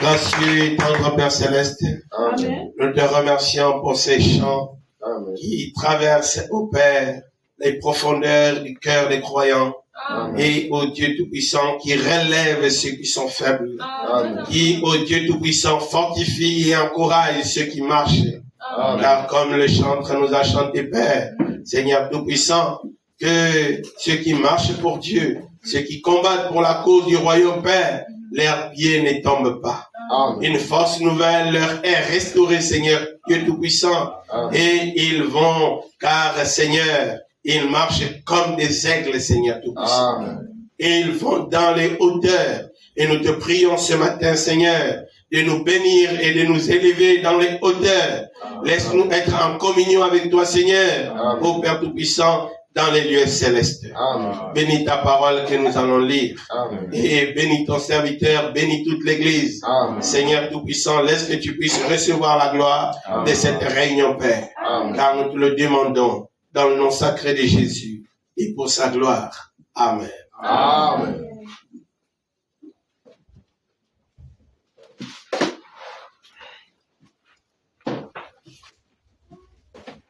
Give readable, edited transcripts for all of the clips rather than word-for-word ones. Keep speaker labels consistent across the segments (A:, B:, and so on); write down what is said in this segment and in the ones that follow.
A: Gracieux et tendre Père Céleste,
B: Amen.
A: Nous te remercions pour ces chants
C: Amen.
A: qui traversent, ô Père, les profondeurs du cœur des croyants.
B: Amen.
A: Et ô Dieu Tout-Puissant qui relève ceux qui sont faibles,
B: Amen.
A: qui, ô Dieu Tout-Puissant, fortifie et encourage ceux qui marchent.
B: Amen.
A: Car comme le chantre nous a chanté, Père, Seigneur Tout-Puissant, que ceux qui marchent pour Dieu, ceux qui combattent pour la cause du royaume, Père, leurs pieds ne tombent pas.
C: Amen.
A: Une force nouvelle leur est restaurée, Seigneur Dieu Tout-Puissant.
C: Amen.
A: Et ils vont, car Seigneur, ils marchent comme des aigles, Seigneur Tout-Puissant.
C: Amen.
A: Et ils vont dans les hauteurs. Et nous te prions ce matin, Seigneur, de nous bénir et de nous élever dans les hauteurs. Laisse-nous être en communion avec toi, Seigneur,
C: Amen.
A: ô Père Tout-Puissant, dans les lieux célestes.
C: Amen.
A: Bénis ta parole que nous allons lire.
C: Amen.
A: Et bénis ton serviteur, bénis toute l'Église.
C: Amen.
A: Seigneur Tout-Puissant, laisse que tu puisses recevoir la gloire
C: Amen.
A: de cette réunion, Père.
C: Amen.
A: Car nous te le demandons dans le nom sacré de Jésus et pour sa gloire. Amen.
C: Amen.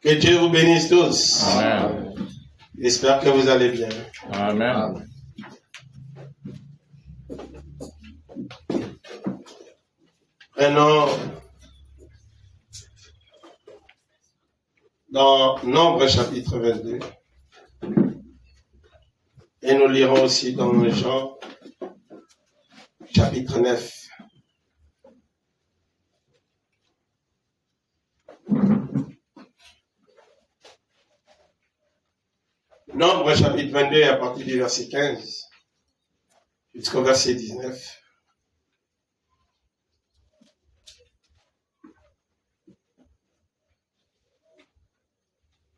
A: Que Dieu vous bénisse tous.
D: Amen.
A: J'espère que vous allez bien.
D: Amen.
A: Prenons dans Nombre chapitre 22 et nous lirons aussi dans Jean chapitre 9. Nombre chapitre 22 à partir du verset 15 jusqu'au verset 19.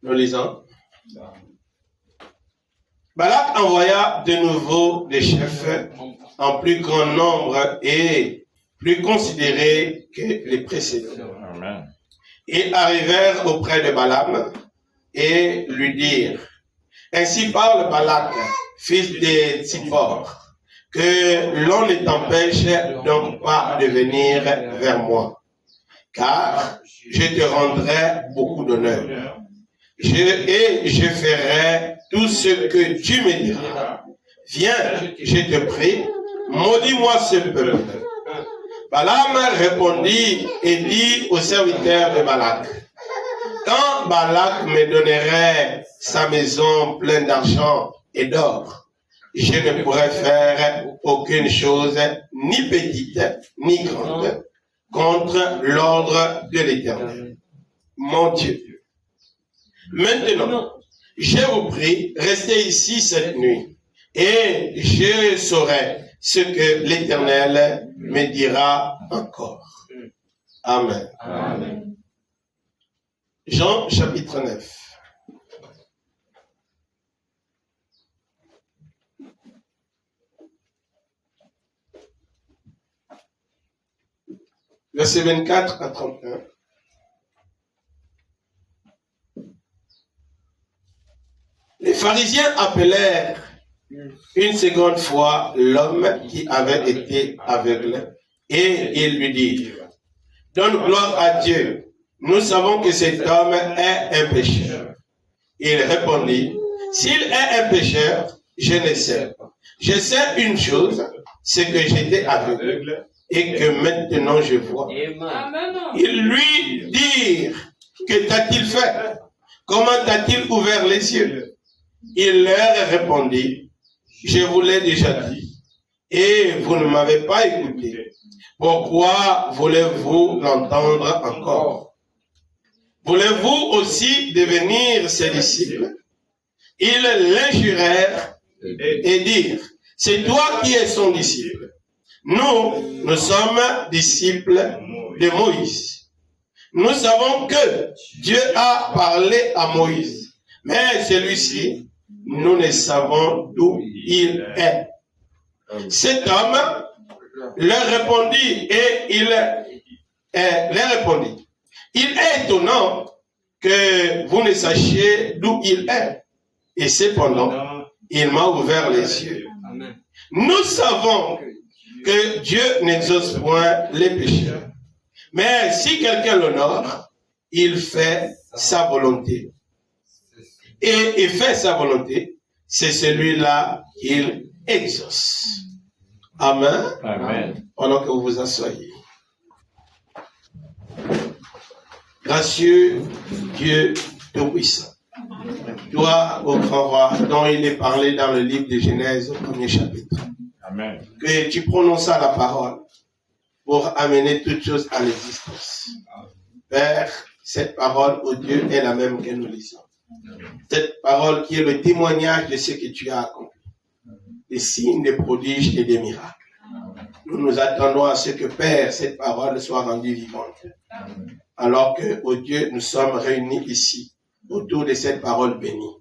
A: Nous lisons. Balak envoya de nouveau des chefs en plus grand nombre et plus considérés que les précédents.
D: Amen.
A: Ils arrivèrent auprès de Balaam et lui dirent: Ainsi parle Balak, fils de Tsippor, que l'on ne t'empêche donc pas de venir vers moi, car je te rendrai beaucoup d'honneur. Je ferai tout ce que tu me diras. Viens, je te prie, maudis-moi ce peuple. Balaam répondit et dit au serviteur de Balak: Quand Balak me donnerait sa maison pleine d'argent et d'or, je ne pourrais faire aucune chose, ni petite, ni grande, contre l'ordre de l'Éternel, mon Dieu. Maintenant, je vous prie, restez ici cette nuit, et je saurai ce que l'Éternel me dira encore. Amen.
D: Amen.
A: Jean chapitre 9. Verset 24 à 31. Les pharisiens appelèrent une seconde fois l'homme qui avait été aveugle et ils lui dirent: Donne gloire à Dieu. Nous savons que cet homme est un pécheur. Il répondit: S'il est un pécheur, je ne sais pas. Je sais une chose, c'est que j'étais aveugle et que maintenant je vois.
B: Amen.
A: Ils lui dirent: Que t'a-t-il fait? Comment t'a-t-il ouvert les yeux? Il leur répondit: Je vous l'ai déjà dit, et vous ne m'avez pas écouté. Pourquoi voulez-vous l'entendre encore? Voulez-vous aussi devenir ses disciples? Ils l'injurèrent et dirent: C'est toi qui es son disciple. Nous sommes disciples de Moïse. Nous savons que Dieu a parlé à Moïse, mais celui-ci, nous ne savons d'où il est. Cet homme leur répondit et il leur répondit: Il est étonnant que vous ne sachiez d'où il est. Et cependant, il m'a ouvert les yeux. Nous savons que Dieu n'exauce point les pécheurs. Mais si quelqu'un l'honore, il fait sa volonté. Et fait sa volonté, c'est celui-là qu'il exauce. Amen.
D: Amen.
A: Pendant que vous vous asseyez. Gracieux Dieu Tout-Puissant, toi, au grand roi, dont il est parlé dans le livre de Genèse au premier chapitre,
D: Amen.
A: que tu prononças la parole pour amener toutes choses à l'existence. Père, cette parole, ô Dieu, est la même que nous lisons. Cette parole qui est le témoignage de ce que tu as accompli. Des signes, des prodiges et des miracles. Nous nous attendons à ce que, Père, cette parole soit rendue vivante. Alors que, ô Dieu, nous sommes réunis ici, autour de cette parole bénie.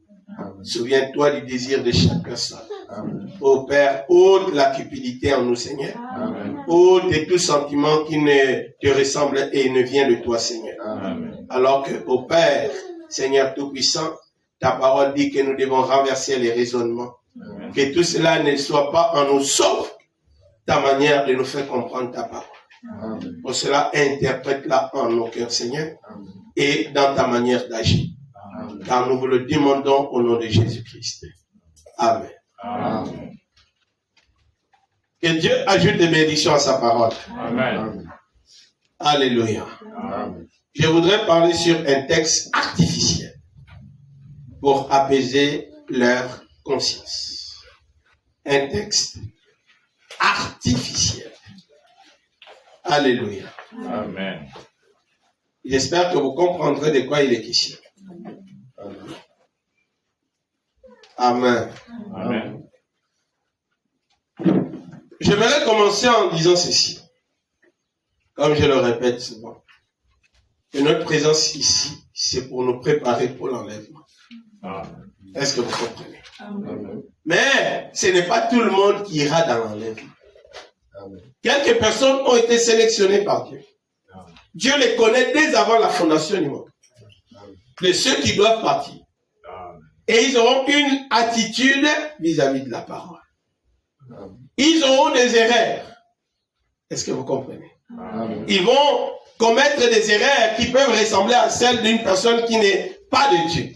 A: Souviens-toi du désir de chaque personne. Ô Père, ôte la cupidité en nous, Seigneur. Ôte tout sentiment qui ne te ressemble et ne vient de toi, Seigneur. Alors que, ô Père, Seigneur Tout-Puissant, ta parole dit que nous devons renverser les raisonnements. Que tout cela ne soit pas en nous, sauf ta manière de nous faire comprendre ta parole. Pour cela, interprète-la en nos cœurs, Seigneur, et dans ta manière d'agir. Car nous vous le demandons au nom de Jésus-Christ. Amen.
D: Amen.
A: Que Dieu ajoute des bénédictions à sa parole.
D: Amen.
A: Alléluia.
D: Amen.
A: Je voudrais parler sur un texte artificiel pour apaiser leur conscience. Un texte artificiel. Alléluia.
D: Amen.
A: J'espère que vous comprendrez de quoi il est question. Amen.
D: Amen.
A: J'aimerais commencer en disant ceci. Comme je le répète souvent. Que notre présence ici, c'est pour nous préparer pour l'enlèvement.
D: Amen.
A: Est-ce que vous comprenez?
D: Amen.
A: Mais ce n'est pas tout le monde qui ira dans l'enlèvement. Quelques personnes ont été sélectionnées par Dieu. Dieu les connaît dès avant la fondation du monde. De ceux qui doivent partir. Et ils auront une attitude vis-à-vis de la parole. Ils auront des erreurs. Est-ce que vous comprenez? Ils vont commettre des erreurs qui peuvent ressembler à celles d'une personne qui n'est pas de Dieu.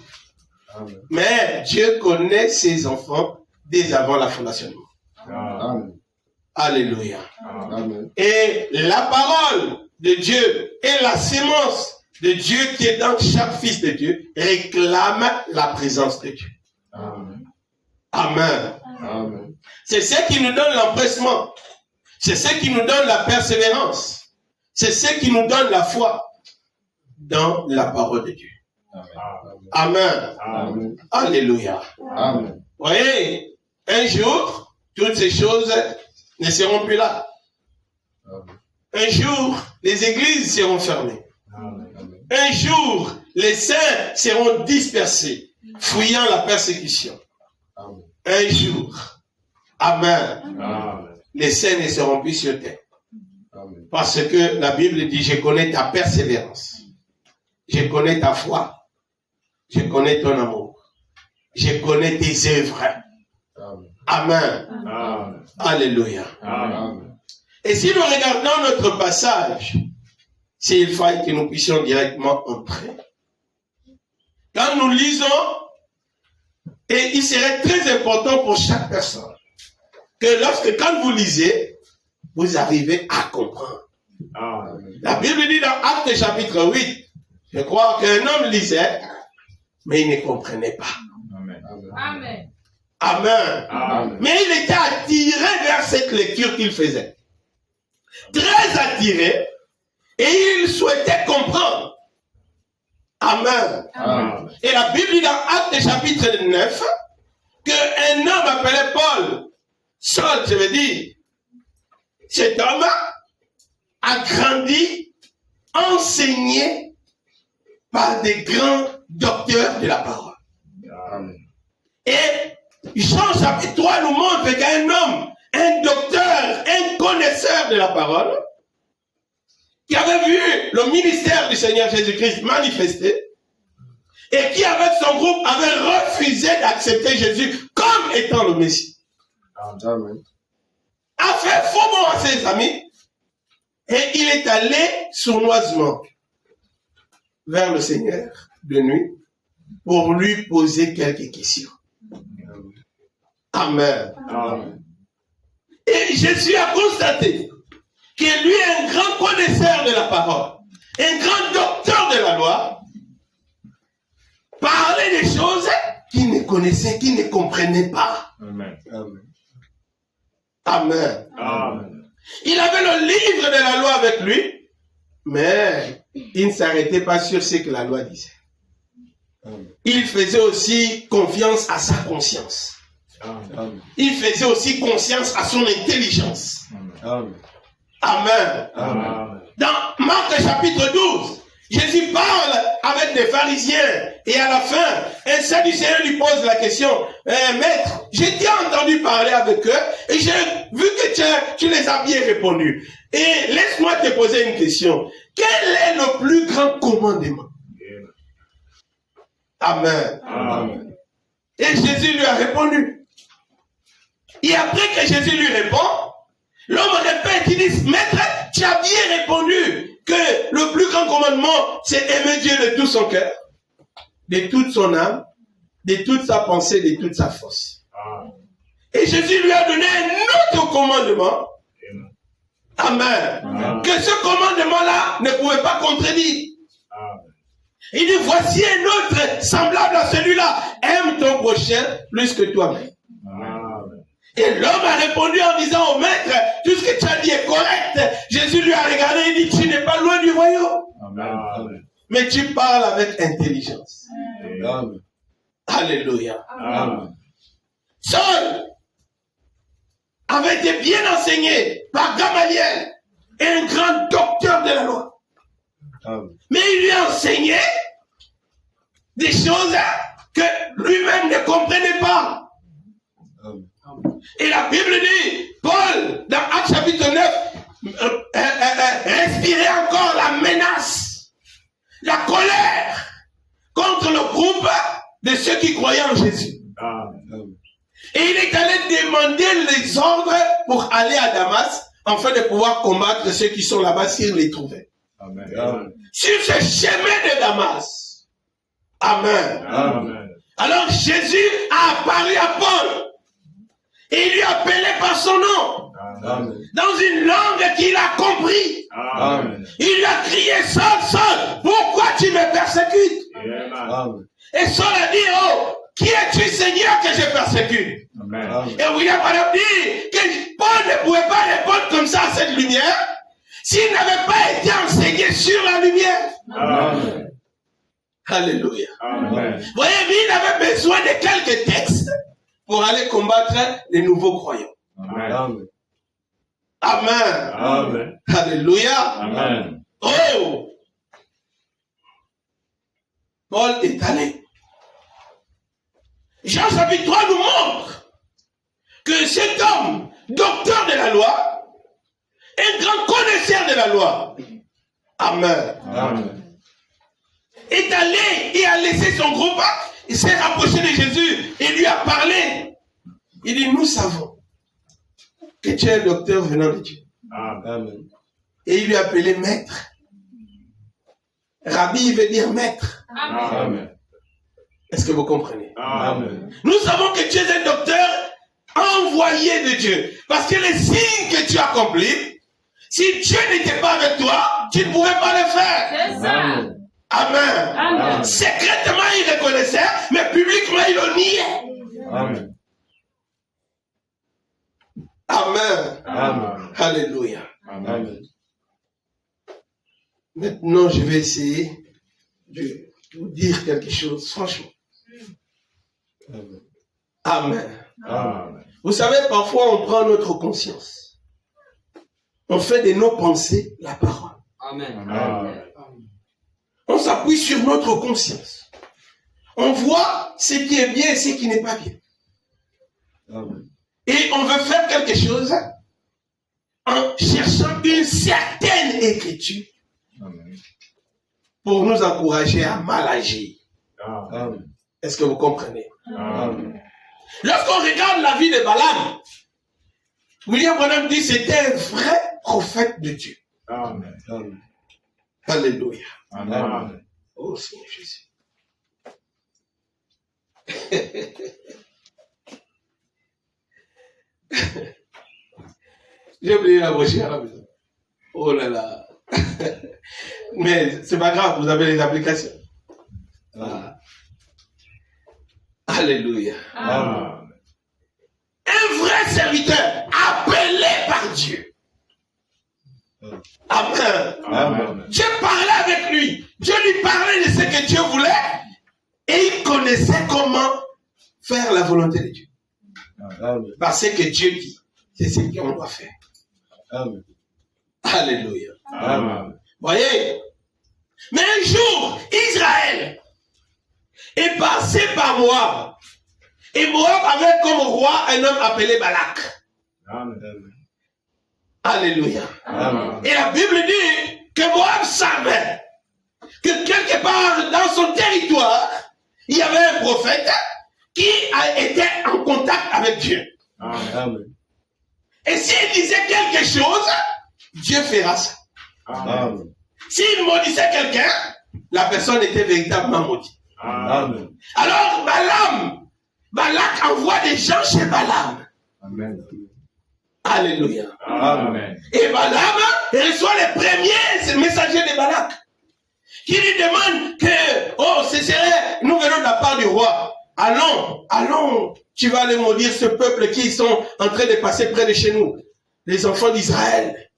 A: Mais Dieu connaît ses enfants dès avant la fondation du monde. Alléluia.
D: Amen.
A: Et la parole de Dieu et la sémence de Dieu qui est dans chaque fils de Dieu réclame la présence de Dieu.
D: Amen.
A: Amen.
D: Amen.
A: C'est ce qui nous donne l'empressement. C'est ce qui nous donne la persévérance. C'est ce qui nous donne la foi dans la parole de Dieu. Amen.
D: Amen.
A: Alléluia.
D: Amen.
A: Vous voyez, un jour, toutes ces choses ne seront plus là. Un jour, les églises seront fermées. Un jour, les saints seront dispersés, fuyant la persécution. Un jour, amen, les saints ne seront plus sur terre. Parce que la Bible dit, je connais ta persévérance, je connais ta foi, je connais ton amour, je connais tes œuvres. Amen.
D: Amen.
A: Alléluia.
D: Amen.
A: Et si nous regardons notre passage, s'il faille que nous puissions directement entrer. Quand nous lisons, et il serait très important pour chaque personne, que quand vous lisez, vous arrivez à comprendre.
D: Amen.
A: La Bible dit dans Actes chapitre 8, je crois qu'un homme lisait, mais il ne comprenait pas.
D: Amen.
B: Amen.
A: Amen.
D: Amen.
A: Mais il était attiré vers cette lecture qu'il faisait. Très attiré. Et il souhaitait comprendre. Amen.
D: Amen.
A: Et la Bible dit dans Actes chapitre 9 qu'un homme appelé Paul, Saul, je veux dire, cet homme a grandi, enseigné par des grands docteurs de la parole.
D: Amen.
A: Et Jean chapitre 3 nous montre qu'un homme, un docteur, un connaisseur de la parole, qui avait vu le ministère du Seigneur Jésus-Christ manifesté, et qui avec son groupe avait refusé d'accepter Jésus comme étant le Messie.
D: Amen.
A: a fait faux bon à ses amis et il est allé sournoisement vers le Seigneur de nuit pour lui poser quelques questions. Amen.
D: Amen.
A: Et Jésus a constaté que lui est un grand connaisseur de la parole, un grand docteur de la loi, parlait des choses qu'il ne connaissait, qu'il ne comprenait pas.
D: Amen.
A: Amen.
D: Amen.
A: Il avait le livre de la loi avec lui, mais il ne s'arrêtait pas sur ce que la loi disait. Il faisait aussi confiance à sa conscience.
D: Amen.
A: Il faisait aussi confiance à son intelligence.
D: Amen.
A: Amen.
D: Amen.
A: Dans Marc chapitre 12, Jésus parle avec des pharisiens et à la fin, un Sadducéen lui pose la question, maître, j'ai déjà entendu parler avec eux et j'ai vu que tu les as bien répondu. Et laisse-moi te poser une question. Quel est le plus grand commandement? Amen.
D: Amen.
A: Et Jésus lui a répondu. Et après que Jésus lui répond, l'homme répète, il dit, maître, tu as bien répondu que le plus grand commandement, c'est aimer Dieu de tout son cœur, de toute son âme, de toute sa pensée, de toute sa force.
D: Amen.
A: Et Jésus lui a donné un autre commandement. Amen.
D: Amen.
A: Que ce commandement-là ne pouvait pas contredire.
D: Amen.
A: Il dit, voici un autre semblable à celui-là. Aime ton prochain plus que toi-même.
D: Amen.
A: Et l'homme a répondu en disant au maître, tout ce que tu as dit est correct. Jésus lui a regardé et dit, tu n'es pas loin du royaume.
D: Amen.
A: Mais tu parles avec intelligence.
D: Amen.
A: Alléluia.
D: Amen.
A: Saul avait été bien enseigné par Gamaliel, un grand docteur de la loi.
D: Amen.
A: Mais il lui a enseigné des choses que lui-même ne comprenait pas. Et la Bible dit, Paul, dans Actes chapitre 9, respirait encore la menace, la colère contre le groupe de ceux qui croyaient en Jésus.
D: Amen.
A: Et il est allé demander les ordres pour aller à Damas, afin de pouvoir combattre ceux qui sont là-bas s'il les trouvait.
D: Amen.
A: Sur ce chemin de Damas. Amen.
D: Amen.
A: Alors Jésus a apparu à Paul. Et il lui a appelé par son nom.
D: Amen.
A: Dans une langue qu'il a compris.
D: Amen.
A: Il lui a crié, Saul, Saul, pourquoi tu me persécutes?
D: Amen.
A: Et Saul a dit, oh, qui es-tu Seigneur que je persécute?
D: Amen.
A: Et William a dit que Paul ne pouvait pas répondre comme ça à cette lumière s'il n'avait pas été enseigné sur la lumière.
D: Amen.
A: Alléluia.
D: Amen.
A: Vous voyez, il avait besoin de quelques textes pour aller combattre les nouveaux croyants.
D: Amen.
A: Amen.
D: Amen.
A: Alléluia.
D: Amen.
A: Oh! Paul est allé. Jean chapitre 3 nous montre que cet homme, docteur de la loi, un grand connaisseur de la loi, Amen,
D: Amen.
A: est allé et a laissé son groupe, il s'est rapproché de Jésus et lui a parlé. Il dit, nous savons que tu es un docteur venant de Dieu.
D: Amen.
A: Et il lui a appelé maître. Rabbi veut dire maître.
D: Amen.
A: Est-ce que vous comprenez?
D: Amen.
A: Nous savons que tu es un docteur envoyé de Dieu. Parce que les signes que tu accomplis, si Dieu n'était pas avec toi, tu ne pouvais pas le faire.
B: C'est ça.
D: Amen.
A: Amen.
B: Amen.
A: Secrètement, il reconnaissait, mais publiquement, il le niait.
D: Amen.
A: Amen.
D: Amen.
A: Alléluia.
D: Amen.
A: Maintenant, je vais essayer de vous dire quelque chose, franchement. Amen.
D: Amen.
A: Vous savez, parfois, on prend notre conscience. On fait de nos pensées la parole.
C: Amen.
D: Amen.
A: On s'appuie sur notre conscience. On voit ce qui est bien et ce qui n'est pas bien.
D: Amen.
A: Et on veut faire quelque chose en cherchant une certaine écriture
D: Amen.
A: pour nous encourager à mal agir.
D: Amen.
A: Est-ce que vous comprenez?
D: Amen.
A: Lorsqu'on regarde la vie de Balaam, William Branham dit c'était un vrai prophète de Dieu.
D: Amen.
A: Alléluia.
D: Amen.
A: Oh Seigneur Jésus. J'ai oublié la brochure à la maison. Oh là là. Mais c'est pas grave, vous avez les applications. Ah. Alléluia.
D: Amen.
A: Un vrai serviteur appelé par Dieu. Amen.
D: Amen.
A: Dieu parlait avec lui. Dieu lui parlait de ce que Dieu voulait. Et il connaissait comment faire la volonté de Dieu.
D: Amen.
A: Parce que Dieu dit, c'est ce qu'on doit faire.
D: Amen.
A: Alléluia.
D: Amen.
A: Voyez. Mais un jour, Israël est passé par Moab. Et Moab avait comme roi un homme appelé Balak.
D: Amen.
A: Alléluia.
D: Amen.
A: Et la Bible dit que Moab savait que quelque part dans son territoire, il y avait un prophète qui a été en contact avec Dieu.
D: Amen.
A: Et s'il disait quelque chose, Dieu fera ça.
D: Amen.
A: S'il maudissait quelqu'un, la personne était véritablement maudite.
D: Amen.
A: Alors Balak envoie des gens chez Balaam.
D: Amen.
A: Alléluia.
D: Amen.
A: Et Balaam reçoit les premiers messagers de Balak qui lui demandent que, oh, ce serait, nous venons de la part du roi. Allons, tu vas aller maudire ce peuple qui sont en train de passer près de chez nous, les enfants d'Israël.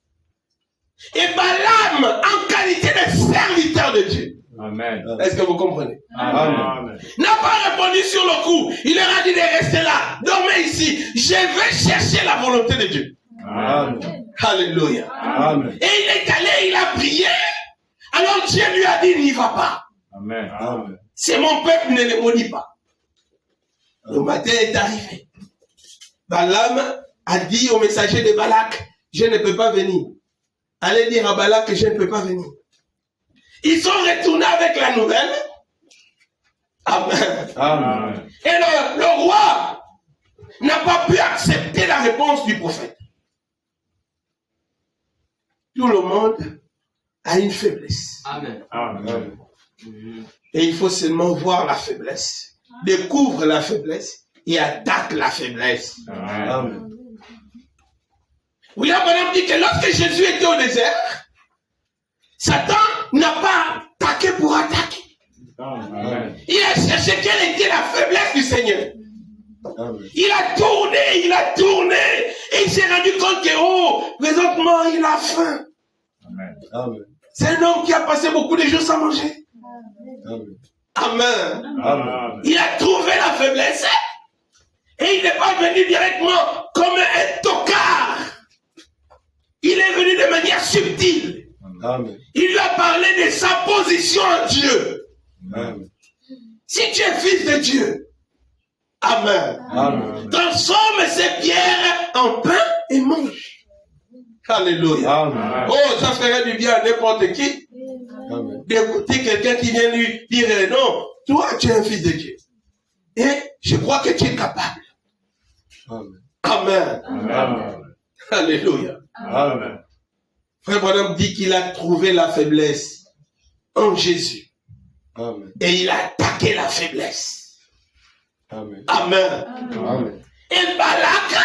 A: Et Balaam, en qualité de serviteur de Dieu,
D: Amen.
A: est-ce que vous comprenez?
D: Amen.
A: N'a pas répondu sur le coup. Il leur a dit de rester là, dormez ici. Je vais chercher la volonté de Dieu.
D: Amen.
A: Alléluia.
D: Amen.
A: Et il est allé, il a prié. Alors Dieu lui a dit, n'y va pas.
D: Amen. Amen.
A: C'est mon peuple, ne les maudit pas. Le matin est arrivé. Balaam a dit au messager de Balak, je ne peux pas venir. Allez dire à Balak que je ne peux pas venir. Ils sont retournés avec la nouvelle. Amen.
D: Amen.
A: Et le roi n'a pas pu accepter la réponse du prophète. Tout le monde a une faiblesse.
B: Amen.
D: Amen.
A: Et il faut seulement voir la faiblesse. Découvre la faiblesse et attaque la faiblesse.
D: Amen.
A: William Branham dit que lorsque Jésus était au désert, Satan n'a pas attaqué pour attaquer.
D: Amen.
A: Il a cherché quelle était la faiblesse du Seigneur. Il a tourné, et il s'est rendu compte que, oh, présentement, il a faim.
D: Amen.
A: C'est un homme qui a passé beaucoup de jours sans manger.
D: Amen.
A: Amen.
D: Amen.
A: Il a trouvé la faiblesse, et il n'est pas venu directement comme un tocard. Il est venu de manière subtile.
D: Amen.
A: Il lui a parlé de sa position en Dieu.
D: Amen.
A: Si tu es fils de Dieu, Amen.
D: Amen.
A: Transforme ces pierres en pain et mange. Alléluia.
D: Amen.
A: Oh, ça ferait du bien à n'importe qui
D: Amen.
A: d'écouter quelqu'un qui vient lui dire non, toi tu es un fils de Dieu. Et je crois que tu es capable.
D: Amen.
A: Amen.
D: Amen.
A: Alléluia.
D: Amen.
A: Frère Branham dit qu'il a trouvé la faiblesse en Jésus.
D: Amen.
A: Et il a attaqué la faiblesse.
D: Amen.
A: Amen.
D: Amen.
A: Et Balak,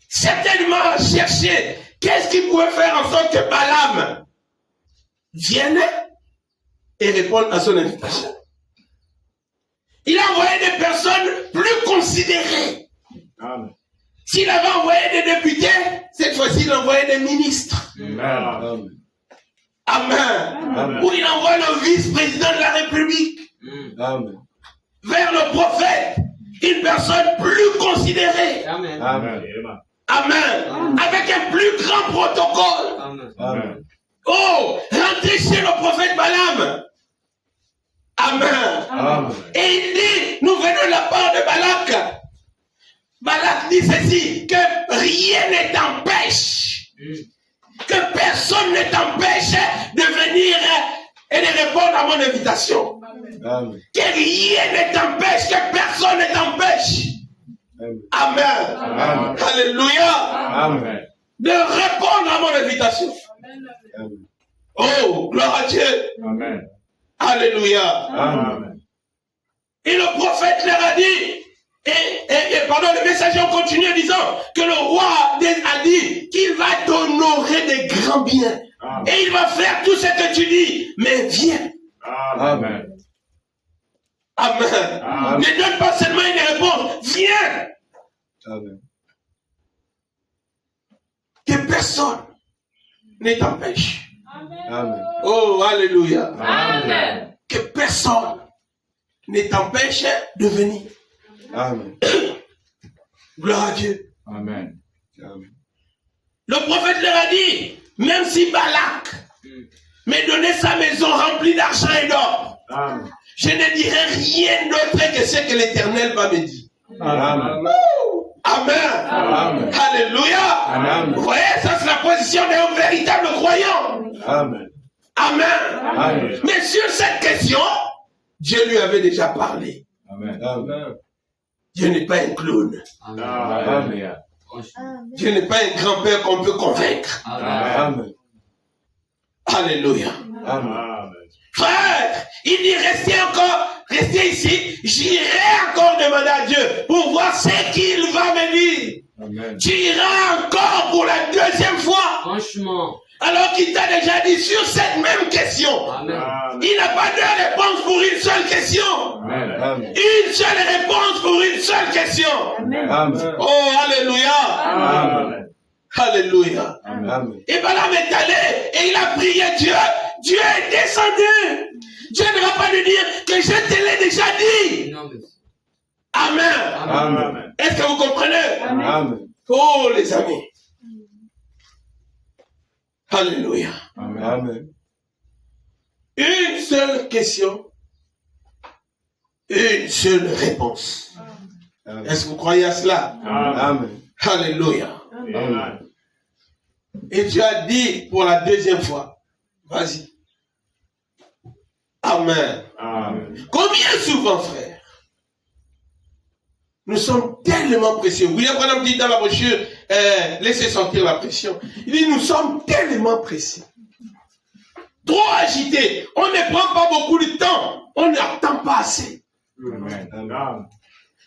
A: certainement a cherché qu'est-ce qui pouvait faire en sorte que Balaam vienne et réponde à son invitation. Il a envoyé des personnes plus considérées.
D: Amen.
A: S'il avait envoyé des députés, cette fois-ci il envoyait des ministres.
D: Amen.
A: Amen.
D: Amen.
A: Ou il envoie le vice-président de la République
D: Amen.
A: vers le prophète, une personne plus considérée.
B: Amen.
D: Amen.
A: Amen. Avec un plus grand protocole.
B: Amen.
D: Amen.
A: Oh, rentrez chez le prophète Balaam. Amen.
D: Amen.
A: Et il dit, nous venons de la part de Balak. Balak dit ceci, que rien ne t'empêche, que personne ne t'empêche de venir et de répondre à mon invitation.
D: Amen.
A: Que rien ne t'empêche, que personne ne t'empêche. Amen.
D: Amen.
A: Alléluia.
D: Amen.
A: De répondre à mon invitation.
D: Amen.
A: Oh, gloire à Dieu.
D: Amen.
A: Alléluia.
D: Amen.
A: Et le prophète leur a dit, le messager a continué en disant que le roi a dit qu'il va t'honorer des grands biens.
D: Amen.
A: Et il va faire tout ce que tu dis. Mais viens.
D: Amen.
A: Amen.
D: Amen.
A: Ne donne pas seulement une réponse. Viens.
D: Amen.
A: Que personne ne t'empêche.
D: Amen.
A: Oh, alléluia.
B: Amen.
A: Que personne ne t'empêche de venir.
D: Amen.
A: Gloire à Dieu.
D: Amen. Amen.
A: Le prophète leur a dit, même si Balak me donnait sa maison remplie d'argent et d'or,
D: Amen.
A: je ne dirai rien d'autre que ce que l'Éternel va me dire.
D: Amen.
A: Amen.
D: Amen.
A: Alléluia.
D: Amen.
A: Vous voyez, ça c'est la position d'un véritable croyant.
D: Amen.
A: Amen.
D: Amen.
A: Mais sur cette question, Dieu lui avait déjà parlé.
D: Amen. Amen.
A: Dieu n'est pas un clown.
D: Amen.
A: Dieu n'est pas un grand-père qu'on peut convaincre.
D: Amen.
A: Alléluia.
D: Amen.
A: Frère, il dit restez ici, j'irai encore demander à Dieu pour voir ce qu'il va me dire.
D: Amen.
A: Tu iras encore pour la deuxième fois.
B: Franchement.
A: Alors qu'il t'a déjà dit sur cette même question.
B: Amen.
A: Il n'a pas deux réponses pour une seule question.
D: Amen.
A: Une seule réponse pour une seule question.
D: Amen.
A: Oh, alléluia.
D: Amen.
A: Alléluia.
D: Amen.
A: Et Balaam est allé et il a prié Dieu. Dieu est descendu. Dieu ne va pas lui dire que je te l'ai déjà dit.
B: Non, mais...
A: Amen.
D: Amen.
A: Est-ce que vous comprenez?
D: Amen.
A: Oh, les amis. Alléluia.
D: Amen.
A: Une seule question. Une seule réponse. Est-ce que vous croyez à cela?
D: Amen.
A: Alléluia.
D: Amen.
A: Et Dieu a dit pour la deuxième fois, vas-y. Amen.
D: Amen.
A: Combien souvent, frère, nous sommes tellement précieux. William Branham dit dans la brochure, laissez sentir la pression. Il dit, nous sommes tellement précieux. Trop agités. On ne prend pas beaucoup de temps. On n'attend pas assez.
D: Amen. Amen.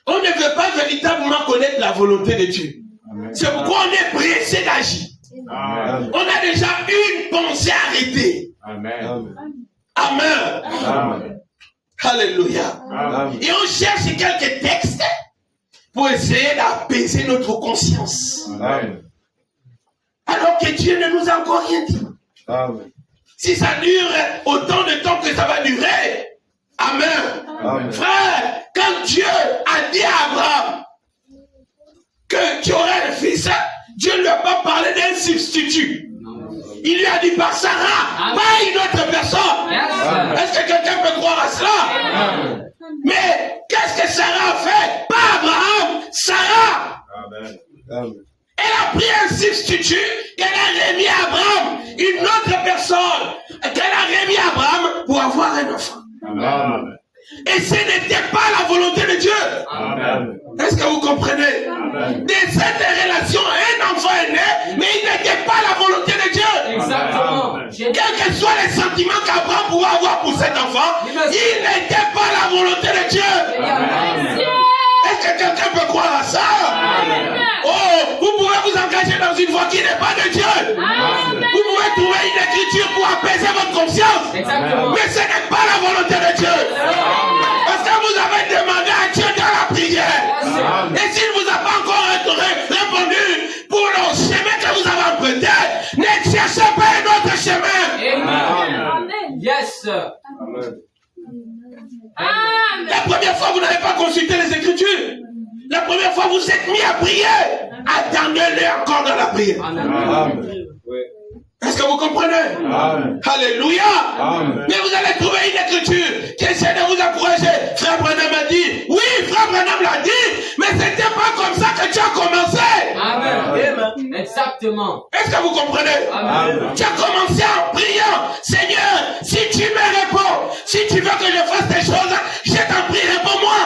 A: On ne veut pas véritablement connaître la volonté de Dieu.
D: Amen.
A: C'est pourquoi on est pressé d'agir.
D: Amen.
A: On a déjà une pensée arrêtée.
D: Amen.
A: Amen.
D: Amen.
A: Alléluia.
D: Amen.
A: Et on cherche quelques textes pour essayer d'apaiser notre conscience.
D: Amen.
A: Alors que Dieu ne nous a encore rien dit.
D: Amen.
A: Si ça dure autant de temps que ça va durer. Amen.
D: Amen.
A: Frère, quand Dieu a dit à Abraham que tu aurais un fils, Dieu ne lui a pas parlé d'un substitut. Il lui a dit par Sarah, pas une autre personne.
B: Yes.
A: Est-ce que quelqu'un peut croire à cela? Mais qu'est-ce que Sarah a fait? Pas Abraham, Sarah.
D: Amen. Amen.
A: Elle a pris un substitut qu'elle a remis à Abraham, une autre personne qu'elle a remis à Abraham pour avoir un enfant.
D: Amen.
A: Et ce n'était pas la volonté de Dieu.
D: Amen.
A: Est-ce que vous comprenez?
D: Amen.
A: De cette relation, un enfant est né, mais il n'était pas la volonté de Dieu.
B: Exactement.
D: Amen.
A: Quels que soient les sentiments qu'Abraham pouvait avoir pour cet enfant, il n'était pas la volonté de Dieu. Est-ce que quelqu'un peut croire à ça?
B: Amen.
A: Oh, vous pouvez vous engager dans une voie qui n'est pas de Dieu.
B: Amen.
A: Vous pouvez trouver une écriture pour apaiser votre conscience.
B: Exactement.
A: Mais ce n'est pas la volonté de Dieu. Parce que vous avez demandé à Dieu dans la prière. Et s'il ne vous a pas encore répondu pour le chemin que vous avez emprunté, ne cherchez pas un autre chemin.
B: Amen. Yes.
D: Amen.
B: Amen.
A: La première fois, vous n'avez pas consulté les Écritures. La première fois, vous êtes mis à prier. Attendez-le encore dans la prière.
B: Amen.
D: Amen.
A: Est-ce que vous comprenez?
D: Amen.
A: Alléluia.
D: Amen.
A: Mais vous allez trouver une écriture qui essaie de vous encourager. Frère Branham a dit. Oui, Frère Branham l'a dit. Mais c'était pas comme ça que tu as commencé.
B: Amen. Exactement.
A: Est-ce que vous comprenez?
B: Amen.
A: Tu as commencé en priant. Seigneur, si tu me réponds, si tu veux que je fasse des choses, je t'en prie, réponds-moi.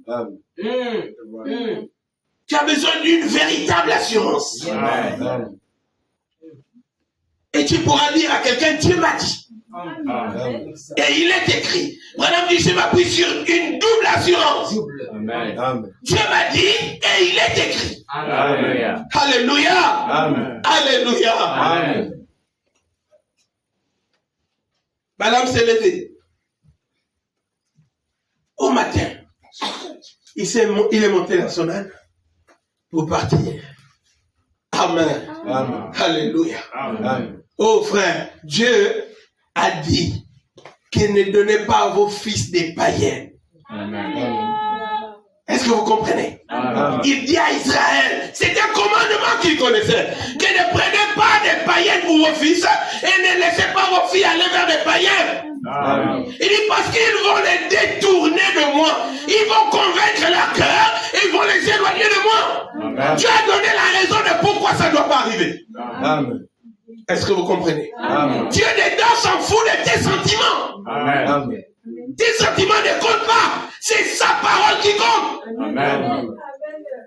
D: Amen.
A: Tu as besoin d'une véritable assurance.
D: Amen.
A: Et tu pourras dire à quelqu'un, Dieu m'a dit.
D: Amen.
A: Et il est écrit. Madame dit, je m'appuie sur une double assurance.
D: Amen.
A: Dieu m'a dit et il est écrit.
B: Alléluia.
A: Alléluia.
D: Amen.
A: Alléluia.
D: Amen.
A: Madame s'est levée. Au matin, il est monté dans son âne pour partir. Amen.
D: Amen.
A: Alléluia.
D: Amen.
A: Oh frère, Dieu a dit qu'il ne donnait pas à vos fils des païens.
D: Amen.
A: Est-ce que vous comprenez?
D: Amen.
A: Il dit à Israël, c'est un commandement qu'il connaissait, que ne prenez pas des païens pour vos fils et ne laissez pas vos filles aller vers des païens.
D: Amen.
A: Il dit parce qu'ils vont les détourner de moi, ils vont convaincre leur cœur, ils vont les éloigner de moi.
D: Amen.
A: Dieu a donné la raison de pourquoi ça ne doit pas arriver.
D: Amen.
A: Est-ce que vous comprenez?
D: Amen.
A: Dieu dedans s'en fout de tes sentiments.
D: Amen.
A: Tes sentiments ne comptent pas. C'est sa parole qui compte.
D: Amen.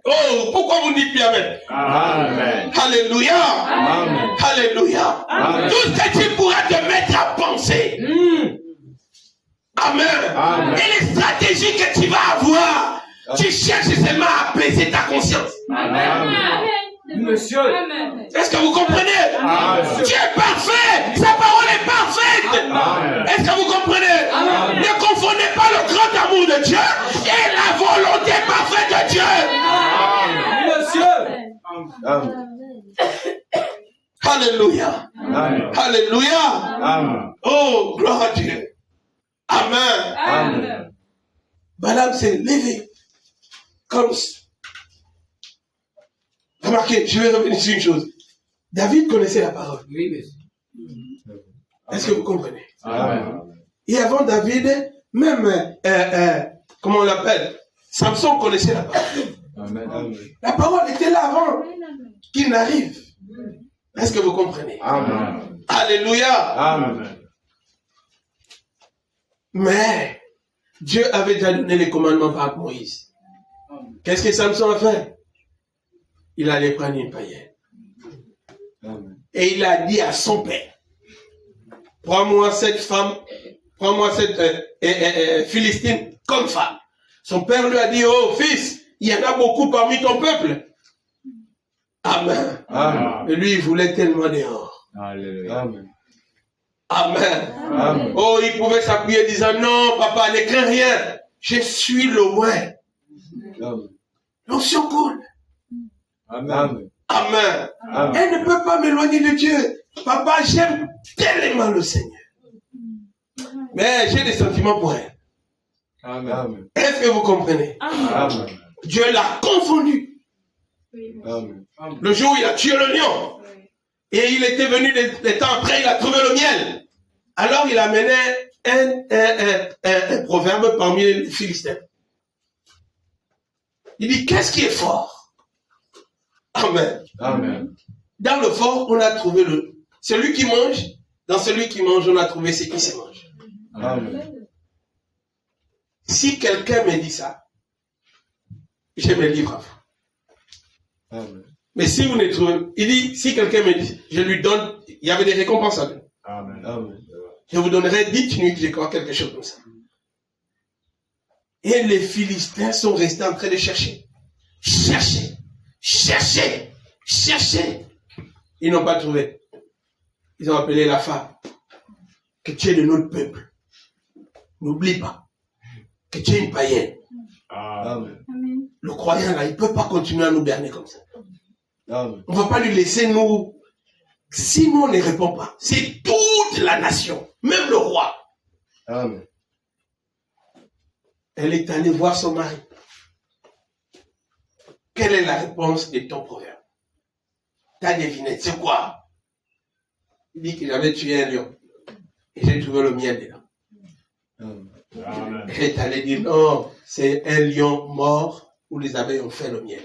A: Oh, pourquoi vous dites bien Amen?
D: Amen.
A: Alléluia.
D: Amen.
A: Alléluia.
D: Amen.
A: Tout ce que tu pourras te mettre à penser. Amen.
D: Amen.
A: Et les stratégies que tu vas avoir, tu cherches seulement à apaiser ta conscience.
D: Amen.
B: Monsieur.
A: Est-ce que vous comprenez?
D: Amen.
A: Dieu est parfait. Sa parole est parfaite.
D: Amen.
A: Est-ce que vous comprenez?
B: Amen.
A: Ne confondez pas le grand amour de Dieu et la volonté parfaite de Dieu.
B: Monsieur.
D: Amen.
A: Alléluia.
D: Amen.
A: Alléluia.
D: Amen.
A: Oh, gloire à Dieu. Amen.
D: Amen.
A: Balaam s'est levé. Comme ça. Remarquez, je vais revenir sur une chose. David connaissait la parole.
B: Oui, monsieur.
A: Est-ce que vous comprenez?
D: Amen.
A: Et avant David, même, comment on l'appelle? Samson connaissait la parole.
D: Amen.
A: La parole était là avant qu'il n'arrive. Est-ce que vous comprenez?
D: Amen.
A: Alléluia.
D: Amen.
A: Mais Dieu avait déjà donné les commandements par Moïse. Qu'est-ce que Samson a fait? Il allait prendre une païenne.
D: Amen.
A: Et il a dit à son père, prends-moi cette femme, prends-moi cette Philistine comme femme. Son père lui a dit, oh fils, il y en a beaucoup parmi ton peuple. Amen.
D: Amen.
A: Et lui, il voulait tellement dehors.
B: Alléluia.
D: Amen.
A: Amen.
D: Amen.
A: Oh, il pouvait s'appuyer disant, non, papa, ne crains rien. Je suis le loin.
D: Amen.
A: L'onction coule.
D: Amen.
A: Amen.
D: Amen.
A: Elle ne peut pas m'éloigner de Dieu. Papa, j'aime tellement le Seigneur. Mais j'ai des sentiments pour elle.
D: Amen.
A: Est-ce que vous comprenez?
D: Amen.
A: Dieu l'a confondu.
D: Amen.
A: Le jour où il a tué le lion. Et il était venu des temps après, il a trouvé le miel. Alors il amenait un proverbe parmi les Philistins. Il dit, qu'est-ce qui est fort? Amen.
D: Amen.
A: Dans le fort, on a trouvé celui qui mange. Dans celui qui mange, on a trouvé ce qui se mange.
D: Amen.
A: Si quelqu'un me dit ça, je me livre à vous.
D: Amen.
A: Mais si vous ne trouvez, il dit, si quelqu'un me dit, je lui donne, il y avait des récompenses à donner.
D: Amen. Amen.
A: Je vous donnerai 10 nuits, je crois, quelque chose comme ça. Et les Philistins sont restés en train de chercher. Chercher. Chercher. Chercher. Ils n'ont pas trouvé. Ils ont appelé la femme. Que tu es de notre peuple. N'oublie pas que tu es une païenne.
D: Amen.
A: Le croyant là, il ne peut pas continuer à nous berner comme ça.
D: Amen.
A: On ne va pas lui laisser nous. Si nous on ne répond pas, c'est toute la nation, même le roi.
D: Amen.
A: Elle est allée voir son mari. Quelle est la réponse de ton proverbe? Ta devinette, c'est quoi? Il dit que j'avais tué un lion. Et j'ai trouvé le miel dedans.
D: Amen.
A: Elle est allée dire non, c'est un lion mort où les abeilles ont fait le miel.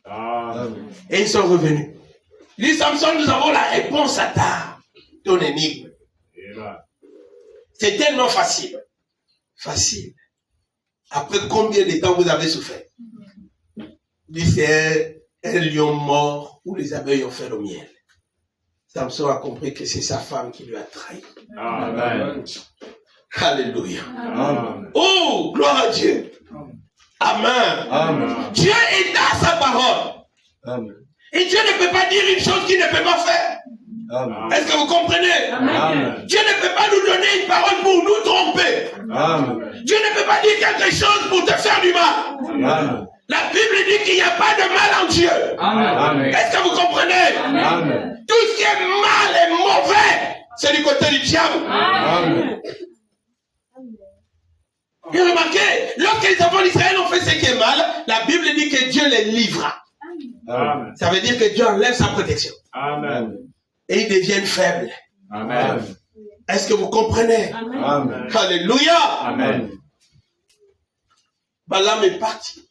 D: Amen.
A: Et ils sont revenus. Il dit, Samson, nous avons la réponse à ton énigme. C'est tellement facile. Facile. Après combien de temps vous avez souffert? dit c'est un lion mort où les abeilles ont fait le miel. Samson a compris que c'est sa femme qui lui a trahi.
D: Amen.
A: Alléluia.
D: Amen.
A: Oh, gloire à Dieu. Amen.
D: Amen.
A: Dieu est dans sa parole.
D: Amen.
A: Et Dieu ne peut pas dire une chose qu'il ne peut pas faire.
D: Amen.
A: Est-ce que vous comprenez?
D: Amen.
A: Dieu ne peut pas nous donner une parole pour nous tromper.
D: Amen.
A: Dieu ne peut pas dire quelque chose pour te faire du mal.
D: Amen.
A: La Bible dit qu'il n'y a pas de mal en Dieu.
D: Amen.
A: Est-ce que vous comprenez?
D: Amen.
A: Tout ce qui est mal et mauvais, c'est du côté du diable.
D: Amen.
A: Et remarquez, lorsque les enfants d'Israël ont fait ce qui est mal, la Bible dit que Dieu les livra.
D: Amen.
A: Ça veut dire que Dieu enlève sa protection.
D: Amen.
A: Et ils deviennent faibles.
D: Amen.
A: Est-ce que vous comprenez?
D: Amen.
A: Alléluia.
D: Amen.
A: Balaam est parti.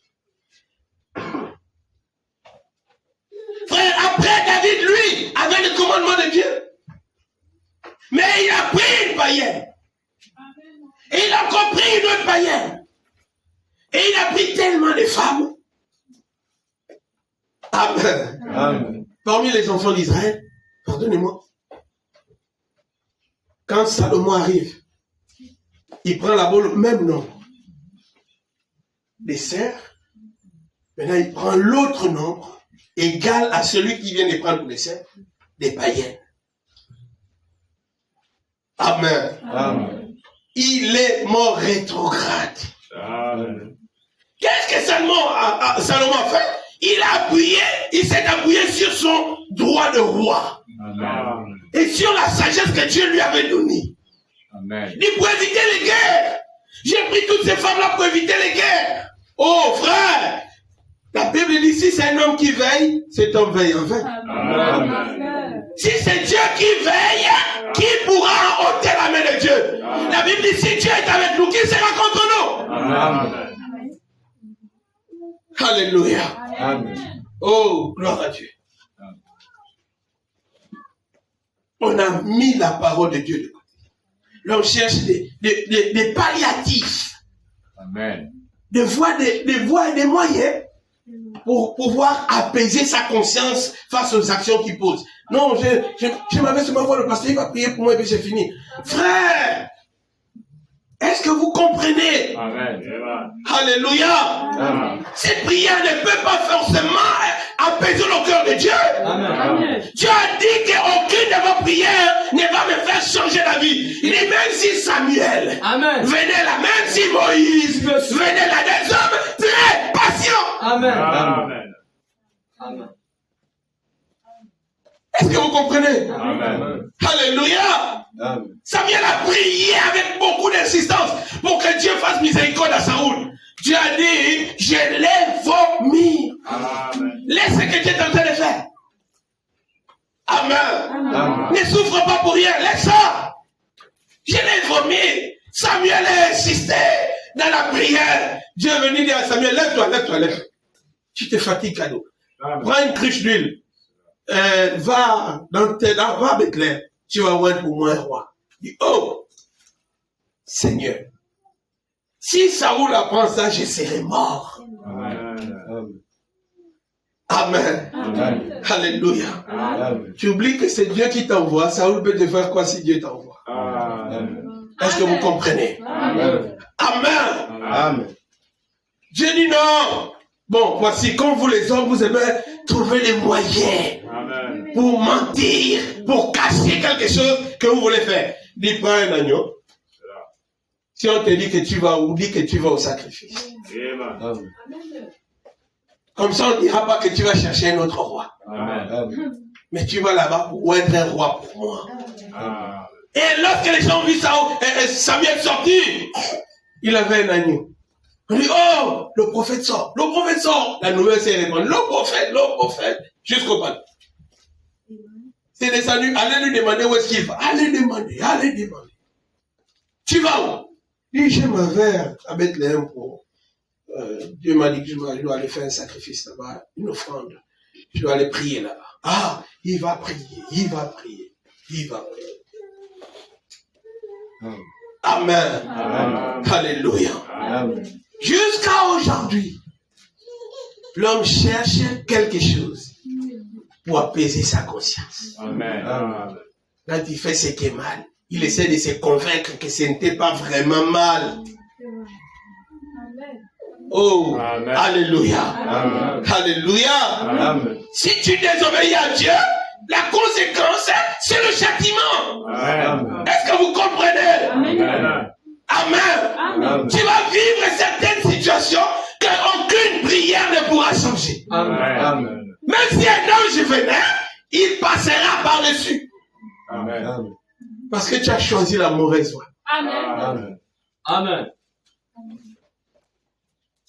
A: Frère, après David, lui, avait le commandement de Dieu. Mais il a pris une païenne. Et il a encore pris une autre païenne. Et il a pris tellement de femmes. Amen.
D: Amen.
A: Parmi les enfants d'Israël, pardonnez-moi, quand Salomon arrive, il prend là-bas le même nombre des serfs. Maintenant, il prend l'autre nombre, égal à celui qui vient de prendre pour les serfs, des païennes. Amen.
D: Amen.
A: Il est mort rétrograde.
D: Amen.
A: Qu'est-ce que Salomon a fait? Il s'est appuyé sur son droit de roi.
D: Amen.
A: Et sur la sagesse que Dieu lui avait donnée.
D: Amen.
A: Il dit pour éviter les guerres. J'ai pris toutes ces femmes-là pour éviter les guerres. Oh frère, la Bible dit si c'est un homme qui veille, cet homme veille en vain.
D: Amen.
A: Si c'est Dieu qui veille, qui pourra ôter la main de Dieu? La Bible dit si Dieu est avec nous, qui sera contre nous?
D: Amen.
A: Alléluia.
D: Amen.
A: Oh, gloire à Dieu. On a mis la parole de Dieu de côté. Là, on cherche des palliatifs.
D: Amen.
A: Des voies et des moyens pour pouvoir apaiser sa conscience face aux actions qu'il pose. Non, je m'avais seulement voir le pasteur, il va prier pour moi et puis c'est fini. Frère, est-ce que vous comprenez?
D: Amen.
A: Alléluia.
D: Amen.
A: Cette prière ne peut pas forcément apaiser le cœur de Dieu.
D: Amen.
A: Dieu a dit qu'aucune de vos prières ne va me faire changer la vie. Il dit même si Samuel venait là, même si Moïse venait là, des hommes très patients.
D: Amen.
A: Est-ce que vous comprenez?
D: Amen.
A: Alléluia.
D: Amen.
A: Samuel a prié avec beaucoup d'insistance pour que Dieu fasse miséricorde à Saoul. Dieu a dit, je l'ai vomi.
D: Amen.
A: Laisse ce que Dieu est en train de faire. Amen.
D: Amen.
A: Ne souffre pas pour rien, laisse ça. Je l'ai vomi. Samuel a insisté dans la prière. Dieu est venu dire à Samuel, lève-toi. Tu te fatigues, cadeau. Prends une cruche d'huile. Va à Bethléem. Tu vas voir pour moi un roi. Il dit, oh, Seigneur, si Saoul apprend ça, je serai mort.
D: Amen.
A: Amen.
D: Amen.
A: Alléluia.
D: Amen.
A: Tu oublies que c'est Dieu qui t'envoie. Saoul peut te faire quoi si Dieu t'envoie?
D: Amen.
A: Est-ce que vous comprenez?
D: Amen.
A: Amen.
D: Amen.
A: Dieu dit non. Bon, voici, comme vous les hommes, vous aimez trouver les moyens
D: Amen.
A: pour mentir, pour cacher quelque chose que vous voulez faire. Dis, prends un agneau. Si on te dit que tu vas, oublie que tu vas au sacrifice.
D: Amen.
A: Comme ça, on ne dira pas que tu vas chercher un autre roi.
D: Amen.
A: Mais tu vas là-bas pour être un roi pour moi.
D: Amen.
A: Et lorsque les gens ont vu Samuel sortir, il avait un agneau. On dit, oh, le prophète sort. Le prophète sort. La nouvelle s'est répandue. Le prophète, jusqu'au palais. C'est descendu, allez lui demander où est-ce qu'il va. Allez demander. Tu vas où? Il dit, je m'en vais à Bethléem pour... Dieu m'a dit que je dois aller faire un sacrifice là-bas, une offrande. Je dois aller prier là-bas. Ah, il va prier. Amen.
D: Amen.
A: Alléluia.
D: Amen.
A: Jusqu'à aujourd'hui, l'homme cherche quelque chose pour apaiser sa conscience.
B: Amen.
D: Amen.
A: Quand il fait ce qui est mal, il essaie de se convaincre que ce n'était pas vraiment mal. Oh,
B: Amen.
A: alléluia.
D: Amen.
A: Alléluia.
D: Amen.
A: Si tu désobéis à Dieu, la conséquence, c'est le châtiment.
B: Amen.
A: Est-ce que vous comprenez?
B: Amen.
A: Amen.
D: Amen.
A: Tu vas vivre certaines situations qu'aucune prière ne pourra changer.
D: Amen.
A: Même si un ange venait, il passera par-dessus.
B: Amen.
D: Amen.
A: Parce que tu as choisi la mauvaise voie.
D: Amen.
B: Amen.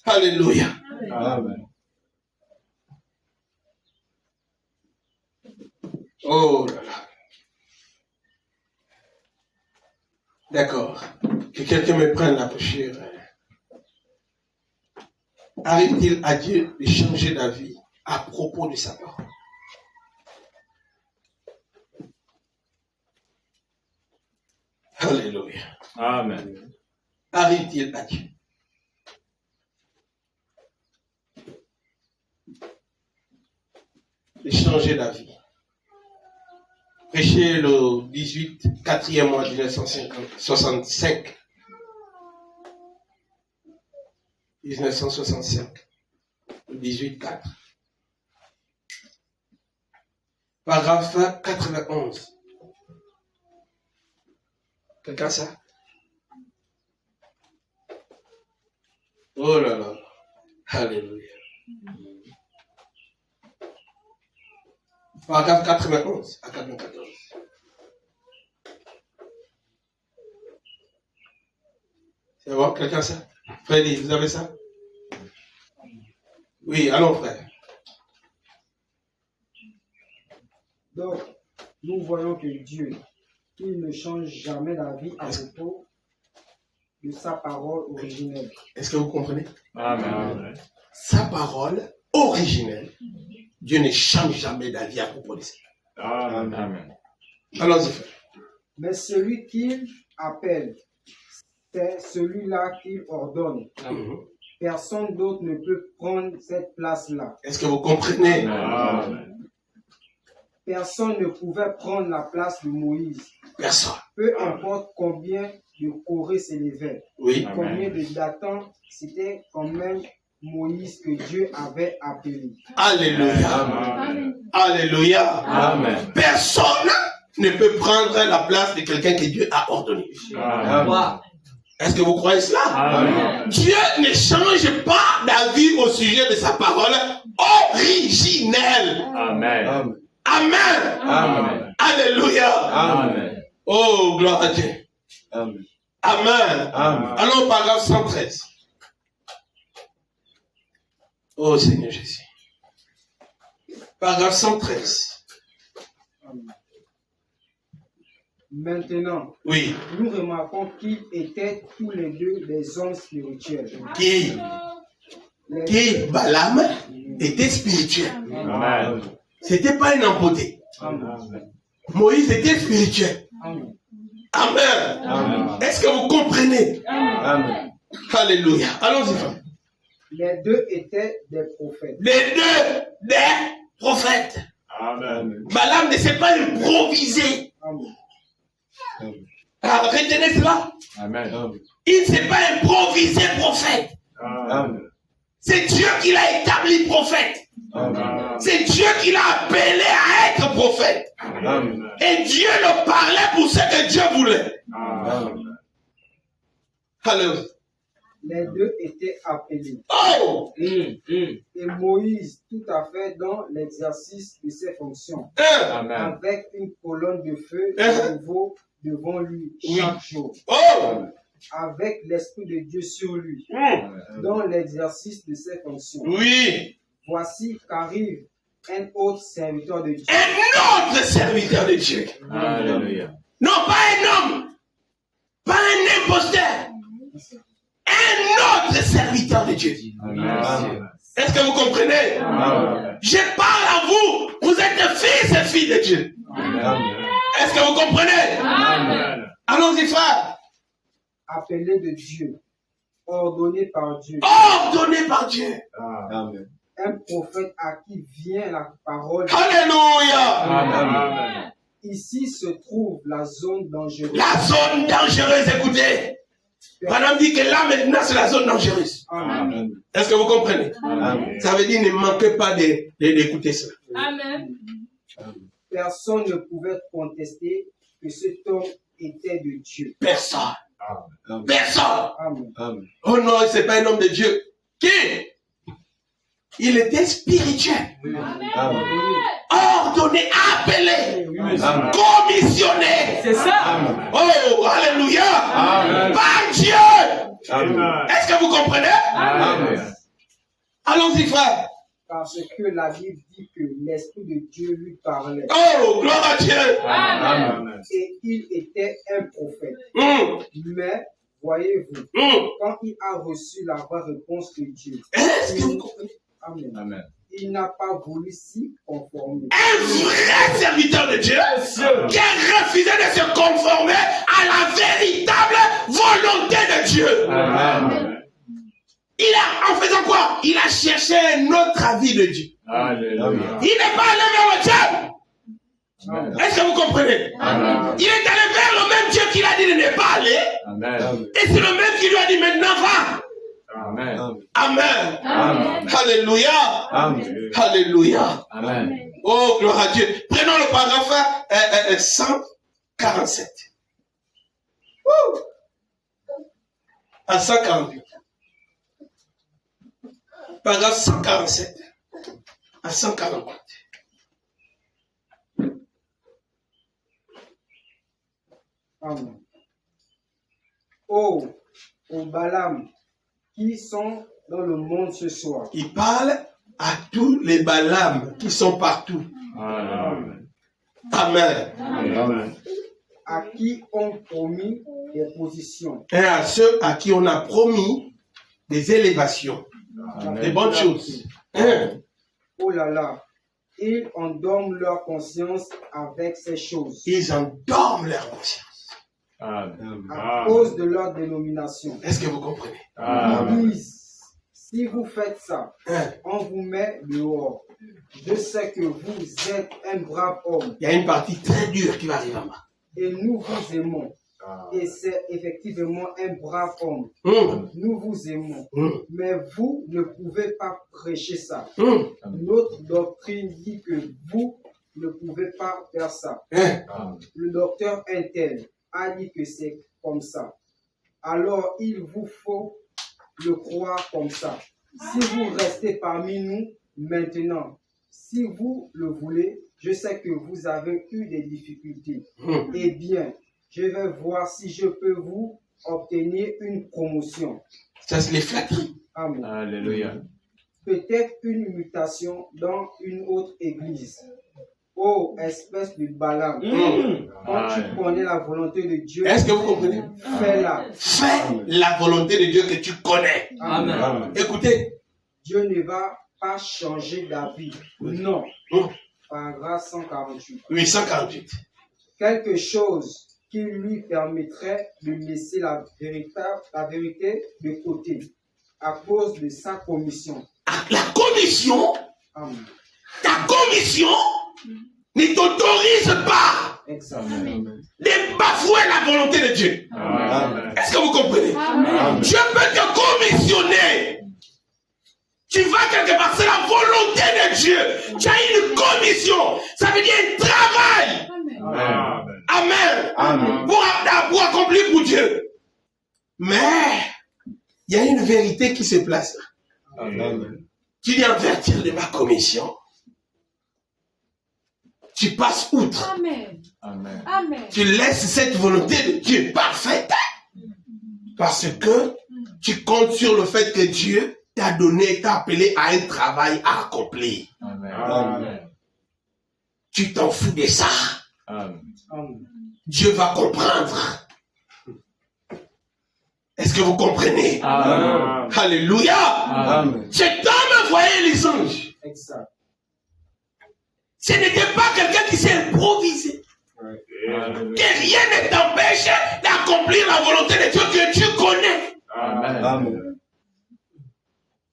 A: Alléluia.
D: Amen.
A: Oh là là. D'accord. Que quelqu'un me prenne la brochure. Arrive-t-il à Dieu de changer d'avis à propos de sa parole? Alléluia.
B: Amen.
A: Arrive-t-il à Dieu de changer d'avis? Prêchez le 18, 4e mois 1965. 1965. Le 18, 4. Paragraphe 91. Quelqu'un ça? Oh là là. Alléluia. Paragraphe 91 à 94. C'est bon, quelqu'un ça? Freddy, vous avez ça? Oui, allons frère.
C: Donc, nous voyons que Dieu, il ne change jamais d'avis à propos de sa parole originelle.
A: Est-ce que vous comprenez?
B: Amen.
A: Sa parole originelle, Dieu ne change jamais d'avis à propos de ça.
B: Amen.
A: Allons-y frère.
C: Mais celui qu'il appelle, c'est celui-là qu'il ordonne.
A: Mhm.
C: Personne d'autre ne peut prendre cette place-là.
A: Est-ce que vous comprenez?
B: Amen.
C: Personne ne pouvait prendre la place de Moïse.
A: Personne.
C: Peu importe combien de Corée s'élevait,
A: Oui.
B: Amen.
C: combien de Dathan, c'était quand même Moïse que Dieu avait appelé.
A: Alléluia.
B: Amen.
A: Alléluia.
B: Amen.
A: Personne ne peut prendre la place de quelqu'un que Dieu a ordonné.
B: Amen.
A: Est-ce que vous croyez cela?
B: Amen.
A: Dieu ne change pas d'avis au sujet de sa parole originelle.
B: Amen.
D: Amen.
A: Amen.
B: Amen.
A: Alléluia.
B: Amen.
A: Oh, gloire à Dieu.
D: Amen.
A: Amen.
D: Amen.
A: Allons au paragraphe 113. Oh Seigneur Jésus. Paragraphe 113.
C: Maintenant,
A: Oui.
C: nous remarquons qu'ils étaient tous les deux des hommes spirituels.
A: Qui Balaam était spirituel.
B: Amen.
A: C'était pas un empoté.
B: Amen.
A: Moïse était spirituel.
C: Amen.
A: Amen.
B: Amen.
A: Est-ce que vous comprenez?
D: Amen.
A: Alléluia. Allons-y, frère.
C: Les deux étaient des prophètes.
A: Les deux des prophètes.
B: Amen.
A: Balaam ne s'est pas improvisé.
C: Amen.
A: Ah, retenez cela.
B: Amen.
A: Il ne s'est pas improvisé prophète.
B: Amen.
A: C'est Dieu qui l'a établi prophète.
B: Amen.
A: C'est Dieu qui l'a appelé à être prophète.
B: Amen.
A: Et Dieu le parlait pour ce que Dieu voulait.
B: Amen.
A: Alléluia.
C: Les deux étaient appelés.
A: Oh!
C: Et Moïse, tout à fait dans l'exercice de ses fonctions,
A: Un.
B: Amen.
C: avec une colonne de feu nouveau devant lui
A: Oui.
C: chaque jour,
A: Oh!
C: avec l'Esprit de Dieu sur lui, dans l'exercice de ses fonctions.
A: Oui.
C: Voici qu'arrive un autre serviteur de Dieu.
A: Un autre serviteur de Dieu.
B: Alléluia.
A: Non, pas un homme. Pas un imposteur. Un autre serviteur de Dieu.
B: Amen.
A: Est-ce que vous comprenez?
B: Amen.
A: Je parle à vous. Vous êtes fils et filles de Dieu. Est-ce que vous comprenez?
B: Amen.
A: Allons-y, frère.
C: Appelé de Dieu, ordonné par Dieu,
A: Ordonné par Dieu.
D: Amen.
C: un prophète à qui vient la parole.
A: Alléluia.
B: Amen.
C: Ici se trouve la zone dangereuse.
A: La zone dangereuse, écoutez. Madame dit que là maintenant c'est la zone dangereuse.
C: Amen.
A: Est-ce que vous comprenez?
B: Amen.
A: Ça veut dire ne manquez pas d'écouter cela.
E: Amen.
C: Personne ne pouvait contester que cet homme était de Dieu.
A: Personne.
D: Amen.
A: Personne.
C: Amen.
D: Amen.
A: Oh non, c'est pas un homme de Dieu. Qui? Il était spirituel.
D: Amen.
A: Ordonné, appelé,
D: Amen.
A: commissionné.
C: C'est ça.
A: Oh, alléluia.
B: Amen.
A: Par Dieu.
D: Amen.
A: Est-ce que vous comprenez?
B: Amen.
A: Allons-y, frère.
C: Parce que la Bible dit que l'Esprit de Dieu lui parlait.
A: Oh, gloire à Dieu.
B: Amen.
C: Et il était un prophète.
A: Hum,
C: Mais, voyez-vous,
A: hum.
C: quand il a reçu la vraie réponse de Dieu,
A: Est-ce que vous
C: il,
A: comprenez?
C: Amen.
D: Amen.
C: Il n'a pas voulu s'y conformer.
A: Un vrai serviteur de Dieu qui a refusé de se conformer à la véritable volonté de Dieu.
B: Amen.
A: Il a, en faisant quoi? Il a cherché un autre avis de Dieu.
B: Alléluia.
A: Il n'est pas allé vers le Dieu.
B: Amen.
A: Est-ce que vous comprenez?
B: Amen.
A: Il est allé vers le même Dieu qu'il a dit de ne pas aller.
B: Amen.
A: Et c'est le même qui lui a dit maintenant va.
B: Amen.
A: Amen.
B: Amen.
A: Alléluia.
D: Amen.
A: Alléluia.
B: Amen.
A: Oh, gloire à Dieu. Prenons le paragraphe 147. Ouh. À 148. Paragraphe 147 à 148.
C: Amen. Oh, au Balaam, qui sont dans le monde ce soir.
A: Il parle à tous les Balaam qui sont partout.
B: Amen.
A: Amen.
B: Amen.
C: À qui on promis des positions.
A: Et à ceux à qui on a promis des élévations, des bonnes choses. Hein?
C: Oh là là, ils endorment leur conscience avec ces choses.
A: Ils endorment leur conscience.
B: Amen.
C: À cause de leur dénomination.
A: Est-ce que vous comprenez?
B: Amen.
C: Ils disent, si vous faites ça,
A: Hein?
C: on vous met dehors. Je sais que vous êtes un brave homme
A: Il y a une partie très dure qui va arriver en bas.
C: et nous vous aimons. Et c'est effectivement un brave homme.
A: Hum,
C: Nous vous aimons.
A: hum,
C: Mais vous ne pouvez pas prêcher ça.
A: hum.
C: Notre doctrine dit que vous ne pouvez pas faire ça.
A: Hein?
C: Le docteur Intel a dit que c'est comme ça. Alors il vous faut le croire comme ça. Si vous restez parmi nous maintenant, si vous le voulez, je sais que vous avez eu des difficultés.
A: Hum.
C: Eh bien, je vais voir si je peux vous obtenir une promotion.
A: Ça, c'est les flatteries.
C: Amen.
B: Alléluia.
C: Peut-être une mutation dans une autre église. Oh, espèce de Balaam. Quand tu connais la volonté de Dieu,
A: Est-ce que vous comprenez?
C: fais-la.
A: Fais la volonté de Dieu que tu connais.
C: Amen.
D: Amen.
A: Écoutez,
C: Dieu ne va pas changer d'avis. Non.
A: Hum.
C: Paragraphe 148.
A: 848.
C: Quelque chose qui lui permettrait de laisser la vérité de côté à cause de sa commission.
A: La commission,
C: Amen.
A: ta commission ne t'autorise pas
C: Exactement.
A: de bafouer la volonté de Dieu.
B: Amen.
A: Est-ce que vous comprenez?
E: Amen.
A: Dieu peut te commissionner. Tu vas quelque part, c'est la volonté de Dieu. Tu as une commission. Ça veut dire un travail.
B: Amen.
A: Amen.
D: Amen.
A: Pour accomplir pour Dieu. Mais, il y a une vérité qui se place là.
D: Amen.
A: Tu viens avertir de ma commission. Tu passes outre.
E: Amen.
B: Amen.
E: Amen.
A: Tu laisses cette volonté de Dieu parfaite. Parce que tu comptes sur le fait que Dieu t'a donné, t'a appelé à un travail à accomplir.
B: Amen.
D: Amen.
A: Tu t'en fous de ça.
B: Amen.
C: Amen.
A: Dieu va comprendre. Est-ce que vous comprenez?
B: Amen.
A: Alléluia.
D: Amen.
A: Cet homme voyait les anges.
C: Exact.
A: Ce n'était pas quelqu'un qui s'est improvisé.
B: Alléluia.
A: Que rien ne t'empêche d'accomplir la volonté de Dieu que tu connais.
B: Amen.
D: Amen.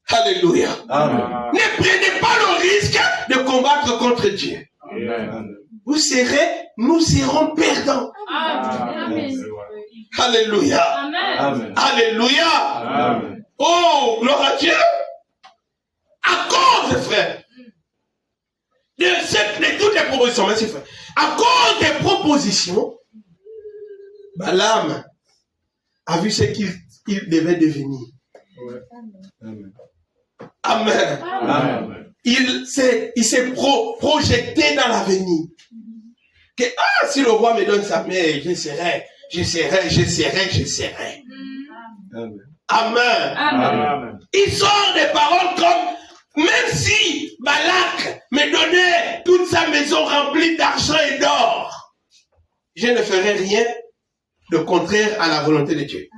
A: Alléluia.
D: Amen.
A: Ne prenez pas le risque de combattre contre Dieu.
B: Amen.
A: Nous serons perdants.
B: Amen.
A: Alléluia.
D: Amen.
A: Alléluia.
B: Amen.
A: Oh, gloire à Dieu. À cause, frère, de toutes les propositions, merci frère. À cause des propositions, Balaam a vu ce qu'il devait devenir.
D: Amen.
A: Amen.
B: Amen.
A: Il s'est projeté dans l'avenir. Que, si le roi me donne sa main, je serai.
D: Amen.
A: Amen.
B: Amen.
A: Il sort des paroles comme, même si Balak me donnait toute sa maison remplie d'argent et d'or, je ne ferai rien de contraire à la volonté de Dieu.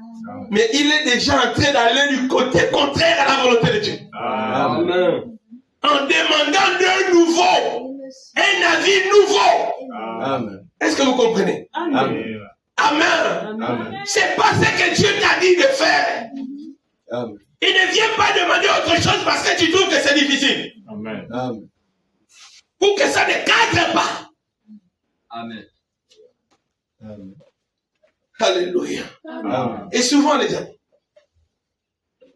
A: Mais il est déjà en train d'aller du côté contraire à la volonté de Dieu.
B: Amen.
A: En demandant de nouveau, un avis nouveau.
D: Amen.
A: Est-ce que vous comprenez?
D: Amen.
A: Amen.
D: Amen.
A: C'est pas ce que Dieu t'a dit de faire.
D: Amen.
A: Il ne vient pas demander autre chose parce que tu trouves que c'est difficile.
B: Amen.
D: Amen.
A: Pour que ça ne cadre pas.
C: Amen.
D: Amen.
A: Alléluia.
D: Amen.
A: Et souvent, les amis,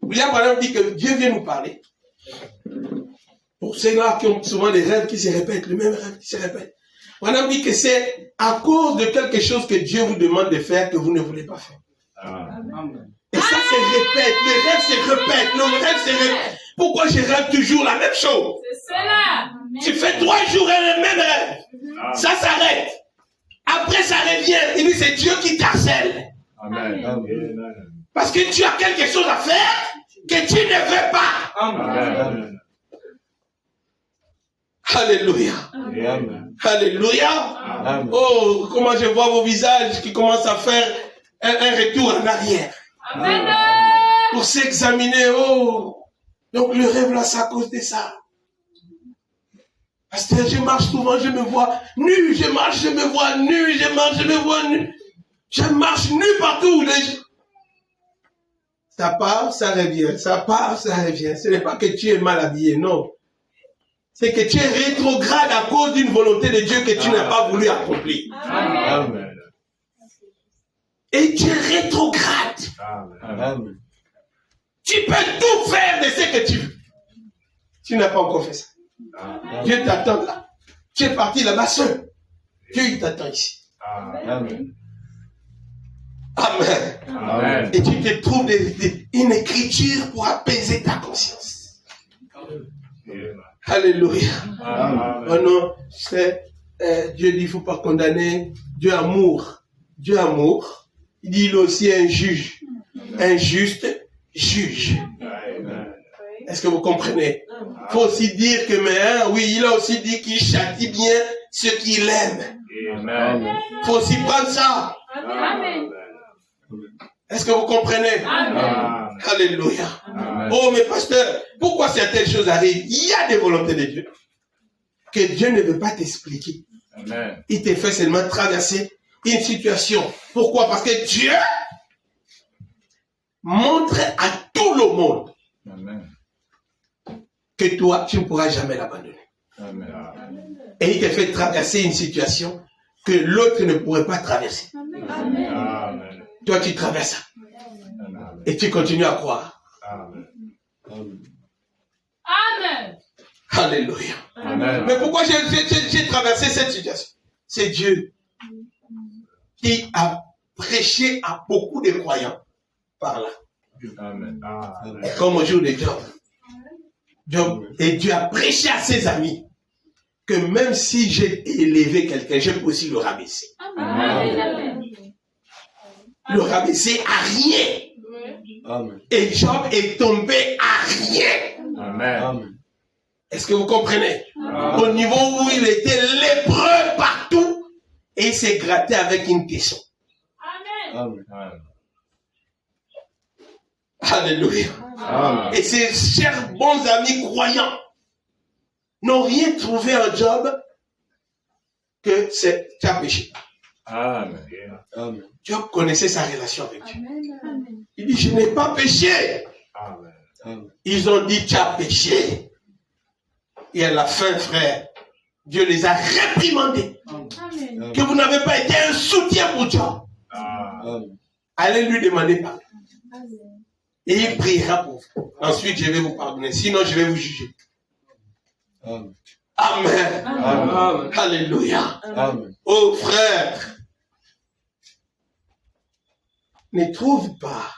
A: William Branham dit que Dieu vient nous parler. Pour ceux-là qui ont souvent des rêves qui se répètent, le même rêve qui se répète. Branham dit que c'est à cause de quelque chose que Dieu vous demande de faire que vous ne voulez pas faire.
C: Amen.
A: Et ça se répète, le rêve se répète, le rêve se répète. Pourquoi je rêve toujours la même chose?
E: C'est cela.
A: Tu fais 3 jours et le même rêve. Ça s'arrête. Après, ça revient. Il dit, c'est Dieu qui t'harcèle.
B: Amen.
D: Amen.
A: Parce que tu as quelque chose à faire que tu ne veux pas.
B: Amen.
A: Alléluia.
D: Amen.
A: Alléluia.
D: Amen.
A: Oh, comment je vois vos visages qui commencent à faire un retour en arrière.
E: Amen.
A: Pour s'examiner. Oh. Donc le rêve là, c'est à cause de ça. Parce que je marche souvent, je me vois nu. Je marche, je me vois nu. Je marche, je me vois nu. Je marche nu partout. Ça part, ça revient. Ça part, ça revient. Ce n'est pas que tu es mal habillé, non. C'est que tu es rétrograde à cause d'une volonté de Dieu que tu n'as pas voulu accomplir.
D: Amen.
A: Et tu es rétrograde.
D: Amen.
A: Tu peux tout faire de ce que tu veux. Tu n'as pas encore fait ça. Dieu t'attend là. Tu es parti là-bas seul. Dieu il t'attend ici.
D: Amen.
A: Amen.
B: Amen.
A: Et tu te trouves une écriture pour apaiser ta conscience. Alléluia. Oh non, c'est Dieu dit il ne faut pas condamner. Dieu amour. Dieu amour. Il dit il est aussi un juge. Un juste juge. Est-ce que vous comprenez? Il faut aussi dire que, oui, il a aussi dit qu'il châtie bien ceux qu'il aime.
B: Amen.
A: Il faut aussi prendre ça.
E: Amen.
A: Est-ce que vous comprenez?
E: Amen.
A: Alléluia.
B: Amen.
A: Oh, mais pasteur, pourquoi certaines choses arrivent? Il y a des volontés de Dieu que Dieu ne veut pas t'expliquer.
B: Amen.
A: Il te fait seulement traverser une situation. Pourquoi? Parce que Dieu montre à tout le monde
B: Amen.
A: que toi, tu ne pourras jamais l'abandonner.
B: Amen.
A: Et il te fait traverser une situation que l'autre ne pourrait pas traverser.
B: Amen.
A: Toi, tu traverses ça.
B: Amen.
A: Et tu continues à croire.
B: Amen.
E: Amen.
A: Alléluia.
B: Amen.
A: Mais pourquoi j'ai traversé cette situation? C'est Dieu qui a prêché à beaucoup de croyants par là.
B: Amen. Amen.
A: Comme au jour de Job. Et Dieu a prêché à ses amis que même si j'ai élevé quelqu'un, je peux aussi le rabaisser.
E: Amen.
A: Le rabaisser à rien.
D: Amen.
A: Et Job est tombé à rien.
B: Amen.
D: Amen.
A: Est-ce que vous comprenez?
B: Amen.
A: Au niveau où il était lépreux partout, et il s'est gratté avec une question.
E: Amen.
D: Amen.
A: Alléluia.
B: Amen.
A: Et ses chers bons amis croyants n'ont rien trouvé en Job que c'est tu as péché.
B: Amen.
A: Job connaissait sa relation avec Dieu.
E: Amen.
A: Il dit, je n'ai pas péché.
B: Amen.
A: Ils ont dit, tu as péché. Et à la fin, frère, Dieu les a réprimandés.
E: Amen.
A: Que vous n'avez pas été un soutien pour Dieu. Allez lui demander pardon. Et il priera pour vous. Ensuite, je vais vous pardonner. Sinon, je vais vous juger. Amen.
D: Amen.
A: Alléluia.
D: Amen.
A: Oh frère, ne trouve pas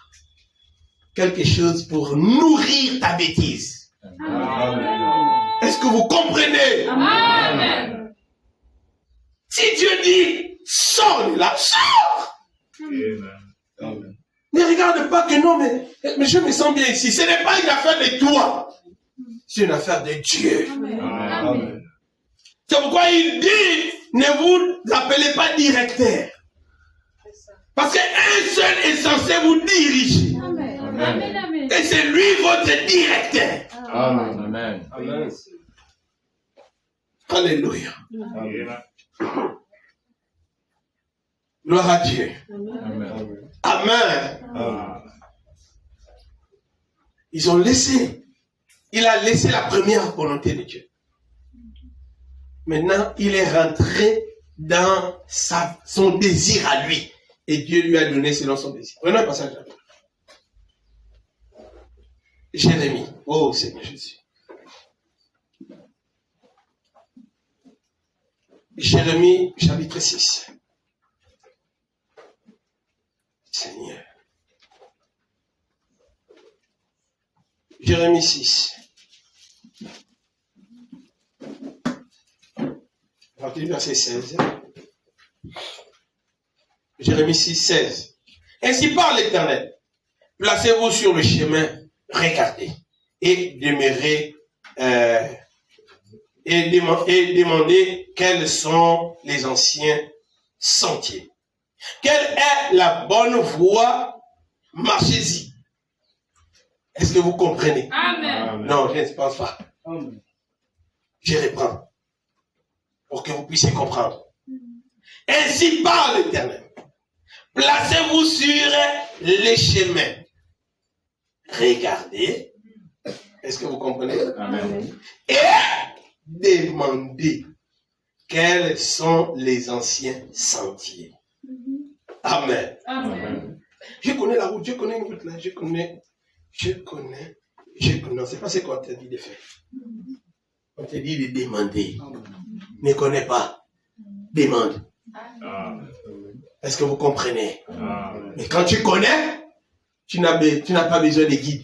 A: quelque chose pour nourrir ta bêtise. Est-ce que vous comprenez?
E: Amen.
A: Si Dieu dit, sors de là, sors.
B: Amen.
A: Ne regarde pas que non, mais je me sens bien ici. Ce n'est pas une affaire de toi. C'est une affaire de Dieu.
E: Amen.
A: C'est pourquoi il dit, ne vous appelez pas directeur. Parce qu'un seul est censé vous diriger.
E: Amen. Amen. Amen.
A: Et c'est lui votre directeur.
B: Amen.
D: Amen.
A: Alléluia.
B: Amen.
A: Gloire à Dieu.
B: Amen.
A: Amen. Ils ont laissé. Il a laissé la première volonté de Dieu. Maintenant, il est rentré dans son désir à lui. Et Dieu lui a donné selon son désir. Prenons un passage là. Jérémie. Oh Seigneur Jésus. Jérémie, chapitre 6. Seigneur. Jérémie 6. À partir du verset 16. Jérémie 6, 16. Ainsi parle l'Éternel. Placez-vous sur le chemin, regardez, et demeurez, et demandez quels sont les anciens sentiers. Quelle est la bonne voie? Marchez-y. Est-ce que vous comprenez?
E: Amen.
A: Non, je ne pense pas. Je reprends. Pour que vous puissiez comprendre. Ainsi parle l'Éternel. Placez-vous sur les chemins. Regardez. Est-ce que vous comprenez?
B: Amen.
A: Et demandez quels sont les anciens sentiers. Amen.
E: Amen.
A: Je connais la route, je connais une route là, je connais. Non, c'est pas ce qu'on t'a dit de faire. On t'a dit de demander. Ne connais pas. Demande. Est-ce que vous comprenez? Mais quand tu connais, tu n'as pas besoin de guide.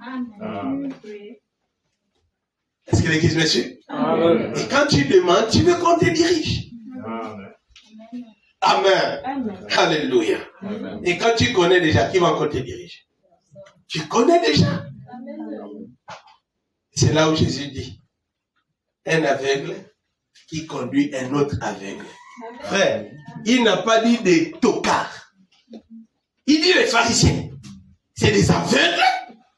E: Amen.
A: Est-ce que l'église me suit?
D: Amen.
A: Et quand tu demandes, tu veux qu'on te dirige. Amen.
E: Amen.
A: Alléluia.
B: Amen.
A: Et quand tu connais déjà, qui va encore te diriger? Tu connais déjà. C'est là où Jésus dit, un aveugle qui conduit un autre aveugle. Frère, il n'a pas dit des tocards. Il dit les pharisiens. C'est des aveugles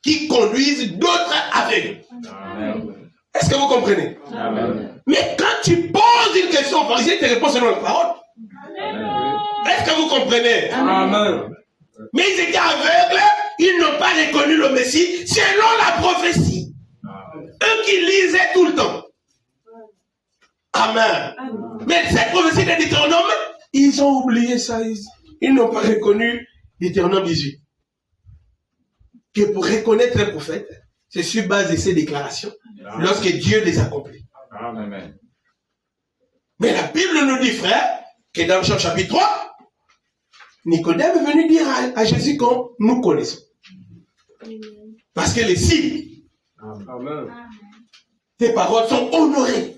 A: qui conduisent d'autres aveugles.
B: Amen.
A: Est-ce que vous comprenez?
B: Amen.
A: Mais quand tu poses une question aux pharisiens, il te répond selon la parole. Est-ce que vous comprenez?
D: Amen.
A: Mais ils étaient aveugles, ils n'ont pas reconnu le Messie selon la prophétie. Eux qui lisaient tout le temps. Amen. Mais cette prophétie de Deutéronome, ils ont oublié ça. Ils n'ont pas reconnu Deutéronome 18. Que pour reconnaître un prophète, c'est sur base de ses déclarations, lorsque Dieu les accomplit.
B: Amen.
A: Mais la Bible nous dit, frère, que dans Jean chapitre 3, Nicodème est venu dire à Jésus qu'on nous connaissons. Parce que les signes,
D: Amen.
A: tes paroles sont honorées.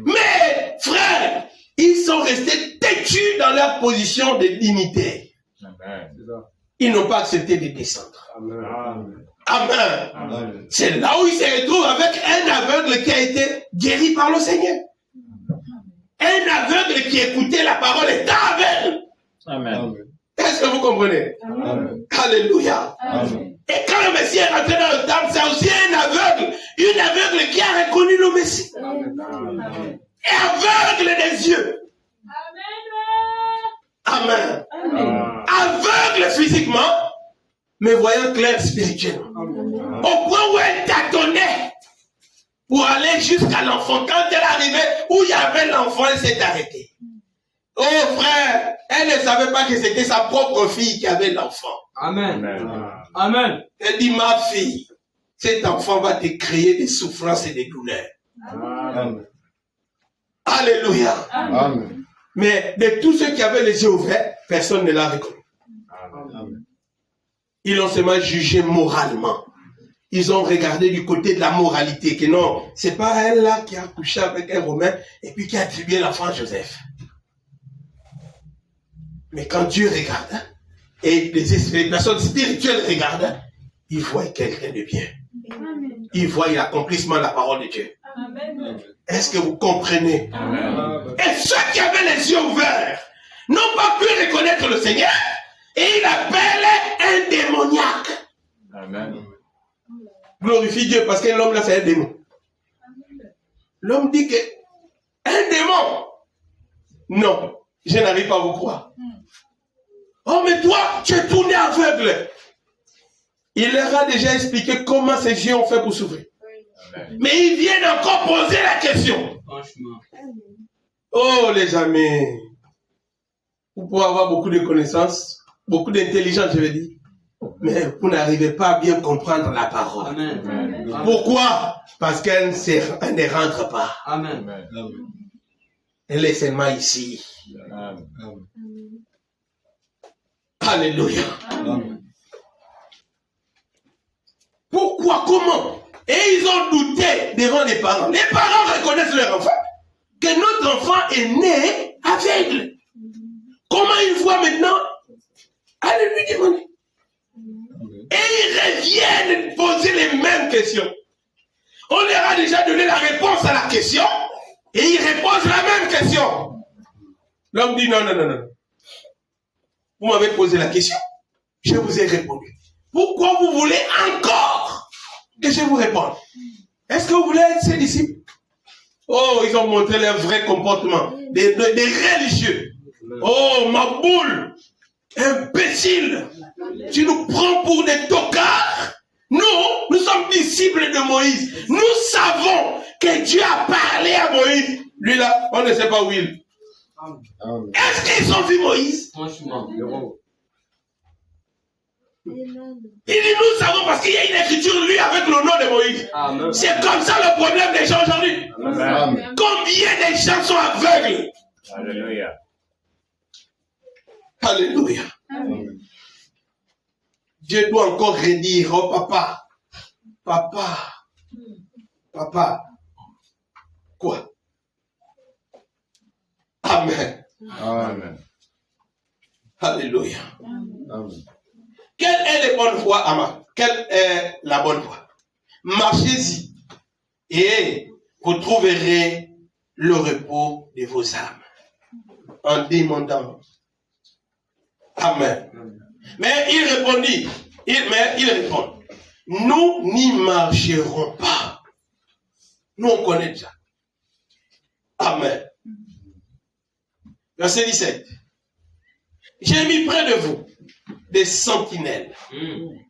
A: Mais, frère, ils sont restés têtus dans leur position de dignité.
B: Amen.
A: Ils n'ont pas accepté de descendre.
D: Amen.
A: Amen.
D: Amen.
A: C'est là où ils se retrouvent avec un aveugle qui a été guéri par le Seigneur. Un aveugle qui écoutait la parole est aveugle.
B: Amen.
A: Est-ce que vous comprenez?
D: Amen.
A: Alléluia.
D: Amen.
A: Et quand le Messie est rentré dans le temple, c'est aussi un aveugle qui a reconnu le Messie. Et aveugle des yeux. Amen.
E: Amen.
A: Aveugle physiquement, mais voyant clair spirituellement. Au point où elle tâtonnait pour aller jusqu'à l'enfant. Quand elle arrivait où il y avait l'enfant, elle s'est arrêtée. Oh frère, elle ne savait pas que c'était sa propre fille qui avait l'enfant.
D: Amen.
B: Amen.
D: Amen.
A: Elle dit, ma fille, cet enfant va te créer des souffrances et des douleurs.
B: Amen.
A: Alléluia.
B: Amen.
A: Mais de tous ceux qui avaient les yeux ouverts, personne ne l'a reconnu.
B: Amen.
A: Ils l'ont seulement jugé moralement. Ils ont regardé du côté de la moralité, que non, c'est pas elle là qui a couché avec un Romain et puis qui a attribué l'enfant à Joseph. Mais quand Dieu regarde, et les personnes spirituelles regardent, ils voient quelqu'un de bien.
E: Amen.
A: Ils voient l'accomplissement de la parole de Dieu.
E: Amen.
A: Est-ce que vous comprenez?
B: Amen.
A: Et ceux qui avaient les yeux ouverts n'ont pas pu reconnaître le Seigneur et il appelle un démoniaque.
B: Amen.
A: Glorifie Dieu parce que l'homme là c'est un démon. L'homme dit que un démon. Non, je n'arrive pas à vous croire. Oh mais toi, tu es tourné aveugle. Il leur a déjà expliqué comment ces yeux ont fait pour s'ouvrir.
B: Amen.
A: Mais ils viennent encore poser la question.
D: Franchement.
A: Oh les amis, vous pouvez avoir beaucoup de connaissances, beaucoup d'intelligence je veux dire, mais vous n'arrivez pas à bien comprendre la parole.
D: Amen.
B: Amen.
A: Pourquoi? Parce qu'elle ne rentre pas.
D: Amen.
B: Amen.
A: Elle est seulement ici.
B: Amen.
A: Alléluia.
B: Amen.
A: Pourquoi? Comment? Et ils ont douté devant les parents. Les parents reconnaissent leur enfant. Que notre enfant est né aveugle. Comment ils voient maintenant? Allez lui demander. Et ils reviennent poser les mêmes questions. On leur a déjà donné la réponse à la question. Et ils reposent la même question. L'homme dit non, non, non, non. Vous m'avez posé la question. Je vous ai répondu. Pourquoi vous voulez encore que je vous réponde? Est-ce que vous voulez être ses disciples? Oh, ils ont montré leur vrai comportement. Des religieux. Oh, ma boule. Imbécile. Tu nous prends pour des tocards. Nous sommes disciples de Moïse. Nous savons que Dieu a parlé à Moïse. Lui là, on ne sait pas où il est. Est-ce qu'ils ont vu Moïse?
D: Franchement.
A: Il dit, nous savons parce qu'il y a une écriture, lui, avec le nom de Moïse.
D: Amen.
A: C'est comme ça le problème des gens aujourd'hui.
B: Amen.
A: Combien de gens sont aveugles?
B: Alléluia.
A: Alléluia. Dieu doit encore redire, oh papa, papa, papa. Quoi? Amen.
B: Amen.
A: Alléluia.
B: Amen.
A: Quelle est la bonne foi, Ama? Quelle est la bonne foi? Marchez-y et vous trouverez le repos de vos âmes en demandant. Amen. Mais il répondit, il répond, nous n'y marcherons pas. Nous on connaît déjà. Amen. Verset 17. J'ai mis près de vous des sentinelles.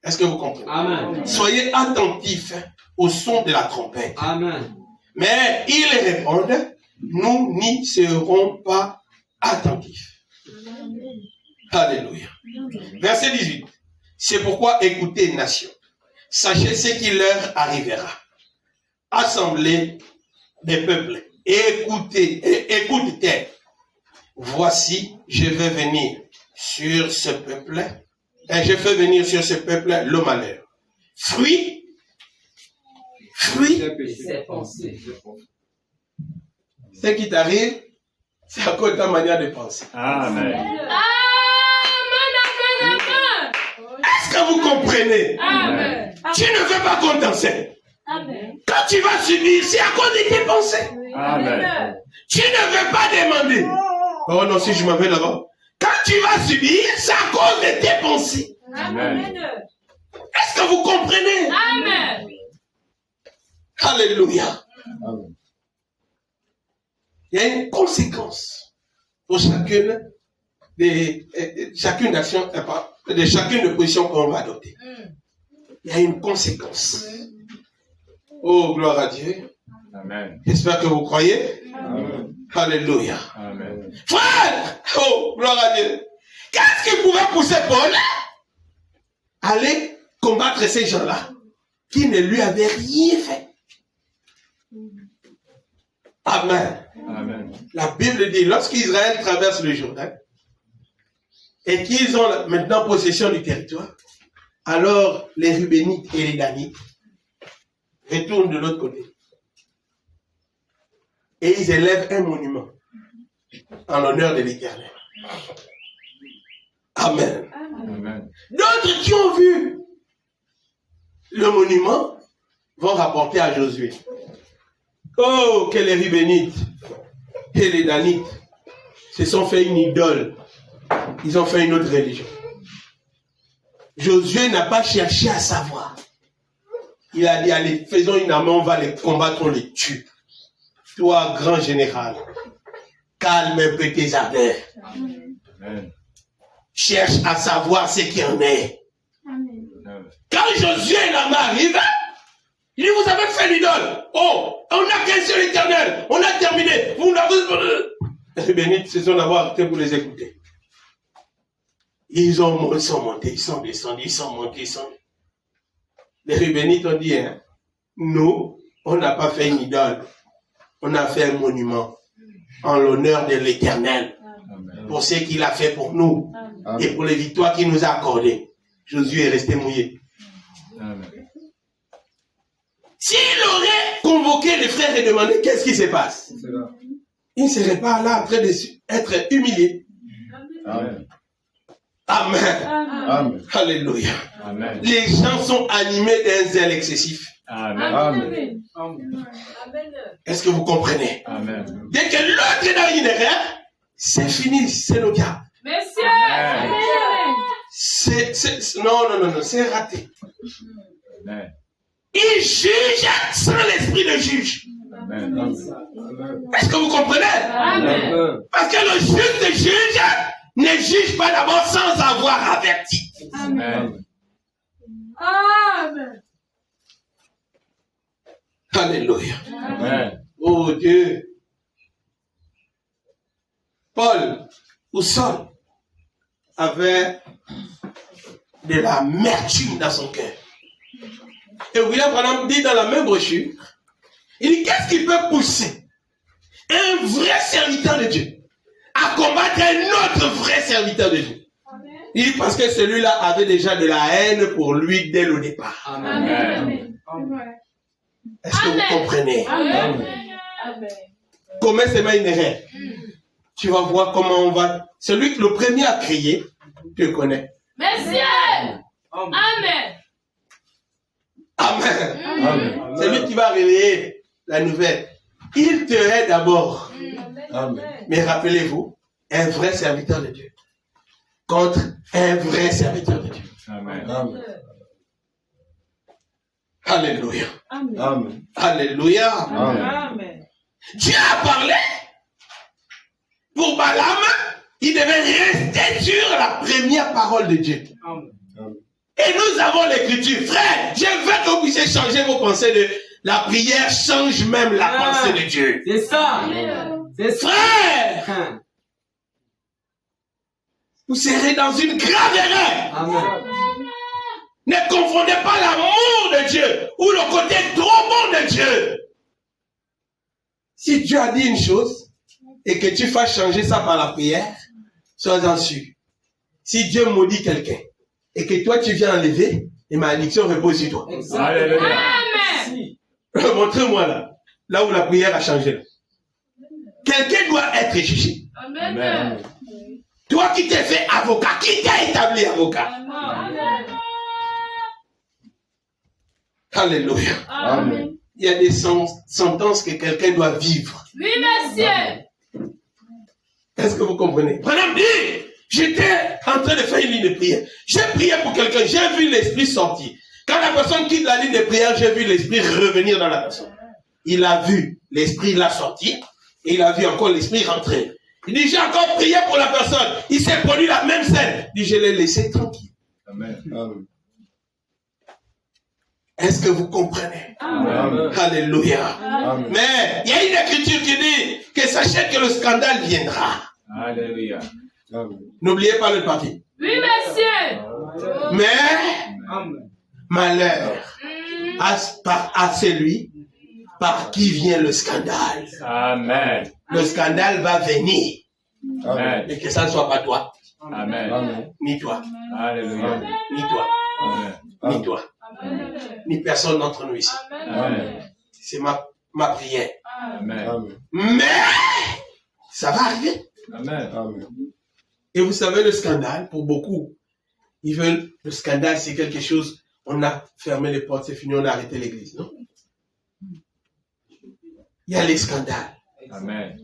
A: Est-ce que vous comprenez?
D: Amen.
A: Soyez attentifs au son de la trompette.
D: Amen.
A: Mais ils répondent, nous n'y serons pas attentifs. Alléluia. Verset 18. C'est pourquoi écoutez, nation. Sachez ce qui leur arrivera. Assemblée des peuples. Écoutez. Voici, je vais venir sur ce peuple. Et je fais venir sur ce peuple le malheur. Fruit.
D: C'est pensé.
A: Ce qui t'arrive, c'est à cause de ta manière de penser.
B: Amen.
A: Est-ce que vous comprenez?
E: Amen.
A: Tu ne veux pas qu'on t'enseigne.
E: Amen.
A: Quand tu vas subir, c'est à cause de tes pensées.
B: Amen.
A: Tu ne veux pas demander. Oh non, si je m'en vais là-bas. Quand tu vas subir, c'est à cause de tes pensées.
E: Amen.
A: Est-ce que vous comprenez?
E: Amen.
A: Alléluia.
B: Amen.
A: Il y a une conséquence pour chacune des positions qu'on va adopter. il y a une conséquence. Oh, gloire à Dieu.
B: Amen.
A: J'espère que vous croyez.
B: Amen.
A: Alléluia.
B: Amen.
A: Frère, oh, gloire à Dieu. Qu'est-ce qui pouvait pousser Paul à aller combattre ces gens-là qui ne lui avaient rien fait? Amen.
B: Amen.
A: La Bible dit, lorsqu'Israël traverse le Jourdain et qu'ils ont maintenant possession du territoire, alors les Rubénites et les Danites retournent de l'autre côté. Et ils élèvent un monument en l'honneur de l'Éternel. Amen.
B: Amen.
A: D'autres qui ont vu le monument vont rapporter à Josué. Oh, que les Rubénites et les Danites se sont fait une idole. Ils ont fait une autre religion. Josué n'a pas cherché à savoir. Il a dit, allez, faisons une armée, on va les combattre, on les tue. Toi, grand général, calme un peu tes ardeurs.
B: Amen.
A: Cherche à savoir ce qu'il y en est.
B: Amen.
A: Quand Josué et l'homme arrivent, il dit, vous avez fait l'idole. Oh, on n'a qu'un seul Éternel. On a terminé. Vous n'avez... Les bénites se sont d'abord arrêtés pour les écouter. Ils sont montés, ils sont descendus, ils sont montés, ils sont... Les Rubénites ont dit, hein, nous, on n'a pas fait une idole. On a fait un monument en l'honneur de l'Éternel. Pour ce qu'il a fait pour nous.
B: Amen.
A: Et pour les victoires qu'il nous a accordées. Josué est resté mouillé.
B: Amen.
A: S'il aurait convoqué les frères et demandé qu'est-ce qui se passe, il ne serait pas là en train d'être humilié.
B: Amen.
A: Amen.
B: Amen.
A: Alléluia.
B: Amen.
A: Les gens sont animés d'un zèle excessif.
B: Amen.
E: Amen.
C: Amen.
A: Est-ce que vous comprenez?
B: Amen.
A: Dès que l'autre est dans une erreur, c'est fini, c'est le cas.
E: Messieurs.
B: Amen.
A: Non, c'est raté.
B: Amen.
A: Il juge sans l'esprit de juge.
B: Amen.
A: Est-ce que vous comprenez?
E: Amen.
A: Parce que le juste juge ne juge pas d'abord sans avoir averti.
B: Amen.
E: Amen.
A: Alléluia.
B: Amen.
A: Oh Dieu. Paul ou Saul avait de l'amertume dans son cœur. Et William Branham dit dans la même brochure, il dit, qu'est-ce qui peut pousser un vrai serviteur de Dieu à combattre un autre vrai serviteur de Dieu? Il dit, parce que celui-là avait déjà de la haine pour lui dès le départ.
E: Amen.
A: Est-ce que vous comprenez?
E: Amen.
A: Comment c'est une erreur? Tu vas voir comment on va... Celui qui le premier a crié, tu le connais.
E: Messieurs. Amen.
A: Amen.
B: Amen.
A: C'est lui qui va réveiller la nouvelle. Il te hait d'abord.
B: Amen.
A: Mais rappelez-vous, un vrai serviteur de Dieu contre un vrai serviteur de Dieu.
B: Amen.
A: Alléluia.
B: Amen.
A: Alléluia.
B: Amen.
A: Dieu a parlé. Pour Balaam, il devait rester sur la première parole de Dieu. Et nous avons l'écriture. Frère, je veux que vous puissiez changer vos pensées de la prière, change même la pensée de Dieu.
C: C'est ça. C'est ça.
A: Frère, vous serez dans une grave erreur.
C: Amen.
A: Ne confondez pas l'amour de Dieu ou le côté trop bon de Dieu. Si Dieu a dit une chose et que tu fasses changer ça par la prière, sois-en sûr. Si Dieu maudit quelqu'un et que toi tu viens enlever, les malédictions reposent sur toi.
B: Alléluia.
E: Amen.
A: Montrez-moi là où la prière a changé. Quelqu'un doit être jugé.
E: Amen.
A: Toi qui t'es fait avocat, qui t'a établi avocat?
E: Amen.
A: Alléluia.
E: Amen.
A: Il y a des sentences que quelqu'un doit vivre.
E: Oui, messieurs.
A: Est-ce que vous comprenez? Madame dit, j'étais en train de faire une ligne de prière. J'ai prié pour quelqu'un, j'ai vu l'esprit sortir. Quand la personne quitte la ligne de prière, j'ai vu l'esprit revenir dans la personne. Il a vu l'esprit l'a sorti et il a vu encore l'esprit rentrer. Il dit, j'ai encore prié pour la personne. Il s'est produit la même scène. Il dit, je l'ai laissé tranquille.
B: Amen.
A: Est-ce que vous comprenez?
D: Amen.
A: Alléluia.
B: Amen.
A: Mais il y a une écriture qui dit que sachez que le scandale viendra.
D: Alléluia.
B: Amen.
A: N'oubliez pas le papier.
E: Oui, monsieur.
A: Mais
C: Amen.
A: malheur à celui par qui vient le scandale.
D: Amen.
A: Le scandale va venir.
D: Amen.
A: Et que ça ne soit pas toi,
D: Amen.
B: Amen.
A: ni toi,
D: Alléluia.
A: ni toi,
D: Amen.
A: ni toi, ni personne d'entre nous ici.
D: Amen.
A: C'est ma prière.
D: Amen.
B: Amen.
A: Mais ça va arriver.
D: Amen.
B: Amen.
A: Et vous savez, le scandale, pour beaucoup, ils veulent, le scandale, c'est quelque chose, on a fermé les portes, c'est fini, on a arrêté l'église, non? Il y a les scandales.
D: Amen.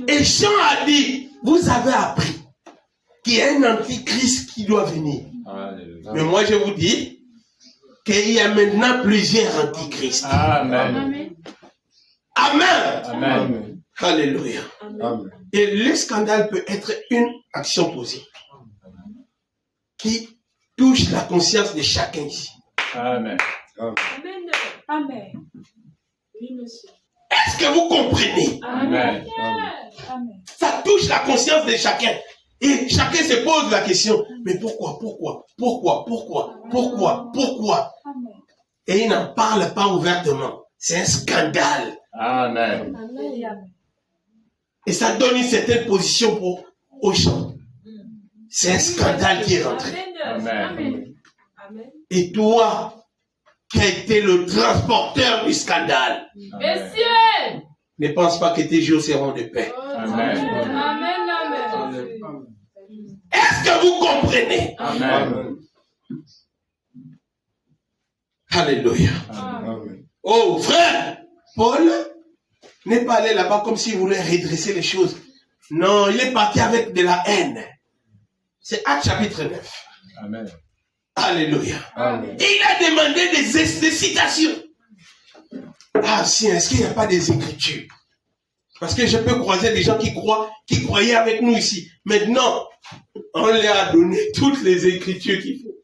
A: Et Jean a dit, vous avez appris qu'il y a un antichrist qui doit venir.
D: Alléluia.
A: Mais moi, je vous dis qu'il y a maintenant plusieurs antichrists.
D: Amen.
A: Amen.
D: Amen.
B: Amen.
A: Alléluia.
B: Amen.
A: Et le scandale peut être une action posée qui touche la conscience de chacun ici.
D: Amen.
B: Amen.
E: Amen. Oui, monsieur.
A: Est-ce que vous comprenez?
D: Amen.
E: Amen.
A: Ça touche la conscience de chacun. Et chacun se pose la question, mais pourquoi?
E: Amen.
A: Et il n'en parle pas ouvertement. C'est un scandale.
D: Amen.
E: Amen.
A: Et ça donne une certaine position aux gens. C'est un scandale qui est rentré.
D: Amen.
A: Et toi, qui as été le transporteur du scandale,
E: Monsieur.
A: ne pense pas que tes jours seront de paix.
D: Amen.
E: Amen.
A: Est-ce que vous comprenez?
D: Amen.
B: Amen.
A: Alléluia.
B: Amen.
A: Oh, frère, Paul n'est pas allé là-bas comme s'il voulait redresser les choses. Non, il est parti avec de la haine. C'est Actes chapitre 9.
D: Amen.
A: Alléluia.
B: Amen.
A: Et il a demandé des citations. Ah, si, est-ce qu'il n'y a pas des écritures? Parce que je peux croiser des gens qui croyaient avec nous ici. Maintenant, on leur a donné toutes les écritures qu'il faut.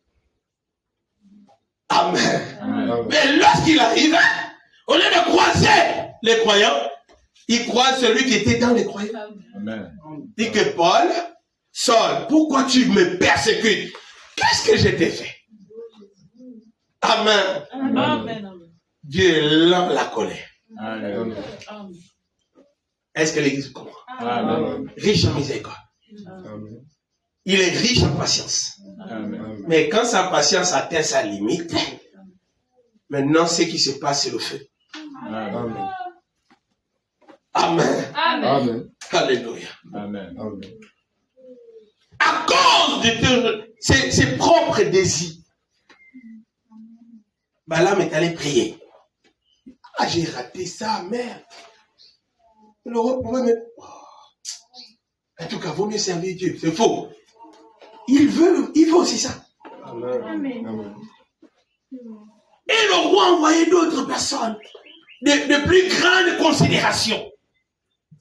A: Amen.
D: Amen.
A: Mais lorsqu'il arrive, au lieu de croiser les croyants, il croise celui qui était dans les croyants.
D: Amen.
A: Il dit que Paul, Saul, pourquoi tu me persécutes? Qu'est-ce que je t'ai fait? Amen.
E: Amen.
A: Dieu est lent la colère.
D: Alléluia.
A: Est-ce que l'église comprend?
D: Amen.
A: Riche en miséricorde.
B: Amen.
A: Il est riche en patience.
D: Amen.
A: Mais quand sa patience atteint sa limite, maintenant ce qui se passe, c'est le feu.
D: Amen.
A: Amen.
E: Amen.
B: Amen.
A: Alléluia.
D: Amen.
B: Amen.
A: À cause de ses propres désirs, Balaam est allé prier. Ah, j'ai raté ça, merde. Le roi pouvait me... Oh. En tout cas, vaut mieux servir Dieu. C'est faux. Il veut aussi ça.
B: Amen.
E: Amen.
A: Et le roi a envoyé d'autres personnes de plus grande considération.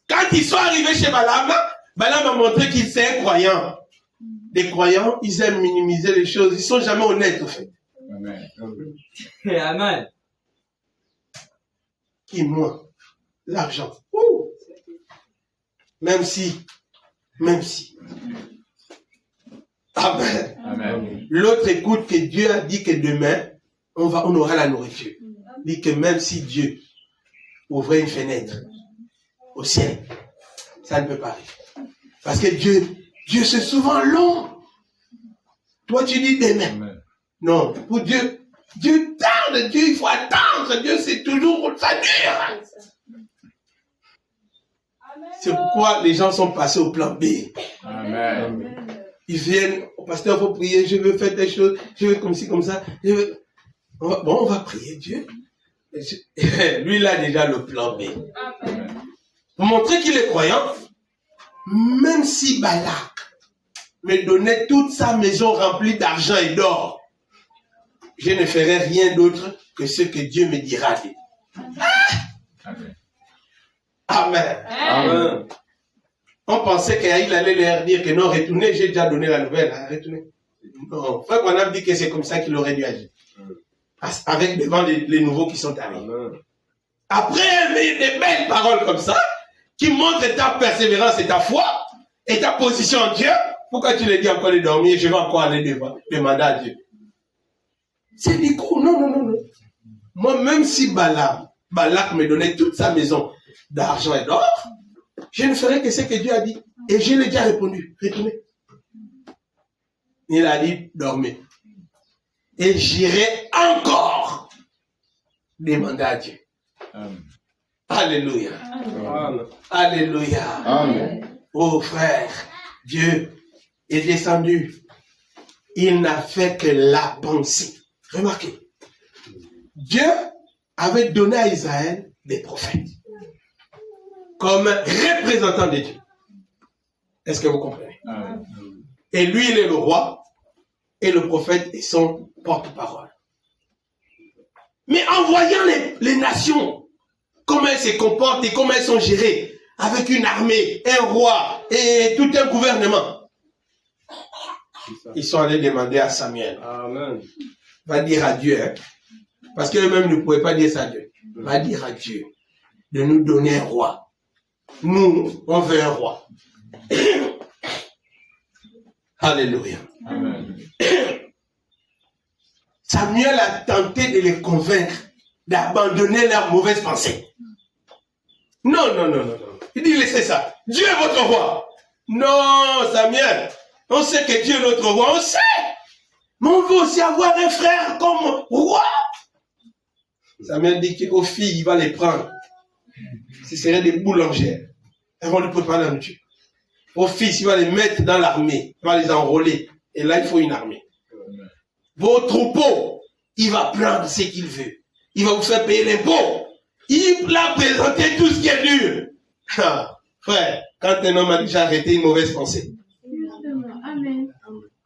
A: Quand ils sont arrivés chez Balaam, Balaam a montré qu'il était croyant. Les croyants, ils aiment minimiser les choses. Ils ne sont jamais honnêtes, en fait.
D: Amen.
B: Amen.
C: Amen.
A: Qui moi? L'argent. Ouh. Même si. Amen.
D: Amen.
A: L'autre écoute que Dieu a dit que demain, on aura la nourriture. Il dit que même si Dieu ouvrait une fenêtre au ciel, ça ne peut pas arriver. Parce que Dieu c'est souvent long. Toi tu dis demain.
D: Amen.
A: Non, pour Dieu tarde, Dieu il faut attendre. Dieu c'est toujours, ça dure. C'est pourquoi les gens sont passés au plan B.
D: Amen.
A: Ils viennent, au pasteur, il faut prier, je veux faire des choses, je veux comme ci, comme ça. On va prier Dieu. Lui, il a déjà le plan B.
D: Amen.
A: Pour montrer qu'il est croyant, même si Balak me donnait toute sa maison remplie d'argent et d'or, je ne ferai rien d'autre que ce que Dieu me dira.
D: Amen.
A: Amen.
D: Amen.
A: On pensait qu'il allait leur dire que non, retournez, j'ai déjà donné la nouvelle, hein, retournez. Non, frère Branham dit que c'est comme ça qu'il aurait dû agir. avec devant les nouveaux qui sont arrivés.
B: Amen.
A: Après des belles paroles comme ça, qui montrent ta persévérance et ta foi, et ta position en Dieu, pourquoi tu les dis encore de dormir, je vais encore aller demander à Dieu. C'est du coup, non. Moi, même si Balak me donnait toute sa maison d'argent et d'or, je ne ferais que ce que Dieu a dit. Et je lui ai déjà répondu, retournez. Il a dit, dormez. Et j'irai encore demander à Dieu.
D: Amen.
A: Alléluia.
B: Amen.
A: Alléluia.
B: Amen.
A: Oh frère, Dieu est descendu. Il n'a fait que la pensée. Remarquez, Dieu avait donné à Israël des prophètes comme représentants de Dieu. Est-ce que vous comprenez?
D: Amen.
A: Et lui, il est le roi, et le prophète est son porte-parole. Mais en voyant les nations, comment elles se comportent et comment elles sont gérées, avec une armée, un roi et tout un gouvernement, ils sont allés demander à Samuel,
B: Amen.
A: va dire à Dieu, hein, parce qu'eux-mêmes ne pouvaient pas dire ça à Dieu, va dire à Dieu de nous donner un roi. Nous, on veut un roi. Alléluia.
D: Amen.
A: Samuel a tenté de les convaincre d'abandonner leurs mauvaises pensées. Non. Il dit, laissez ça. Dieu est votre roi. Non, Samuel, on sait que Dieu est notre roi, on sait. Mais on veut aussi avoir un frère comme roi. Samuel dit qu'aux filles, il va les prendre. Ce seraient des boulangères. Elles vont lui préparer la nourriture. Aux fils, il va les mettre dans l'armée. Il va les enrôler. Et là, il faut une armée. Vos troupeaux, il va prendre ce qu'il veut. Il va vous faire payer l'impôt. Il a présenté tout ce qui est dur. Ah, frère, quand un homme a déjà arrêté une mauvaise pensée,
E: Amen.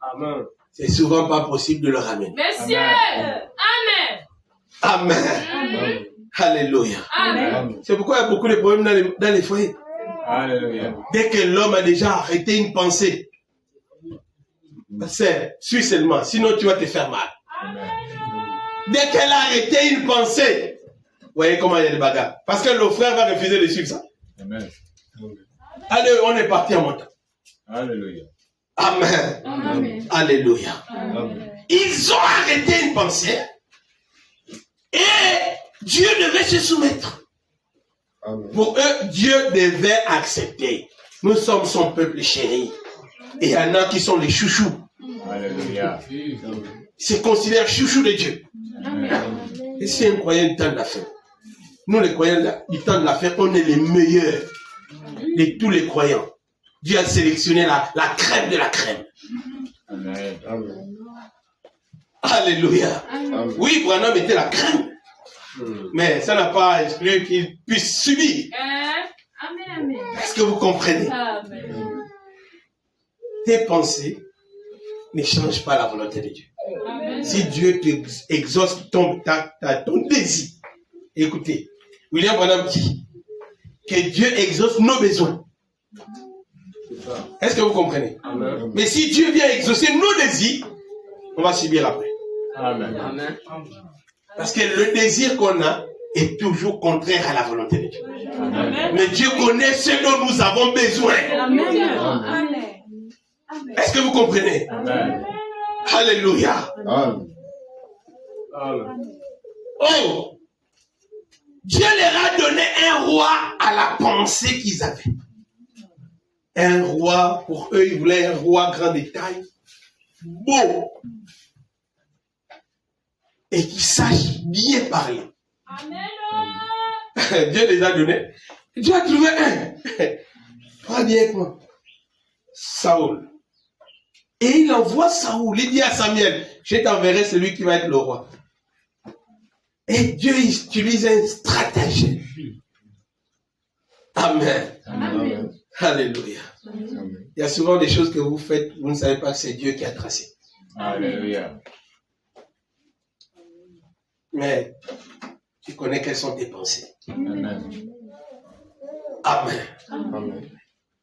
B: Amen.
A: c'est souvent pas possible de le ramener.
E: Monsieur. Amen.
A: Amen.
E: Amen.
A: Alléluia.
E: Amen.
A: C'est pourquoi il y a beaucoup de problèmes dans les foyers.
D: Alléluia.
A: Dès que l'homme a déjà arrêté une pensée, c'est, suis seulement, sinon tu vas te faire mal.
D: Amen.
A: Dès qu'elle a arrêté une pensée, vous voyez comment il y a des bagarres. Parce que le frère va refuser de suivre ça.
D: Amen.
A: Allez, on est parti en montant.
D: Alléluia.
A: Amen.
E: Amen.
A: Alléluia.
B: Amen.
A: Ils ont arrêté une pensée et Dieu devait se soumettre.
B: Amen.
A: Pour eux, Dieu devait accepter. Nous sommes son peuple chéri. Et il y en a qui sont les chouchous.
D: Alléluia.
A: Ils se considèrent chouchous de Dieu.
D: Amen.
A: Et si un croyant du temps de la fin, nous les croyants du temps de la fin, on est les meilleurs de tous les croyants. Dieu a sélectionné la crème de la crème.
D: Amen.
B: Amen.
A: Alléluia.
B: Amen.
A: Oui, Branham était la crème. Mais ça n'a pas exclu qu'il puisse subir.
E: Amen.
A: Est-ce que vous comprenez?
E: Amen.
A: Tes pensées ne changent pas la volonté de Dieu.
E: Amen.
A: Si Dieu exauce ton désir, écoutez, William Branham dit que Dieu exauce nos besoins.
B: C'est ça.
A: Est-ce que vous comprenez?
B: Amen.
A: Mais si Dieu vient exaucer nos désirs, on va subir après.
D: Amen.
C: Amen.
A: Parce que le désir qu'on a est toujours contraire à la volonté de Dieu.
E: Amen.
A: Mais Dieu connaît ce dont nous avons besoin.
E: Amen.
A: Est-ce que vous comprenez?
D: Amen.
A: Alléluia.
B: Amen. Amen.
A: Oh! Dieu leur a donné un roi à la pensée qu'ils avaient. Un roi, pour eux, ils voulaient un roi grand de taille, beau, et qui sache bien parler.
E: Amen.
A: Dieu les a donnés. Dieu a trouvé un. Prends bien avec moi. Saoul. Et il envoie Saoul. Il dit à Samuel, je t'enverrai celui qui va être le roi. Et Dieu utilise un stratagème. Amen.
B: Amen.
A: Alléluia.
B: Amen.
A: Il y a souvent des choses que vous faites, vous ne savez pas que c'est Dieu qui a tracé.
D: Alléluia.
A: Mais tu connais quelles sont tes pensées.
D: Amen.
A: Amen.
B: Amen.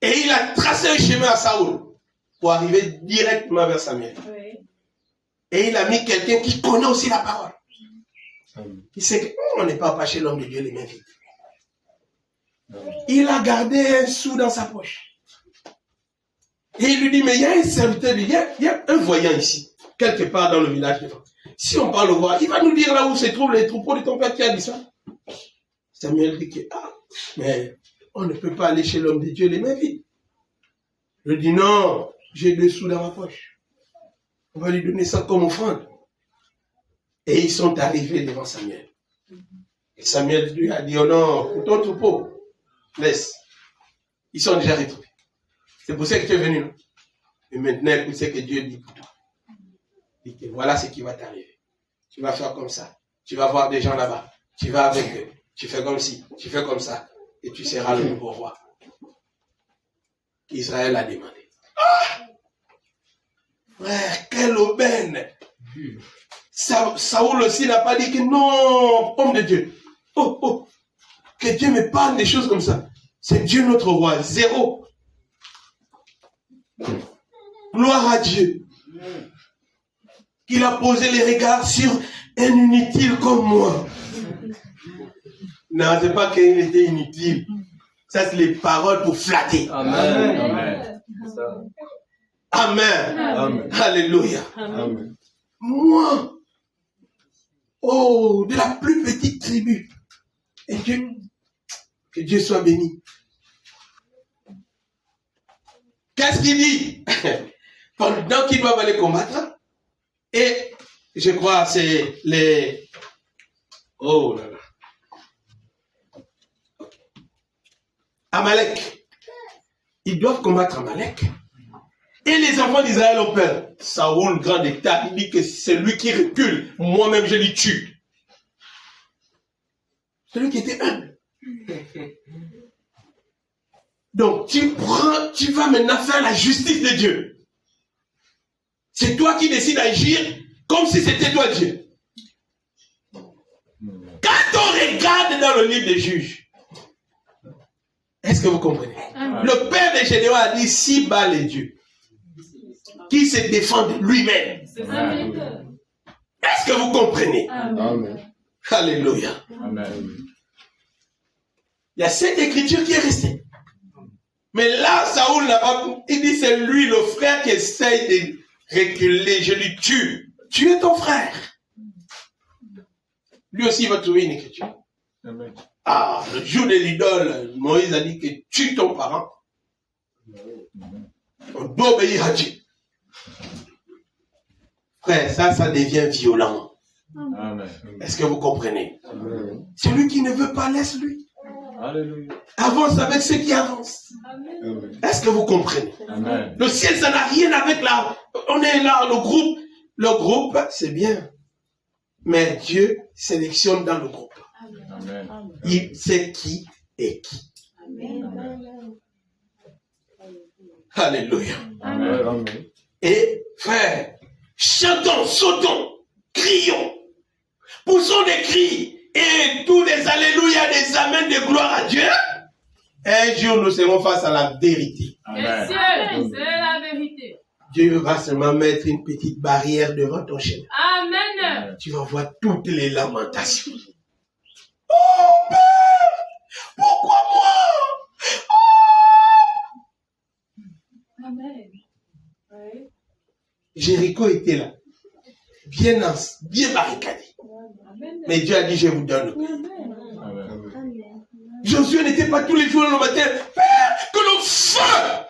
A: Et il a tracé un chemin à Saoul pour arriver directement vers Samuel.
E: Oui.
A: Et il a mis quelqu'un qui connaît aussi la parole.
B: Amen.
A: Il sait qu'on n'est pas chez l'homme de Dieu les mains vides. Il a gardé un sou dans sa poche. Et il lui dit, mais il y a un serviteur, il y a un voyant ici, quelque part dans le village devant. Si on parle au voir, il va nous dire là où se trouvent les troupeaux de ton père qui a dit ça. Samuel dit que, mais on ne peut pas aller chez l'homme de Dieu les mains vides. Je dis, non, j'ai 2 sous dans ma poche. On va lui donner ça comme offrande. Et ils sont arrivés devant Samuel. Et Samuel lui a dit, oh non, pour ton troupeau, laisse. Ils sont déjà retrouvés. C'est pour ça que tu es venu. Non? Et maintenant, écoute ce que Dieu dit pour toi. Il dit, voilà ce qui va t'arriver. Tu vas faire comme ça. Tu vas voir des gens là-bas. Tu vas avec eux. Tu fais comme ci, tu fais comme ça. Et tu seras le nouveau roi. Israël a demandé. Frère, quelle aubaine! Saoul aussi n'a pas dit que non, homme de Dieu. Que Dieu me parle des choses comme ça. C'est Dieu notre roi. 0. Gloire à Dieu. Il a posé les regards sur un inutile comme moi. Non, c'est pas qu'il était inutile. Ça, c'est les paroles pour flatter.
B: Amen.
D: Amen.
A: Amen.
B: Amen.
A: Alléluia.
B: Amen.
A: Moi, de la plus petite tribu. Et Dieu, que Dieu soit béni. Qu'est-ce qu'il dit? Pendant qu'ils doivent aller combattre, et je crois c'est les... Oh là là. Amalek. Ils doivent combattre Amalek. Et les enfants d'Israël ont peur. Saoul, grand d'État, il dit que c'est lui qui recule. Moi-même, je l'y tue. Celui qui était humble. Donc, tu vas maintenant faire la justice de Dieu. C'est toi qui décides d'agir comme si c'était toi Dieu. Quand on regarde dans le livre des juges, est-ce que vous comprenez? Le père de Gédéon a dit 6 balles les dieux qui se défendent lui-même. Est-ce que vous comprenez?
B: Amen.
A: Alléluia.
D: Amen.
A: Il y a cette écriture qui est restée. Mais là, Saoul n'a pas... Il dit c'est lui, le frère, qui essaye de reculer. Je lui tue. Tu es ton frère. Lui aussi, il va trouver une écriture.
D: Amen.
A: Le jour de l'idole, Moïse a dit que tue ton parent. On doit obéir à Dieu. Frère, ça devient violent.
D: Amen.
A: Est-ce que vous comprenez?
B: Amen.
A: Celui qui ne veut pas, laisse-lui.
D: Alléluia.
A: Avance avec ceux qui avancent.
B: Amen.
A: Est-ce que vous comprenez?
D: Amen.
A: Le ciel, ça n'a rien avec la... On est là, le groupe. Le groupe, c'est bien. Mais Dieu sélectionne dans le groupe.
D: Amen.
A: Il sait qui est qui. Alléluia.
D: Amen.
B: Amen.
A: Et frère, chantons, sautons, crions, poussons des cris et tous des alléluia, des amens de gloire à Dieu. Un jour, nous serons face à la vérité.
D: Amen.
E: C'est la vérité.
A: Dieu va seulement mettre une petite barrière devant ton chemin.
E: Amen.
A: Tu vas voir toutes les lamentations. Oh Père, pourquoi moi?
E: Amen. Oui.
A: Jéricho était là, bien barricadé.
E: Amen.
A: Mais Dieu a dit, je vous donne.
E: Amen.
D: Amen.
A: Josué n'était pas tous les jours le matin. Père, que le feu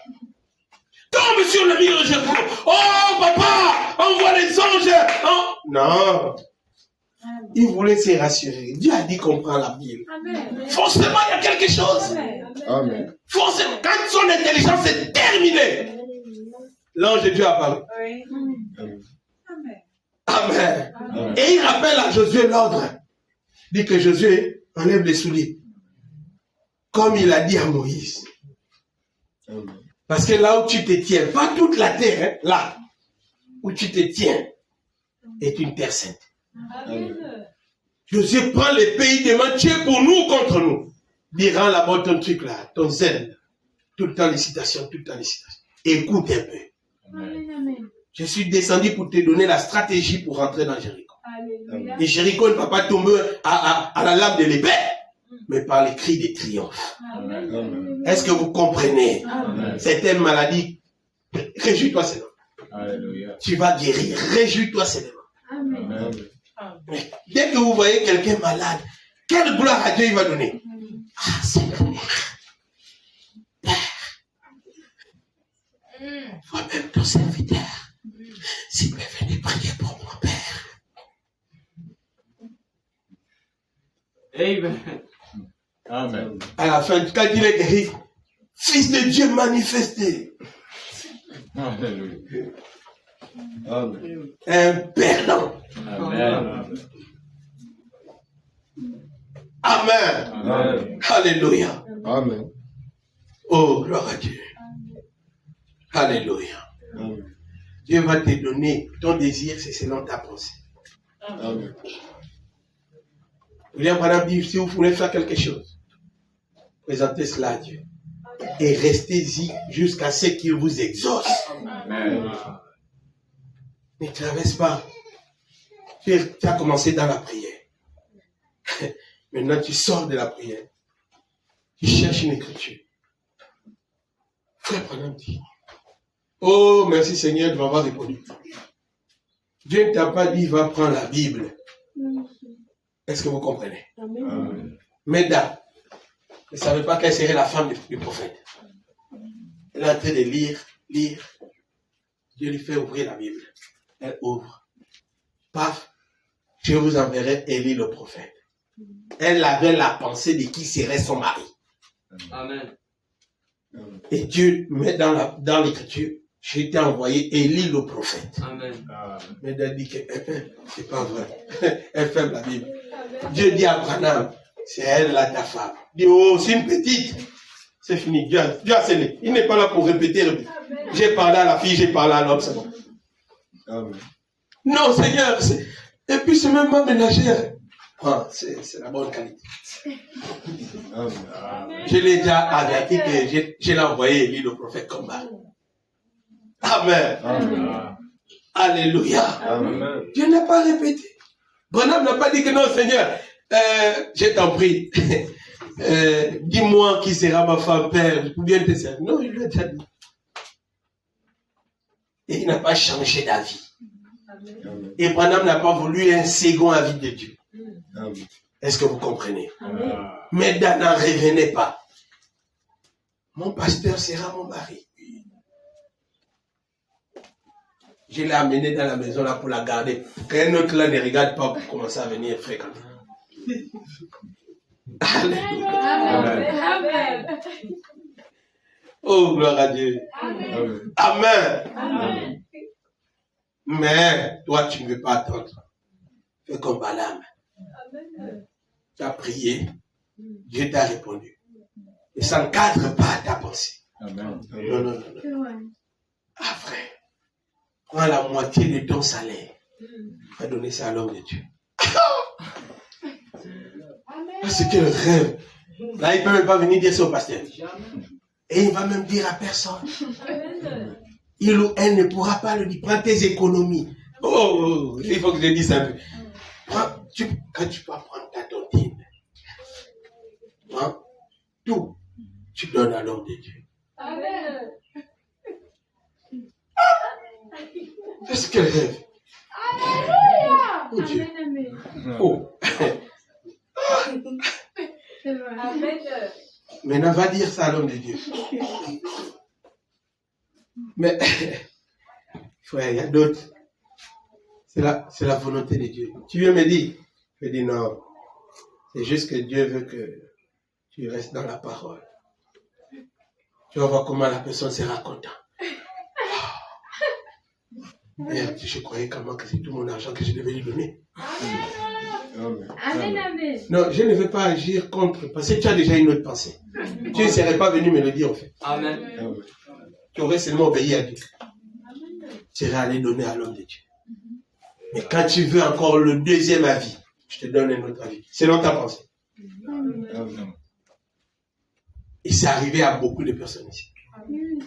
A: tombe sur le mur de Jéricho. Oh papa, envoie les anges. Oh. Non. Il voulait se rassurer. Dieu a dit qu'on prend la Bible.
E: Amen.
A: Forcément, il y a quelque chose.
B: Amen.
A: Forcément, quand son intelligence est terminée, l'ange de Dieu apparaît.
E: Oui.
B: Amen.
A: Amen.
D: Amen.
A: Et il rappelle à Josué l'ordre. Il dit que Josué enlève les souliers. Comme il a dit à Moïse.
B: Amen.
A: Parce que là où tu te tiens, pas toute la terre, hein, là où tu te tiens, est une terre sainte.
E: Amen.
A: Josué prend les pays demande tu es pour nous ou contre nous. Il rend là-bas ton truc là, ton zèle. Tout le temps les citations, tout le temps les citations. Écoute un peu.
E: Amen. Amen.
A: Je suis descendu pour te donner la stratégie pour rentrer dans Jéricho.
E: Alléluia.
A: Et Jéricho ne va pas tomber à la lame de l'épée, mais par les cris de triomphe.
E: Amen.
A: Est-ce que vous comprenez?
D: Amen.
A: Certaines maladies, réjouis-toi seulement.
D: Alléluia.
A: Tu vas guérir, réjouis-toi seulement.
D: Amen.
A: Mais dès que vous voyez quelqu'un malade, quelle gloire à Dieu il va donner? Ah, Seigneur. Père, toi-même ton serviteur, s'il me venait prier pour mon Père.
C: Amen.
D: Amen.
A: À la fin, quand il est guéri, Fils de Dieu manifesté,
D: Alléluia.
B: Amen.
A: un perdant.
D: Amen.
A: Amen.
D: Amen.
A: Alléluia.
B: Amen.
A: Oh, gloire à Dieu. Alléluia.
B: Amen.
A: Dieu va te donner ton désir, c'est selon ta pensée.
B: Amen.
A: William Branham dit, si vous voulez faire quelque chose, présentez cela à Dieu. Et restez-y jusqu'à ce qu'il vous exauce.
D: Amen.
A: Ne traverse pas. Tu as commencé dans la prière. Maintenant, tu sors de la prière. Tu cherches une écriture. Frère Branham dit, oh, merci Seigneur de m'avoir répondu. Dieu ne t'a pas dit, va prendre la Bible. Est-ce que vous comprenez?
B: Amen.
A: Méda ne savait pas quelle serait la femme du prophète. Elle est en train de lire. Dieu lui fait ouvrir la Bible. Elle ouvre. Paf, je vous enverrai Élie le prophète. Elle avait la pensée de qui serait son mari.
C: Amen.
A: Et Dieu met dans l'écriture, je t'ai envoyé Élie le prophète.
C: Amen.
A: Mais elle dit que c'est pas vrai. Elle ferme la Bible. Dieu dit à Branham, c'est elle là ta femme. Il dit, oh, c'est une petite. C'est fini. Dieu a scellé. Il n'est pas là pour répéter. J'ai parlé à la fille, j'ai parlé à l'homme, c'est bon.
B: Amen.
A: Non, Seigneur. Et puis c'est même ma ménagère. Ah, c'est la bonne qualité.
B: Amen.
A: Je l'ai déjà averti que je l'ai envoyé Élie le prophète comme mari. Amen.
B: Amen.
A: Alléluia.
B: Amen.
A: Dieu n'a pas répété. Branham n'a pas dit que non, Seigneur, je t'en prie. Dis-moi qui sera ma femme, Père, ou bien te servir. Non, il lui a déjà dit. Et il n'a pas changé d'avis.
B: Amen.
A: Et Branham n'a pas voulu un second avis de Dieu.
B: Amen.
A: Est-ce que vous comprenez?
E: Amen.
A: Mais Dan n'en revenait pas. Mon pasteur sera mon mari. Je l'ai amené dans la maison là pour la garder. Qu'un autre là ne regarde pas pour commencer à venir fréquenter. Alléluia.
E: Amen.
A: Oh, gloire à Dieu.
B: Amen.
A: Amen.
E: Amen.
A: Mais toi, tu ne veux pas attendre. Fais comme Balaam.
E: Amen.
A: Tu as prié. Dieu t'a répondu. Et ça ne cadre pas ta pensée.
D: Amen.
A: Non, non, non, non. Ah, frère. Prends la moitié de ton salaire. Va donner ça à l'homme de Dieu. Ah, c'est quel rêve. Là, il ne peut même pas venir dire ça au pasteur. Et il ne va même dire à personne.
E: Amen.
A: Il ou elle ne pourra pas le dire. Prends tes économies. Oh, il faut que je dise un peu. Quand tu vas prendre ta tontine, tout, tu donnes à l'homme de Dieu.
E: Amen.
A: Est-ce qu'elle rêve? Oh Dieu.
E: Amen.
A: Oh.
E: Amen.
A: Maintenant, va dire ça à l'homme de Dieu. Mais, frère, il y a d'autres. C'est la volonté de Dieu. Tu viens me dire? Je dis non. C'est juste que Dieu veut que tu restes dans la parole. Tu vas voir comment la personne sera contente. Merde, je croyais comment que c'est tout mon argent que je devais lui donner.
B: Amen.
E: Amen. Amen.
A: Non, je ne vais pas agir contre, parce que tu as déjà une autre pensée. Tu ne serais pas venu me le dire en fait.
C: Amen.
B: Amen.
A: Tu aurais seulement obéi à Dieu. Tu serais allé donner à l'homme de Dieu. Mais quand tu veux encore le deuxième avis, je te donne un autre avis. Selon ta pensée.
B: Amen.
A: Et c'est arrivé à beaucoup de personnes ici.
E: Amen.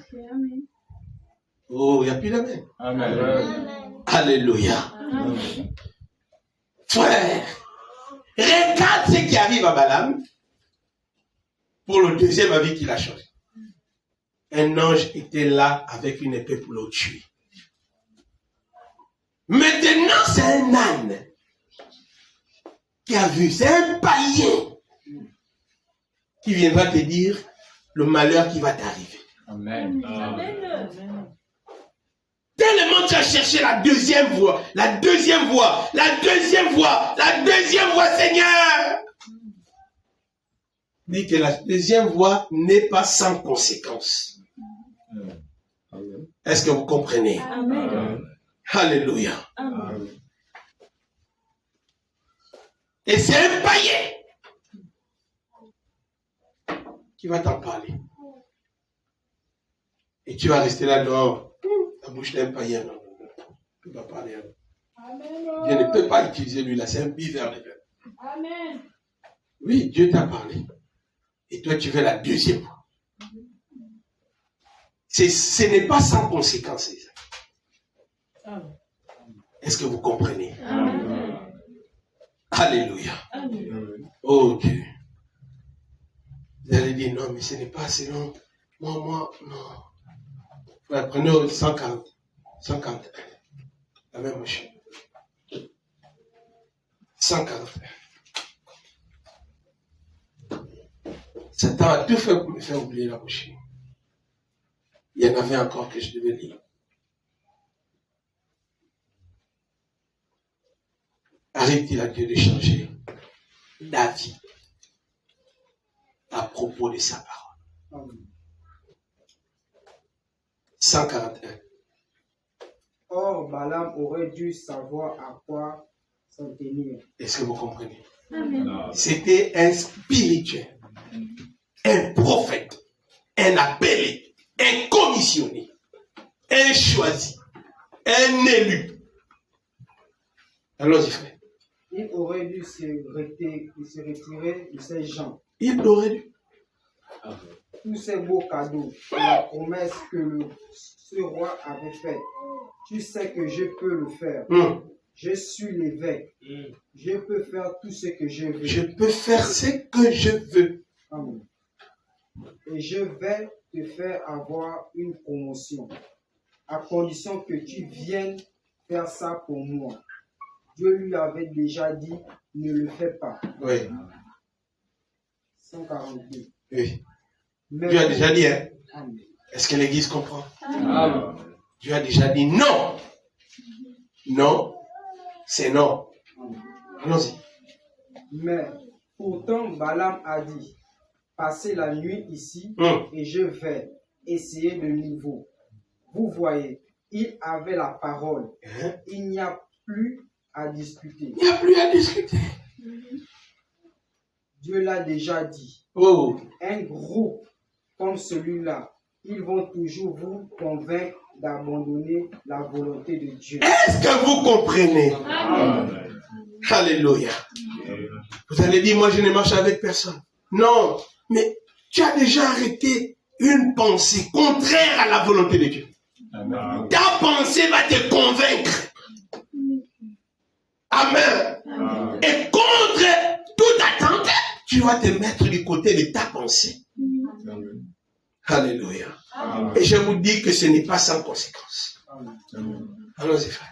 A: Oh, il n'y a plus d'amen.
D: Amen.
A: Alléluia.
B: Amen.
A: Frère, regarde ce qui arrive à Balaam pour le deuxième avis qu'il a changé. Un ange était là avec une épée pour le tuer. Maintenant, c'est un âne qui a vu, c'est un païen qui viendra te dire le malheur qui va t'arriver.
D: Amen.
A: Tellement tu as cherché la deuxième voie, la deuxième voie, la deuxième voie, la deuxième voie, Seigneur. Dit que la deuxième voie n'est pas sans conséquence. Est-ce que vous comprenez?
E: Amen.
A: Alléluia.
B: Amen.
A: Et c'est un païen qui va t'en parler. Et tu vas rester là dehors. La bouche d'un païen. Non. Tu ne peux pas parler. Dieu ne peut pas utiliser lui là. C'est un bivers.
E: Amen.
A: Oui, Dieu t'a parlé. Et toi, tu veux la deuxième fois. Ce n'est pas sans conséquence. Est-ce que vous comprenez?
E: Amen.
A: Alléluia.
B: Amen.
A: Oh Dieu. Vous allez dire, non, mais ce n'est pas selon. Moi, non. Ouais, prenez 140. 141. La même machine. 141. Satan a tout fait pour me faire oublier la machine. Il y en avait encore que je devais lire. Arrive-t-il à Dieu de changer d'avis à propos de sa parole? 141.
C: Or, Balaam aurait dû savoir à quoi s'en tenir.
A: Est-ce que vous comprenez?
E: Amen.
A: C'était un spirituel, un prophète, un appelé, un commissionné, un choisi, un élu. Allons-y, frère.
C: Il aurait dû se retirer de ces gens.
A: Il aurait dû.
C: Tous ces beaux cadeaux et la promesse que ce roi avait faite. Tu sais que je peux le faire. Je suis l'évêque. Je peux faire tout ce que je veux.
A: Je peux faire ce que je veux.
C: Amen. Et je vais te faire avoir une promotion, à condition que tu viennes faire ça pour moi. Dieu lui avait déjà dit, ne le fais pas.
A: Oui,
C: 142.
A: oui.
C: Mais
A: Dieu a déjà dit, hein?
C: Amen.
A: Est-ce que l'Église comprend?
D: Amen.
A: Dieu a déjà dit non. Non, c'est non. Allons-y.
C: Mais pourtant, Balaam a dit, passez la nuit ici et je vais essayer de nouveau. Vous voyez, il avait la parole.
A: Hein?
C: Il n'y a plus à discuter.
A: Il n'y a plus à discuter.
C: Dieu l'a déjà dit.
A: Oh,
C: Un groupe comme celui-là, ils vont toujours vous convaincre d'abandonner la volonté de Dieu.
A: est-ce que vous comprenez?
E: Amen.
A: Alléluia. Vous allez dire, moi je ne marche avec personne. Non, mais tu as déjà arrêté une pensée contraire à la volonté de Dieu.
D: Amen.
A: Ta pensée va te convaincre. Amen.
E: Amen.
A: Et contre toute attente, tu vas te mettre du côté de ta pensée.
B: Amen.
A: Alléluia.
B: Amen.
A: Et je vous dis que ce n'est pas sans conséquence.
B: Amen.
A: Allons-y, frère.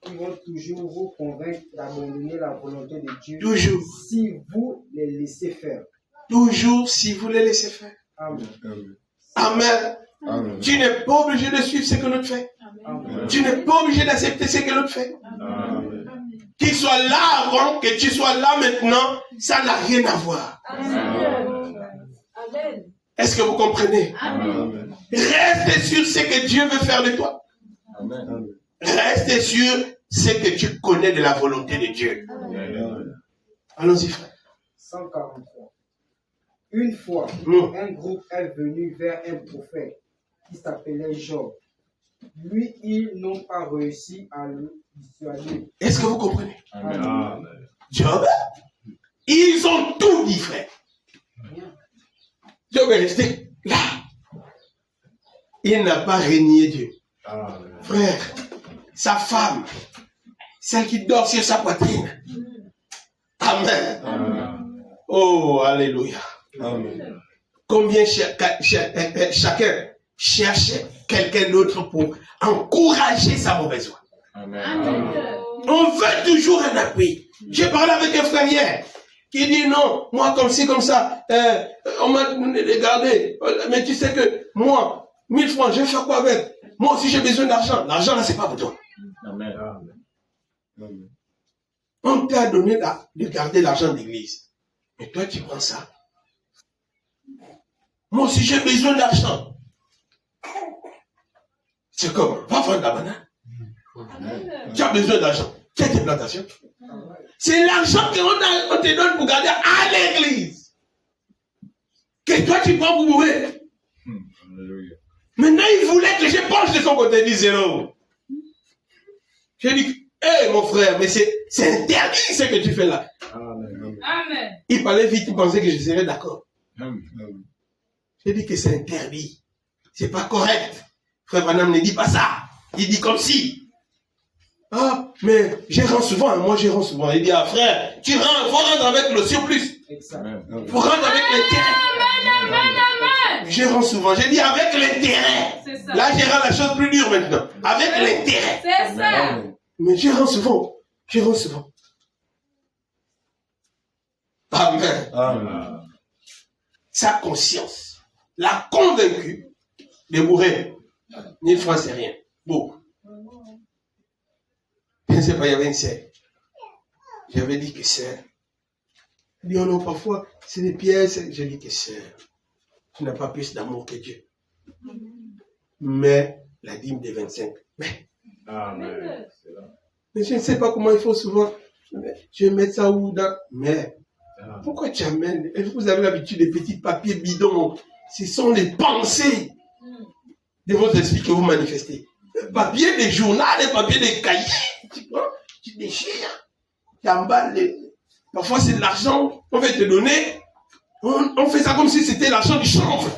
C: Ils vont toujours vous convaincre d'abandonner la volonté de Dieu
A: Toujours.
C: si vous les laissez faire.
A: Toujours si vous les laissez faire.
C: Amen.
B: Amen.
A: Amen.
B: Amen.
A: Tu n'es pas obligé de suivre ce que l'autre fait.
C: Amen.
A: Tu n'es pas obligé d'accepter ce que l'autre fait.
B: Amen.
A: Qu'il soit là avant, que tu sois là maintenant, ça n'a rien à voir. Est-ce que vous comprenez?
B: Amen.
A: Reste sur ce que Dieu veut faire de toi.
D: Amen.
B: Amen.
A: Reste sur ce que tu connais de la volonté de Dieu.
B: Amen.
A: Allons-y, frère.
C: 143. Une fois, un groupe est venu vers un prophète qui s'appelait Job. Lui, ils n'ont pas réussi à le dissuader.
A: Est-ce que vous comprenez?
D: Amen.
A: Job, ils ont tout dit, frère. Job est resté là. Il n'a pas régné Dieu.
B: Amen.
A: Frère, sa femme, celle qui dort sur sa poitrine. Amen.
D: Amen.
A: Oh, alléluia.
B: Amen.
A: Combien chacun cherche quelqu'un d'autre pour encourager sa mauvaise voie.
D: Amen.
A: On veut toujours un appui. J'ai parlé avec un frère hier qui dit non, moi comme ci, comme ça, on m'a regardé, mais tu sais que moi, 1000 francs, je vais faire quoi avec? Moi aussi j'ai besoin d'argent. L'argent là, c'est pas pour toi.
D: Amen.
B: Amen.
A: On t'a donné de garder l'argent d'église. Mais toi, tu prends ça. Moi aussi j'ai besoin d'argent. C'est comme, va vendre la banane. Tu as besoin d'argent. Tu as tes plantations. C'est l'argent qu'on te donne pour garder à l'église. Que toi tu prends pour mourir.
D: Alléluia.
A: Maintenant, il voulait que je penche de son côté, dit zéro. J'ai dit, hé mon frère, mais c'est interdit ce que tu fais là.
D: Amen.
E: Amen.
A: Il parlait vite, il pensait que je serais d'accord.
D: Amen.
A: J'ai dit que c'est interdit. C'est pas correct. Frère Branham ne dit pas ça. Il dit comme si. Ah, mais je rends souvent. Moi, je rends souvent. Il dit, ah frère, tu rends, faut rendre avec le surplus.
C: Exact.
D: Amen.
A: Faut rendre avec l'intérêt.
E: Amen.
A: Je rends souvent. J'ai dit avec l'intérêt.
E: C'est ça.
A: Là, je rends la chose plus dure maintenant. Avec l'intérêt.
E: C'est ça.
A: Mais je rends souvent. Je rends souvent. Amen.
B: Amen.
A: Sa conscience l'a convaincu de mourir. 1000 francs, c'est rien. Beaucoup. Je ne sais pas, il y avait une sœur. J'avais dit que sœur. Elle dit, oh non, parfois, c'est des pièces. J'ai dit que sœur, tu n'as pas plus d'amour que Dieu. Mais la dîme des 25. Mais
D: Amen. C'est là.
A: je ne sais pas comment il faut souvent. Je vais mettre ça où dans. Mais pourquoi tu amènes? Vous avez l'habitude des petits papiers bidons. Ce sont les pensées de vos esprits que vous manifestez. Le papier des journaux, les papiers des cahiers. Tu prends, tu déchires, tu emballes. Parfois c'est de l'argent, on va te donner. On fait ça comme si c'était l'argent du chanvre.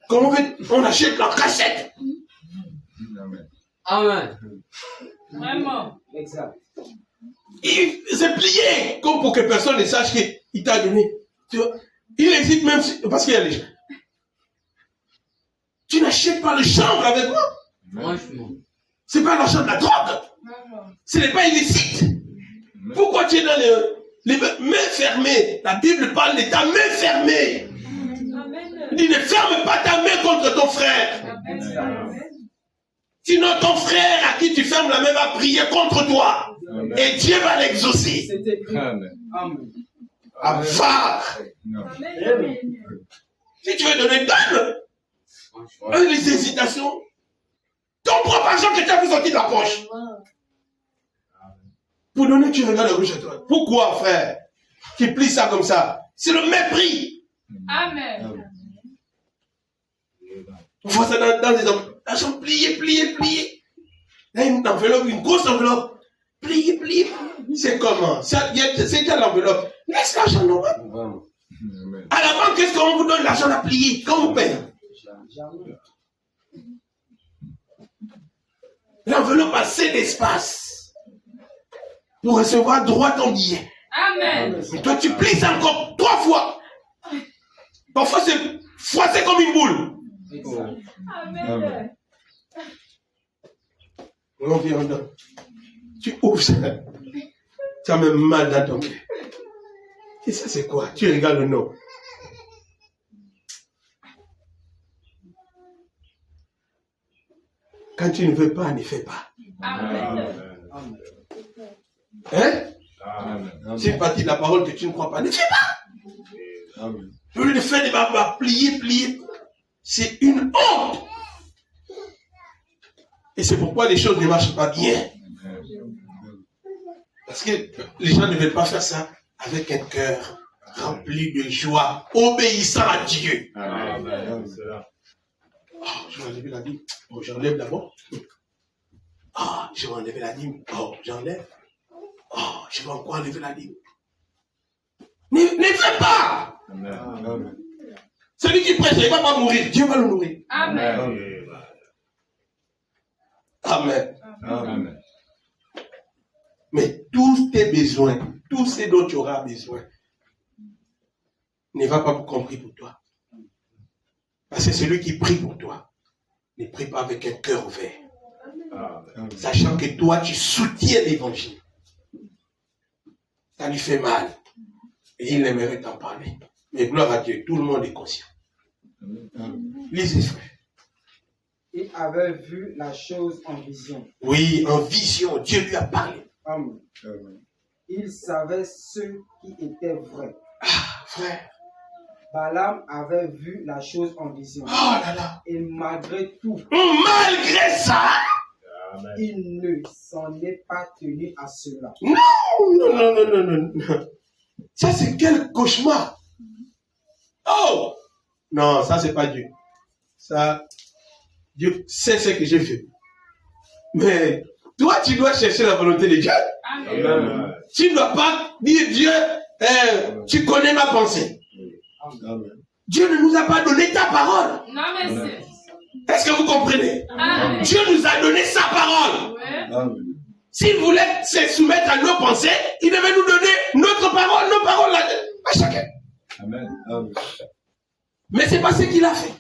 A: Comme on achète la cassette.
D: Amen.
F: Amen.
E: Vraiment.
C: Exact.
A: Et c'est plié, comme pour que personne ne sache qu'il t'a donné. Tu vois, il hésite même parce qu'il y a les gens. Tu n'achètes pas le chanvre avec moi.
F: Franchement.
A: C'est pas l'argent de la drogue. Ce n'est pas illicite. Pourquoi tu es dans les mains fermées? La Bible parle de ta main fermée.
E: Amen.
A: Il dit ne ferme pas ta main contre ton frère. Sinon ton frère à qui tu fermes la main va prier contre toi.
D: Amen.
A: Et Dieu va l'exaucer.
C: C'est écrit.
D: Amen.
C: Amen.
A: Avare.
E: Amen.
A: Si tu veux donner, donne.
F: Franchement.
A: Avec les hésitations. Ton propre argent que tu as fait sortir de la poche. Pour donner, tu regardes la gauche à toi. Pourquoi, frère? Tu plies ça comme ça. C'est le mépris.
E: Amen.
A: On voit ça dans les enveloppes. L'argent plié. Là, une enveloppe, une grosse enveloppe. Plié. C'est comment? C'est déjà l'enveloppe. Laisse l'argent normal.
F: Vraiment.
D: Amen.
A: À la banque, qu'est-ce qu'on vous donne l'argent à plier? Quand vous payez?
C: Jamais.
A: L'enveloppe a assez d'espace pour recevoir droit ton billet.
E: Amen.
A: Mais toi, tu plies ça encore 3 fois. Parfois, c'est froissé comme une boule.
C: Exact.
E: Amen.
A: On vient dedans. Tu ouvres ça. Tu as même mal dans ton cœur. Et ça, c'est quoi? Tu regardes le nom. Quand tu ne veux pas, ne fais pas.
E: Amen.
C: Amen.
A: Hein?
D: Amen.
A: C'est une partie de la parole que tu ne crois pas. Ne fais pas.
B: Amen.
A: Au lieu de faire des babas, plier. C'est une honte. Et c'est pourquoi les choses ne marchent pas bien. Parce que les gens ne veulent pas faire ça avec un cœur rempli de joie, obéissant à Dieu.
D: Amen. C'est là.
A: Oh, je vais enlever la dîme. Oh, j'enlève d'abord. Ah, je vais enlever la dîme. Oh, j'enlève. Oh, je vais encore enlever la dîme. Ne fais pas.
D: Amen.
B: Amen.
A: Celui qui prêche, il ne va pas mourir. Dieu va le nourrir.
E: Amen.
A: Amen.
B: Amen.
A: Mais tous tes besoins, tout ce dont tu auras besoin, ne va pas compris pour toi. Parce que celui qui prie pour toi, ne prie pas avec un cœur ouvert. Sachant que toi, tu soutiens l'évangile. Ça lui fait mal. Et il aimerait t'en parler. Mais gloire à Dieu, tout le monde est conscient. Lisez, frère.
C: Il avait vu la chose en vision.
A: Oui, en vision, Dieu lui a parlé.
C: Amen. Il savait ce qui était vrai.
A: Ah, frère.
C: Balaam avait vu la chose en vision.
A: Oh là là.
C: Et malgré tout,
A: Malgré ça,
C: il ne s'en est pas tenu à cela.
A: non. Ça, c'est quel cauchemar. Oh! Non, ça, c'est pas Dieu. Ça, Dieu sait ce que j'ai fait. Mais toi, tu dois chercher la volonté de Dieu.
E: Amen.
A: Tu ne dois pas dire Dieu, tu connais ma pensée.
B: Amen.
A: Dieu ne nous a pas donné ta parole.
E: Non, mais c'est.
A: Est-ce que vous comprenez?
E: Amen.
A: Dieu nous a donné sa parole.
E: Ouais.
B: Amen.
A: S'il voulait se soumettre à nos pensées, il devait nous donner notre parole, nos paroles à chacun.
D: Amen.
B: Amen.
A: Mais c'est pas ce qu'il a fait.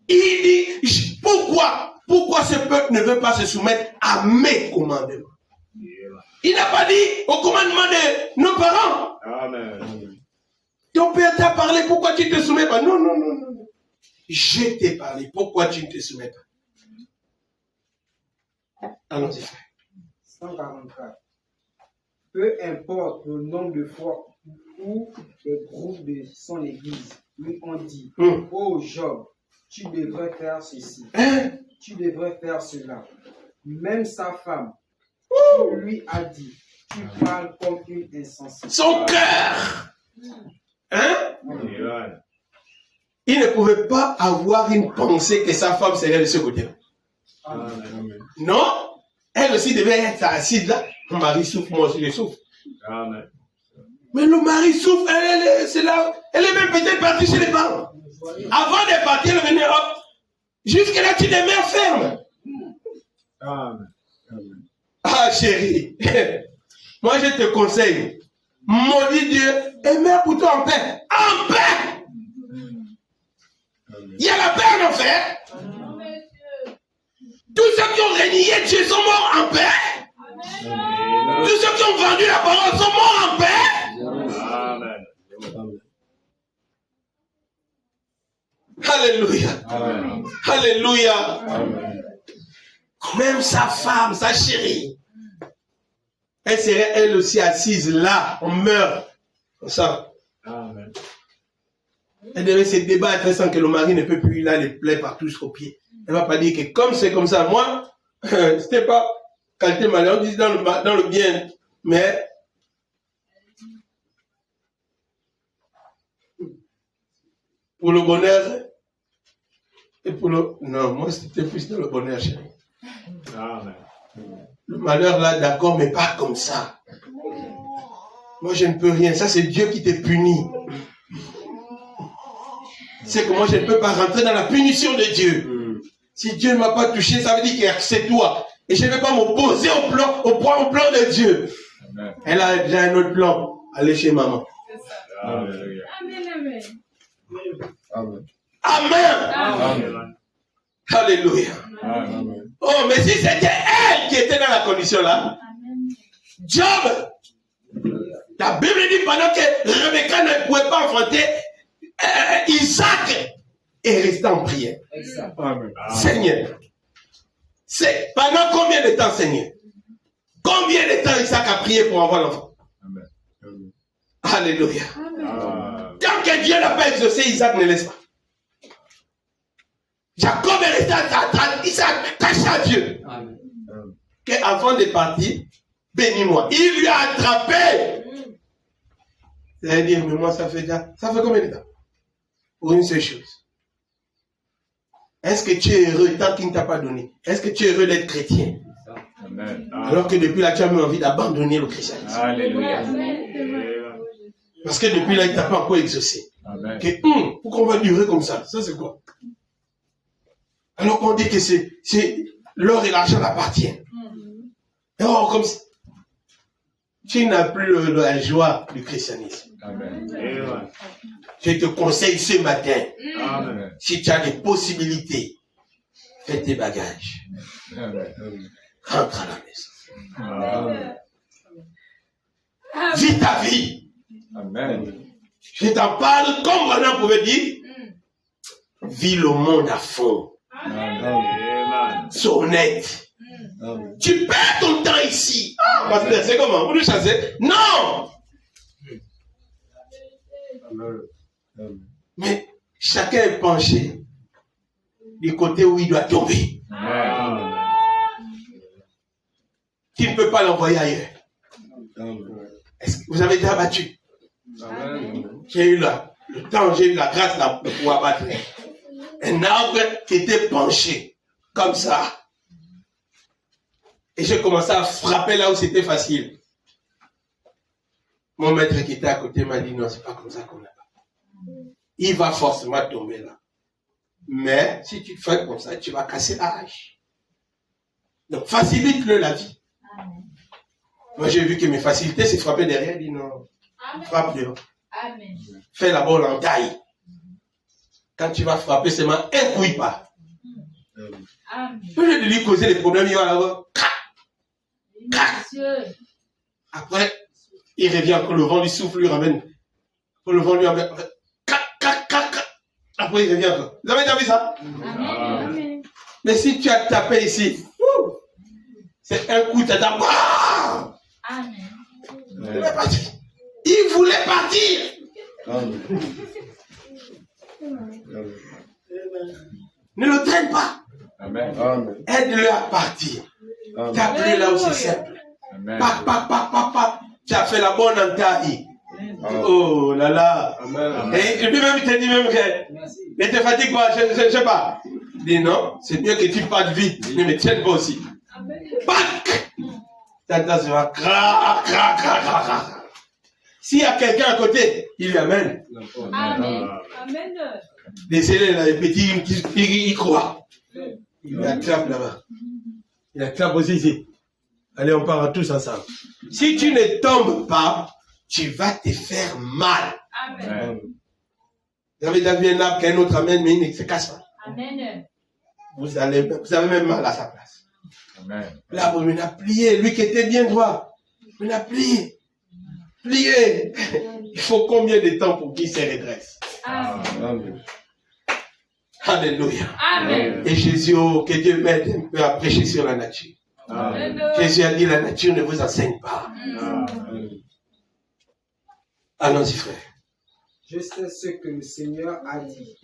A: Il dit, pourquoi ce peuple ne veut pas se soumettre à mes commandements? Il n'a pas dit au commandement de nos parents.
D: Amen.
A: Ton père t'a parlé, pourquoi tu ne te soumets pas? Non. Je t'ai parlé, pourquoi tu ne te soumets pas? Allons-y, frère.
C: 144. Peu importe le nombre de fois où les groupes de son église lui ont dit, oh Job, tu devrais faire ceci, tu devrais faire cela. Même sa femme lui a dit, tu parles comme une insensée.
A: Son cœur. Il ne pouvait pas avoir une pensée que sa femme serait de ce côté-là.
B: Amen.
A: Non. Elle aussi devait être assise là. Mon mari souffre, moi aussi je souffre.
D: Amen.
A: Mais le mari souffre, c'est là. Elle est même peut-être partie chez les parents. Avant de partir, elle venait hop. Jusque-là, tu demeures ferme.
D: Amen.
A: Ah, chérie. Moi, je te conseille. Maudit Dieu et mets pour toi en paix. En paix. Il y a la paix en enfer. Tous ceux qui ont renié Dieu sont morts en paix. Tous ceux qui ont vendu la parole sont morts en paix.
D: Amen.
A: Alléluia.
D: Amen.
A: Alléluia.
B: Amen.
A: Même sa femme, sa chérie, elle serait elle aussi assise là, on meurt. Comme ça.
D: Amen.
A: Elle devait se débattre sans que le mari ne peut plus là les plaies partout jusqu'au pied. Elle ne va pas dire que comme c'est comme ça, moi, c'était pas qualité malheur, on dit dans le bien, mais pour le bonheur et pour le... Non, moi c'était plus dans le bonheur, chérie.
D: Amen.
A: Le malheur là, d'accord, mais pas comme ça. Moi je ne peux rien, ça c'est Dieu qui te punit. C'est que moi je ne peux pas rentrer dans la punition de Dieu. Si Dieu ne m'a pas touché, ça veut dire que c'est toi. Et je ne vais pas m'opposer au plan de Dieu.
D: Amen.
A: Elle a déjà un autre plan. Allez chez maman.
D: Alléluia.
E: Amen.
B: Amen.
A: Amen.
D: Amen.
A: Alléluia.
B: Amen.
A: Oh, mais si c'était elle qui était dans la condition là, Job, la Bible dit pendant que Rebecca ne pouvait pas enfanter, Isaac est resté en prière.
B: Amen.
A: Seigneur, c'est pendant combien de temps, Seigneur? Combien de temps Isaac a prié pour avoir l'enfant?
D: Amen.
B: Amen.
A: Alléluia.
D: Amen.
A: Tant que Dieu n'a pas exaucé, Isaac ne laisse pas. Jacob est resté à Isaac, caché à Dieu.
F: Amen.
A: Qu'avant de partir, bénis-moi. Il lui a attrapé. C'est-à-dire, mais moi, ça fait combien de temps? Pour une seule chose. Est-ce que tu es heureux tant qu'il ne t'a pas donné? Est-ce que tu es heureux d'être chrétien?
D: Amen.
A: Alors que depuis là, tu as eu envie d'abandonner le christianisme.
D: Alléluia.
A: Parce que depuis là, il ne t'a pas encore exaucé.
D: Amen.
A: Que, pourquoi on va durer comme ça? Ça, c'est quoi? Alors qu'on dit que c'est l'or et l'argent appartiennent. Et on comme si tu n'as plus la joie du christianisme.
B: Amen.
D: Amen.
A: Je te conseille ce matin,
D: Amen.
A: si tu as des possibilités, fais tes bagages,
B: Amen.
A: rentre à la maison.
B: Amen.
A: Vis ta vie.
B: Amen.
A: Je t'en parle comme Branham pouvait dire. Vis le monde à fond.
D: Amen.
A: Sois honnête.
B: Amen.
A: Tu perds ton temps ici. Ah, pasteur, c'est comment? Vous nous chassez? Non!
B: Amen.
A: Mais chacun est penché du côté où il doit tomber.
D: Amen.
A: Tu ne peux pas l'envoyer ailleurs.
B: Amen.
A: Est-ce que vous avez déjà battu?
B: Amen.
A: J'ai eu le temps, j'ai eu la grâce de pouvoir battre un arbre qui était penché, comme ça. Et j'ai commencé à frapper là où c'était facile. Mon maître qui était à côté m'a dit, non, c'est pas comme ça qu'on a. Il va forcément tomber là. Mais si tu fais comme ça, tu vas casser la hache. Donc facilite-le la vie. Moi j'ai vu que mes facilités, c'est frapper derrière. Il dit non, frappe devant.
E: Amen.
A: Fais la balle en taille. Quand tu vas frapper seulement un coup, il part.
E: Amen.
A: Au lieu de lui causer des problèmes, il va avoir.
E: Monsieur.
A: Après, il revient encore, le vent lui souffle, lui ramène. Le vent lui ramène. Après, il revient encore. Vous avez déjà vu ça?
E: Amen.
A: Mais si tu as tapé ici, c'est un coup, tu as tapé.
E: Amen.
A: Il voulait partir. Il voulait partir.
B: Amen.
A: Ne le traîne pas.
B: Amen. Amen.
A: Aide-le à partir. Tape-le là où c'est simple.
B: Amen.
A: Pap. Tu as fait la bonne entaille. Oh là là.
B: Amen.
A: Et lui-même, il te dit même que. Ne te fatigue pas, je sais pas. Il dit non, c'est mieux que tu partes vite. Ne me tienne pas aussi. Pac! Tata se va crac. S'il y a quelqu'un à côté, il lui amène.
E: Amen. Amen.
A: Désolé, là, les petits, il croit. Il attrape là-bas. Il attrape aussi ici. Allez, on part tous ensemble. Si tu ne tombes pas, tu vas te faire mal.
E: Amen.
A: Vous avez déjà vu un arbre qu'un autre amène, mais il ne se casse pas.
E: Amen.
A: Vous avez même mal à sa place.
B: Amen.
A: L'arbre me l'a plié, lui qui était bien droit, me l'a plié. Plié. Il faut combien de temps pour qu'il se redresse?
E: Amen.
B: Amen.
A: Alléluia.
E: Amen.
A: Et Jésus, oh, que Dieu m'aide un peu à prêcher sur la nature.
E: Amen.
A: Jésus a dit, la nature ne vous enseigne pas. Allons-y, frère.
C: Je sais ce que le Seigneur a dit.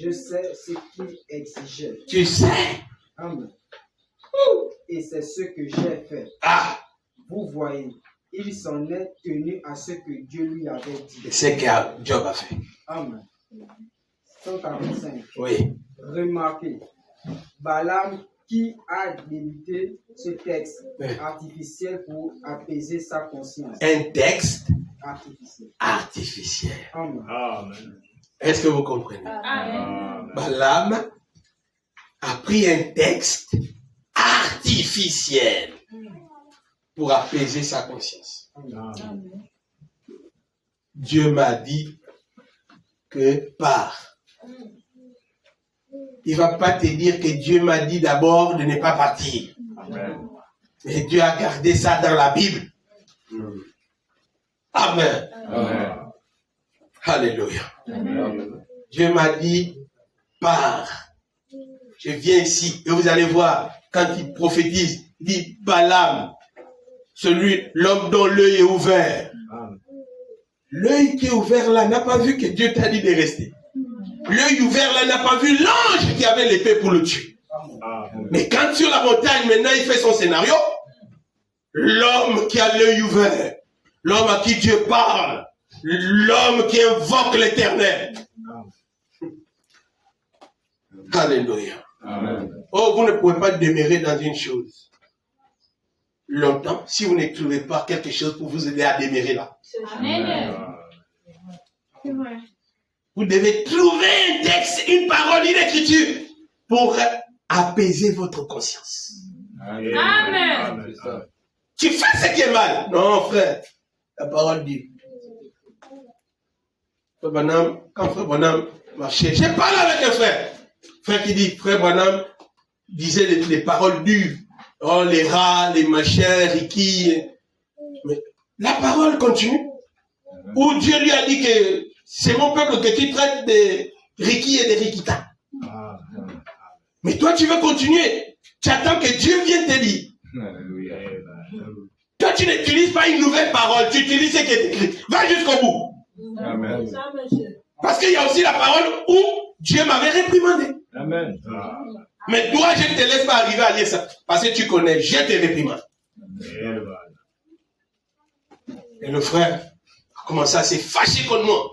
C: Je sais ce qu'il exigeait.
A: Tu sais.
C: Amen. Et c'est ce que j'ai fait.
A: Ah,
C: Vous voyez, il s'en est tenu à ce que Dieu lui avait dit.
A: c'est que Job a fait.
C: Amen. 145.
A: Oui.
C: Remarquez, Balaam qui a débuté ce texte
A: Oui.
C: artificiel pour apaiser sa conscience.
A: Un texte
C: Artificiel.
A: artificiel.
C: Amen.
D: Amen.
A: Est-ce que vous comprenez?
E: Amen.
A: Balaam a pris un texte artificiel pour apaiser sa conscience.
E: Amen.
A: Dieu m'a dit que pars. Il ne va pas te dire que Dieu m'a dit d'abord de ne pas partir.
D: Amen.
A: Mais Dieu a gardé ça dans la Bible. Amen.
D: Amen.
A: Alléluia.
B: Amen.
A: Dieu m'a dit, pars. Je viens ici et vous allez voir, quand il prophétise, il dit Balaam, l'homme dont l'œil est ouvert.
D: Amen.
A: L'œil qui est ouvert là n'a pas vu que Dieu t'a dit de rester. L'œil ouvert là n'a pas vu l'ange qui avait l'épée pour le tuer.
D: Amen.
A: Mais quand sur la montagne, maintenant il fait son scénario, l'homme qui a l'œil ouvert, l'homme à qui Dieu parle, l'homme qui invoque l'Éternel. Alléluia.
B: Amen.
A: Oh, vous ne pouvez pas demeurer dans une chose longtemps si vous ne trouvez pas quelque chose pour vous aider à demeurer là.
E: Amen. C'est vrai.
A: Vous devez trouver un texte, une parole, une écriture pour apaiser votre conscience.
E: Amen.
D: Amen.
A: Tu fais ce qui est mal. Non, frère. La parole dit. Frère Branham, quand Frère Branham marchait, j'ai parlé avec un frère. Frère qui dit, Frère Branham disait les paroles dures. Oh, les rats, les machins, Ricky. Mais la parole continue. Où Dieu lui a dit que c'est mon peuple que tu traites de Ricky et de Rikita. Mais toi, tu veux continuer. Tu attends que Dieu vienne te dire.
B: Alléluia.
A: Toi, tu n'utilises pas une nouvelle parole. Tu utilises ce qui est écrit. Va jusqu'au bout.
B: Amen.
A: Parce qu'il y a aussi la parole où Dieu m'avait réprimandé.
D: Amen.
A: Mais toi, je ne te laisse pas arriver à lire ça. Parce que tu connais, je te réprimande. Et le frère a commencé à se fâcher contre moi.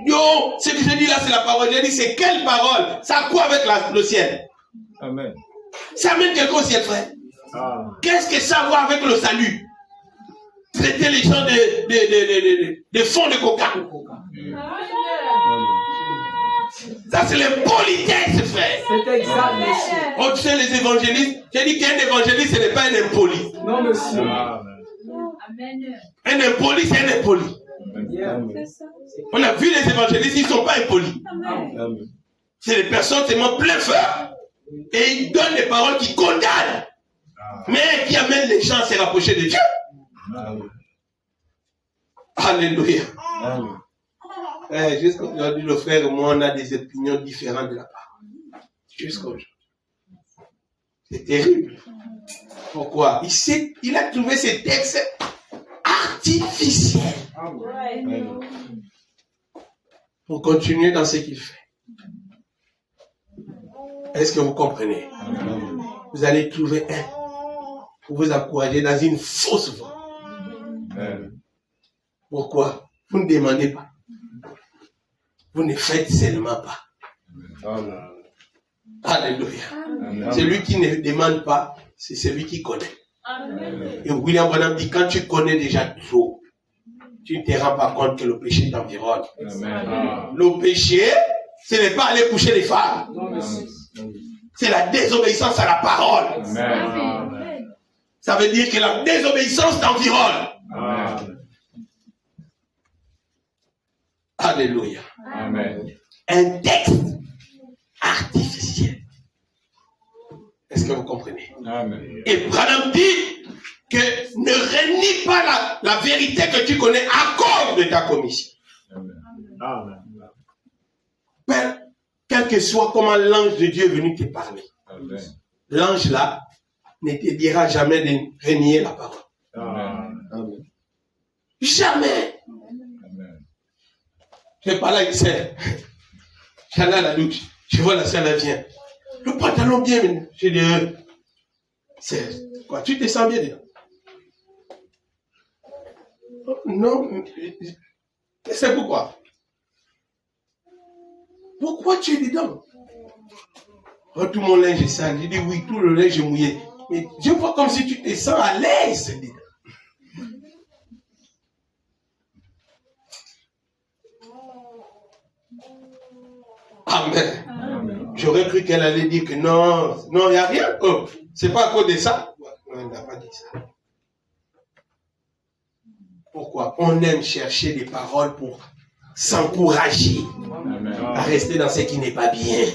A: Yo, ce que je dis là, c'est la parole. J'ai dit, c'est quelle parole? Ça a quoi avec le ciel?
B: Amen.
A: Ça amène quelque chose au ciel, frère. Qu'est-ce que ça a à voir avec le salut? Traiter les gens de fonds de coca. Ça, c'est l'impolitesse, frère.
C: C'est exact, monsieur.
A: Oh, tu sais, les évangélistes, j'ai dit qu'un évangéliste, ce n'est pas un impoli.
C: Non, monsieur.
A: Un impoli, c'est un impoli.
C: Amen.
A: On a vu les évangélistes, ils ne sont pas impolis.
B: Amen.
A: C'est des personnes tellement plein feu. Et ils donnent des paroles qui condamnent. Mais qui amènent les gens à se rapprocher de Dieu. Alléluia. Jusqu'à aujourd'hui, le frère et moi, on a des opinions différentes de la parole. Jusqu'à aujourd'hui. C'est terrible. Pourquoi? Il a trouvé ces textes artificiels pour continuer dans ce qu'il fait. Est-ce que vous comprenez? Vous allez trouver un pour vous encourager dans une fausse voie. Pourquoi? Vous ne demandez pas. Vous ne faites seulement pas. Alléluia. Celui qui ne demande pas, c'est celui qui connaît. Et William Branham dit, quand tu connais déjà trop, tu ne te rends pas compte que le péché t'environne. Le péché, ce n'est pas aller coucher les femmes. C'est la désobéissance à la parole. Ça veut dire que la désobéissance t'environne. Alléluia. Un texte artificiel. Est-ce que vous comprenez? Et Branham dit que ne renie pas la vérité que tu connais à cause de ta commission. Père, quel que soit comment l'ange de Dieu est venu te parler, l'ange là ne te dira jamais de renier la parole. Jamais. Je parle avec sœur. J'allais à la douche. Je vois la sœur, elle vient. Le pantalon bien, mais j'ai dit, c'est quoi, tu te sens bien dedans? Oh, non, c'est pourquoi? Pourquoi tu es dedans? Oh, tout mon linge est sale. J'ai dit oui, tout le linge est mouillé. Mais je vois comme si tu te sens à l'aise dedans. Amen. J'aurais cru qu'elle allait dire que non, il n'y a rien. Oh, c'est pas à cause de ça. Non, elle n'a pas dit ça. Pourquoi? On aime chercher des paroles pour s'encourager à rester dans ce qui n'est pas bien.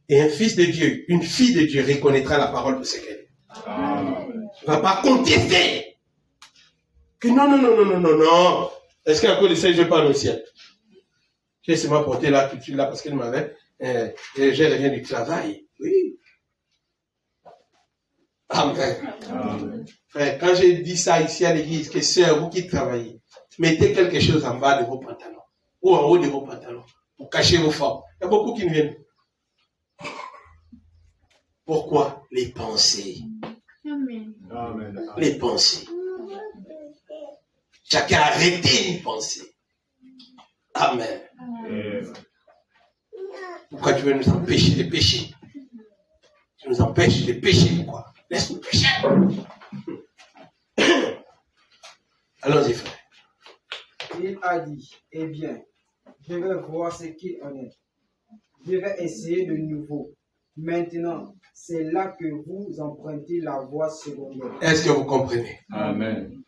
A: Et un fils de Dieu, une fille de Dieu reconnaîtra la parole pour ce qu'elle est. Ne va pas contester. Que non. Est-ce qu'à cause de ça, je parle au ciel? J'ai seulement porté là tout de suite là parce qu'elle m'avait. Je reviens du travail. Oui. Amen. Frère, quand j'ai dit ça ici à l'église, que sœur, vous qui travaillez, mettez quelque chose en bas de vos pantalons ou en haut de vos pantalons pour cacher vos formes. Il y a beaucoup qui ne viennent. Pourquoi? Les pensées. Les pensées. Chacun a arrêté une pensée. Amen. Pourquoi tu veux nous empêcher de pécher? Tu nous empêches de pécher, pourquoi? Laisse-nous pécher. Allons-y, frère.
C: Il a dit, eh bien, je vais voir ce qu'il en est. Je vais essayer de nouveau. Maintenant, c'est là que vous empruntez la voie secondaire.
A: Est-ce que vous comprenez?
B: Amen.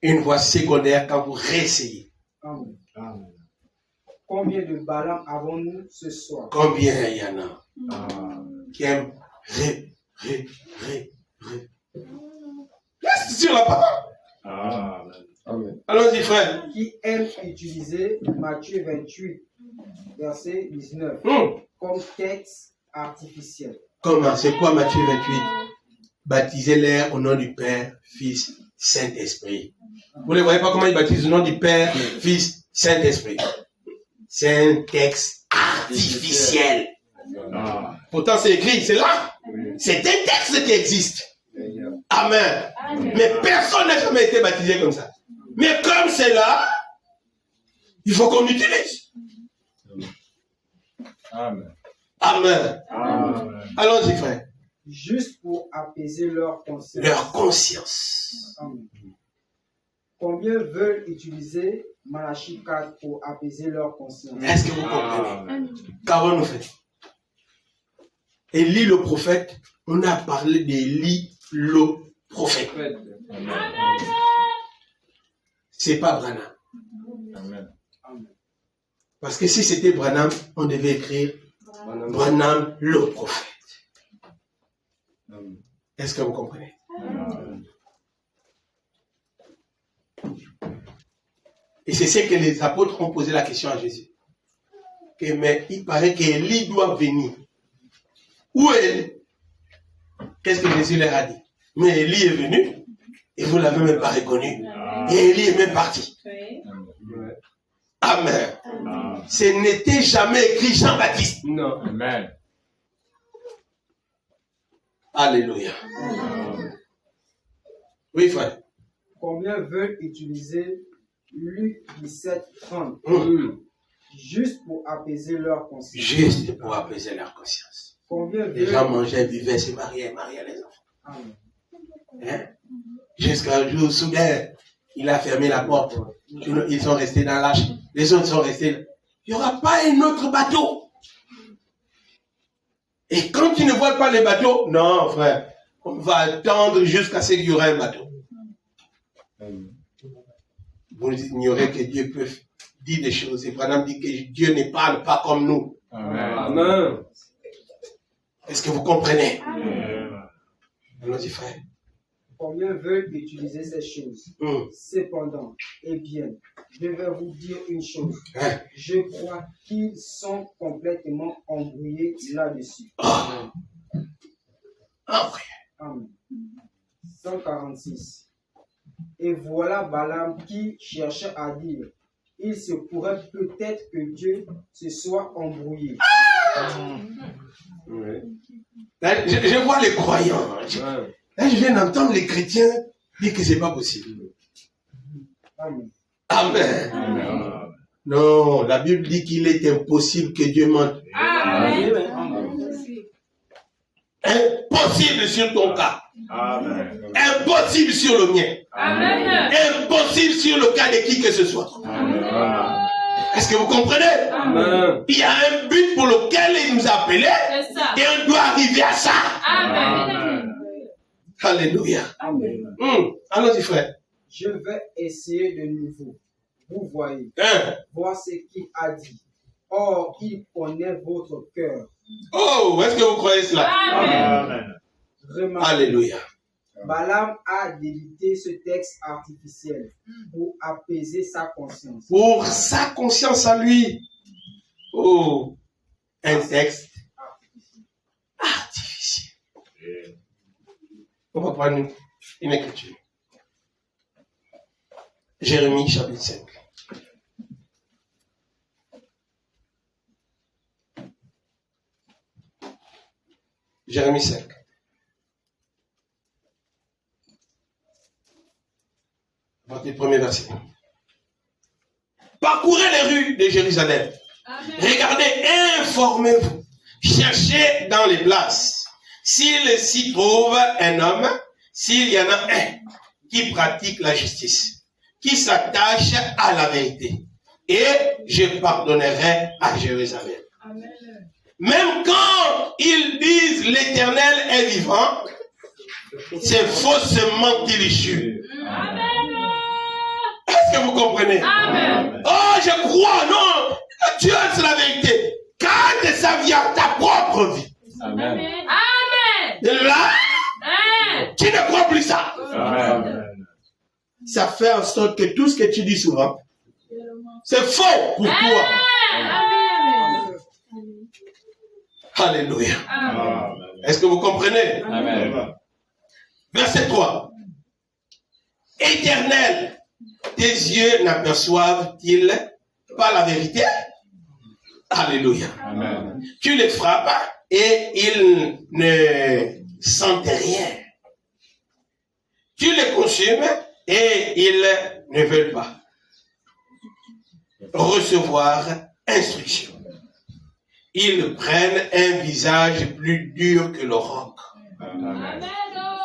A: Une voie secondaire quand vous réessayez.
C: Amen.
D: Amen.
C: Combien de Balaam avons-nous ce soir?
A: Combien il y en a
D: Amen.
A: qui aiment ré. Reste sur la parole.
D: Amen.
B: Amen.
A: Allons-y, frère.
C: Qui aime utiliser Matthieu 28, verset 19, comme texte artificiel.
A: Comment? C'est quoi Matthieu 28? Baptisez-les au nom du Père, Fils, Saint-Esprit. Vous ne voyez pas comment il baptise au nom du Père, Fils, Saint-Esprit. C'est un texte artificiel.
D: Ah.
A: Pourtant, c'est écrit, c'est là. C'est un texte qui existe. Amen. Mais personne n'a jamais été baptisé comme ça. Mais comme c'est là, il faut qu'on utilise.
B: Amen.
A: Amen.
D: Amen.
A: Allons-y, frère.
C: Juste pour apaiser leur conscience.
A: Leur conscience.
C: Amen. Combien veulent utiliser Malachie 4 pour apaiser leur conscience?
A: Est-ce que vous comprenez?
D: Amen.
A: Qu'avons-nous fait? Élie le prophète, on a parlé d'Élie le prophète.
B: Amen.
A: C'est pas Branham.
B: Amen.
A: Parce que si c'était Branham, on devait écrire Branham le prophète.
B: Amen.
A: Est-ce que vous comprenez?
D: Amen.
A: Et c'est ce que les apôtres ont posé la question à Jésus. Mais il paraît qu'Élie doit venir. Où est Élie? Qu'est-ce que Jésus leur a dit? Mais Élie est venu et vous ne l'avez même pas reconnu. Et Élie est même parti. Amen.
D: Amen.
A: Ce n'était jamais écrit Jean-Baptiste.
C: Non.
B: Amen.
A: Alléluia. Oui, frère.
C: Combien veulent utiliser Luc 17, 30 juste pour apaiser leur conscience?
A: Juste pour apaiser leur conscience.
C: Combien
A: Les gens
C: veulent...
A: mangeaient, buvaient, se mariaient les enfants.
C: Amen.
A: Hein? Jusqu'à un jour, soudain, il a fermé la porte. Ils sont restés dans l'arche. Les autres sont restés. Il n'y aura pas un autre bateau. Et quand tu ne vois pas les bateaux, non, frère, on va attendre jusqu'à ce qu'il y aura un bateau. Vous ignorez que Dieu peut dire des choses. Et Branham dit que Dieu ne parle pas comme nous.
B: Amen.
A: Est-ce que vous comprenez?
D: Amen.
A: Allons-y, frère.
C: Combien veulent utiliser ces choses? Cependant, eh bien, je vais vous dire une chose.
A: Hein?
C: Je crois qu'ils sont complètement embrouillés là-dessus.
A: Ah, frère.
C: Amen. 146. Et voilà Balaam qui cherchait à dire, il se pourrait peut-être que Dieu se soit embrouillé.
A: Là, je vois les croyants. Là, je viens d'entendre les chrétiens dire que c'est pas possible.
C: Amen.
A: Amen.
D: Amen.
A: Non, la Bible dit qu'il est impossible que Dieu mente. Impossible sur ton cas.
D: Amen.
A: Impossible sur le mien.
E: Amen.
A: Impossible sur le cas de qui que ce soit.
D: Amen.
A: Est-ce que vous comprenez?
E: Amen.
A: Il y a un but pour lequel il nous a appelés
E: C'est ça.
A: et on doit arriver à ça.
E: Amen.
A: Alléluia. Allons-y, frère.
C: Je vais essayer de nouveau. Vous voyez, voir ce qu'il a dit. Or, il connaît votre cœur.
A: Oh, est-ce que vous croyez cela?
E: Amen.
C: Remarquez,
A: Alléluia.
C: Balaam a débité ce texte artificiel pour apaiser sa conscience.
A: Pour sa conscience à lui. Oh, un texte artificiel. On va prendre une écriture. Jérémie chapitre 5. Jérémie 5. À partir du premier verset. Parcourez les rues de Jérusalem.
E: Amen.
A: Regardez, informez-vous. Cherchez dans les places. S'il s'y trouve un homme, s'il y en a un qui pratique la justice, qui s'attache à la vérité, et je pardonnerai à Jérusalem.
E: Amen.
A: Même quand ils disent l'Éternel est vivant, c'est faussement qu'il échoue. Est-ce que vous comprenez?
E: Amen.
A: Oh, je crois, non. Dieu, c'est la vérité. Quand ça vient ta propre vie.
B: Amen.
E: Amen.
A: De là,
E: Amen.
A: tu ne crois plus ça.
B: Amen.
A: Ça fait en sorte que tout ce que tu dis souvent, c'est faux pour toi.
E: Amen.
A: Alléluia.
E: Amen.
A: Est-ce que vous comprenez?
B: Amen.
A: Verset 3. Éternel, tes yeux n'aperçoivent-ils pas la vérité? Alléluia.
B: Amen.
A: Tu les frappes et ils ne sentent rien. Tu les consumes et ils ne veulent pas recevoir instruction. Ils prennent un visage plus dur que le roc.
B: Amen.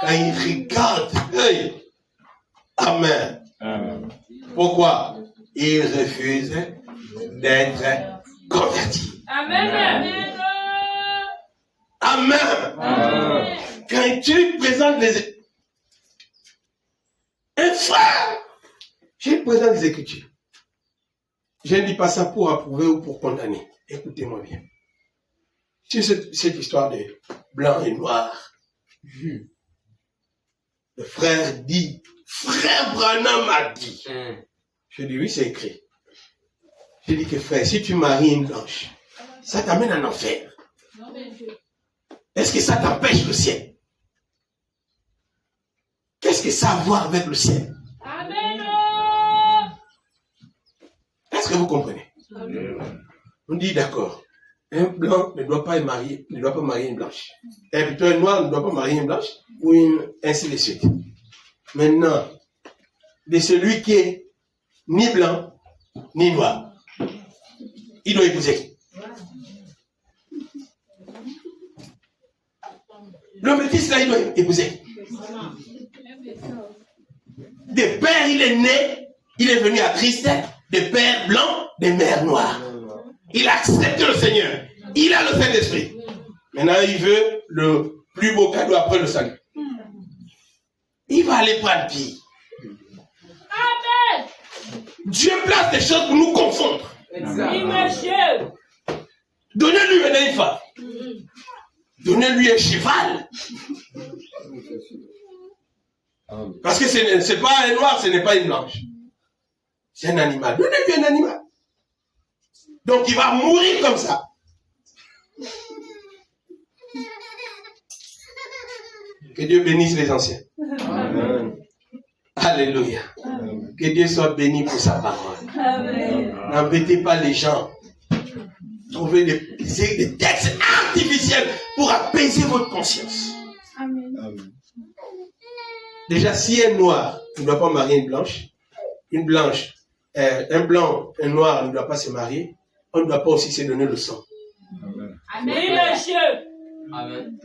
A: Quand ils regardent, hey, amen.
B: Amen.
A: Pourquoi? Ils refusent d'être convertis.
E: Amen.
A: Amen.
B: Amen.
A: Quand tu présentes les... Un frère, je présente les Écritures. Je ne dis pas ça pour approuver ou pour condamner. Écoutez-moi bien. C'est cette histoire de blanc et noir. Le frère dit, frère Branham m'a dit. Je dis, oui, c'est écrit. Je dis que frère, si tu maries une blanche, ça t'amène en enfer. Est-ce que ça t'empêche le ciel? Qu'est-ce que ça a à voir avec le ciel?
E: Amen.
A: Est-ce que vous comprenez? On dit d'accord. Un blanc ne doit pas marier une blanche. Et plutôt un noir ne doit pas marier une blanche, ou ainsi de suite. Maintenant, de celui qui est ni blanc, ni noir, il doit épouser qui? Le métis là, il doit épouser. Des pères, il est né, il est venu à Christ, des pères blancs, des mères noires. Il accepte le Seigneur. Il a le Saint-Esprit. Maintenant, il veut le plus beau cadeau après le salut. Il va aller prendre pire.
E: Amen.
A: Dieu place des choses pour nous confondre.
E: Oui, monsieur.
A: Donnez-lui maintenant une femme. Donnez-lui un cheval. Parce que ce n'est pas un noir, ce n'est pas une blanche. C'est un animal. Donnez-lui un animal. Donc il va mourir comme ça. Que Dieu bénisse les anciens.
B: Amen.
A: Alléluia. Que Dieu soit béni pour sa parole.
E: Amen.
A: N'embêtez pas les gens. Trouvez des textes artificiels pour apaiser votre conscience.
B: Amen.
A: Déjà, si un noir ne doit pas marier une blanche, un blanc, un noir ne doit pas se marier, on ne doit pas aussi se donner le sang.
B: Amen.
E: Oui, monsieur.
F: Amen.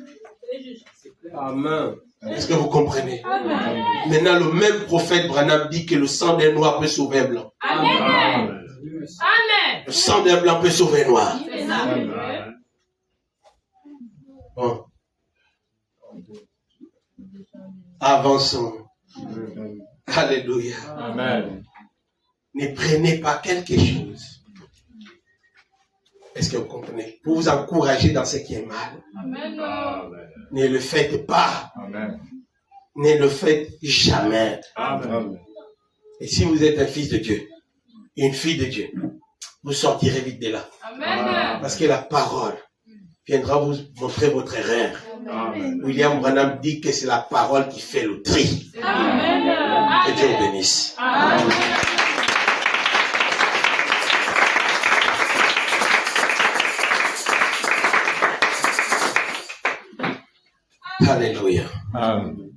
C: Amen.
A: Est-ce que vous comprenez?
E: Amen.
A: Maintenant, le même prophète Branham dit que le sang d'un noir peut sauver un blanc.
E: Amen. Amen.
A: Le sang d'un blanc peut sauver un noir.
E: Amen.
A: Bon. Avançons. Alléluia.
B: Amen.
A: Ne prenez pas quelque chose. Est-ce que vous comprenez? Pour vous encourager dans ce qui est mal.
E: Amen.
A: Ne le faites pas.
B: Amen.
A: Ne le faites jamais.
B: Amen.
A: Et si vous êtes un fils de Dieu, une fille de Dieu, vous sortirez vite de là.
E: Amen.
A: Parce que la parole viendra vous montrer votre erreur. William Branham dit que c'est la parole qui fait le tri.
E: Amen.
A: Que Dieu vous bénisse.
E: Amen.
A: Alléluia.
B: Amen.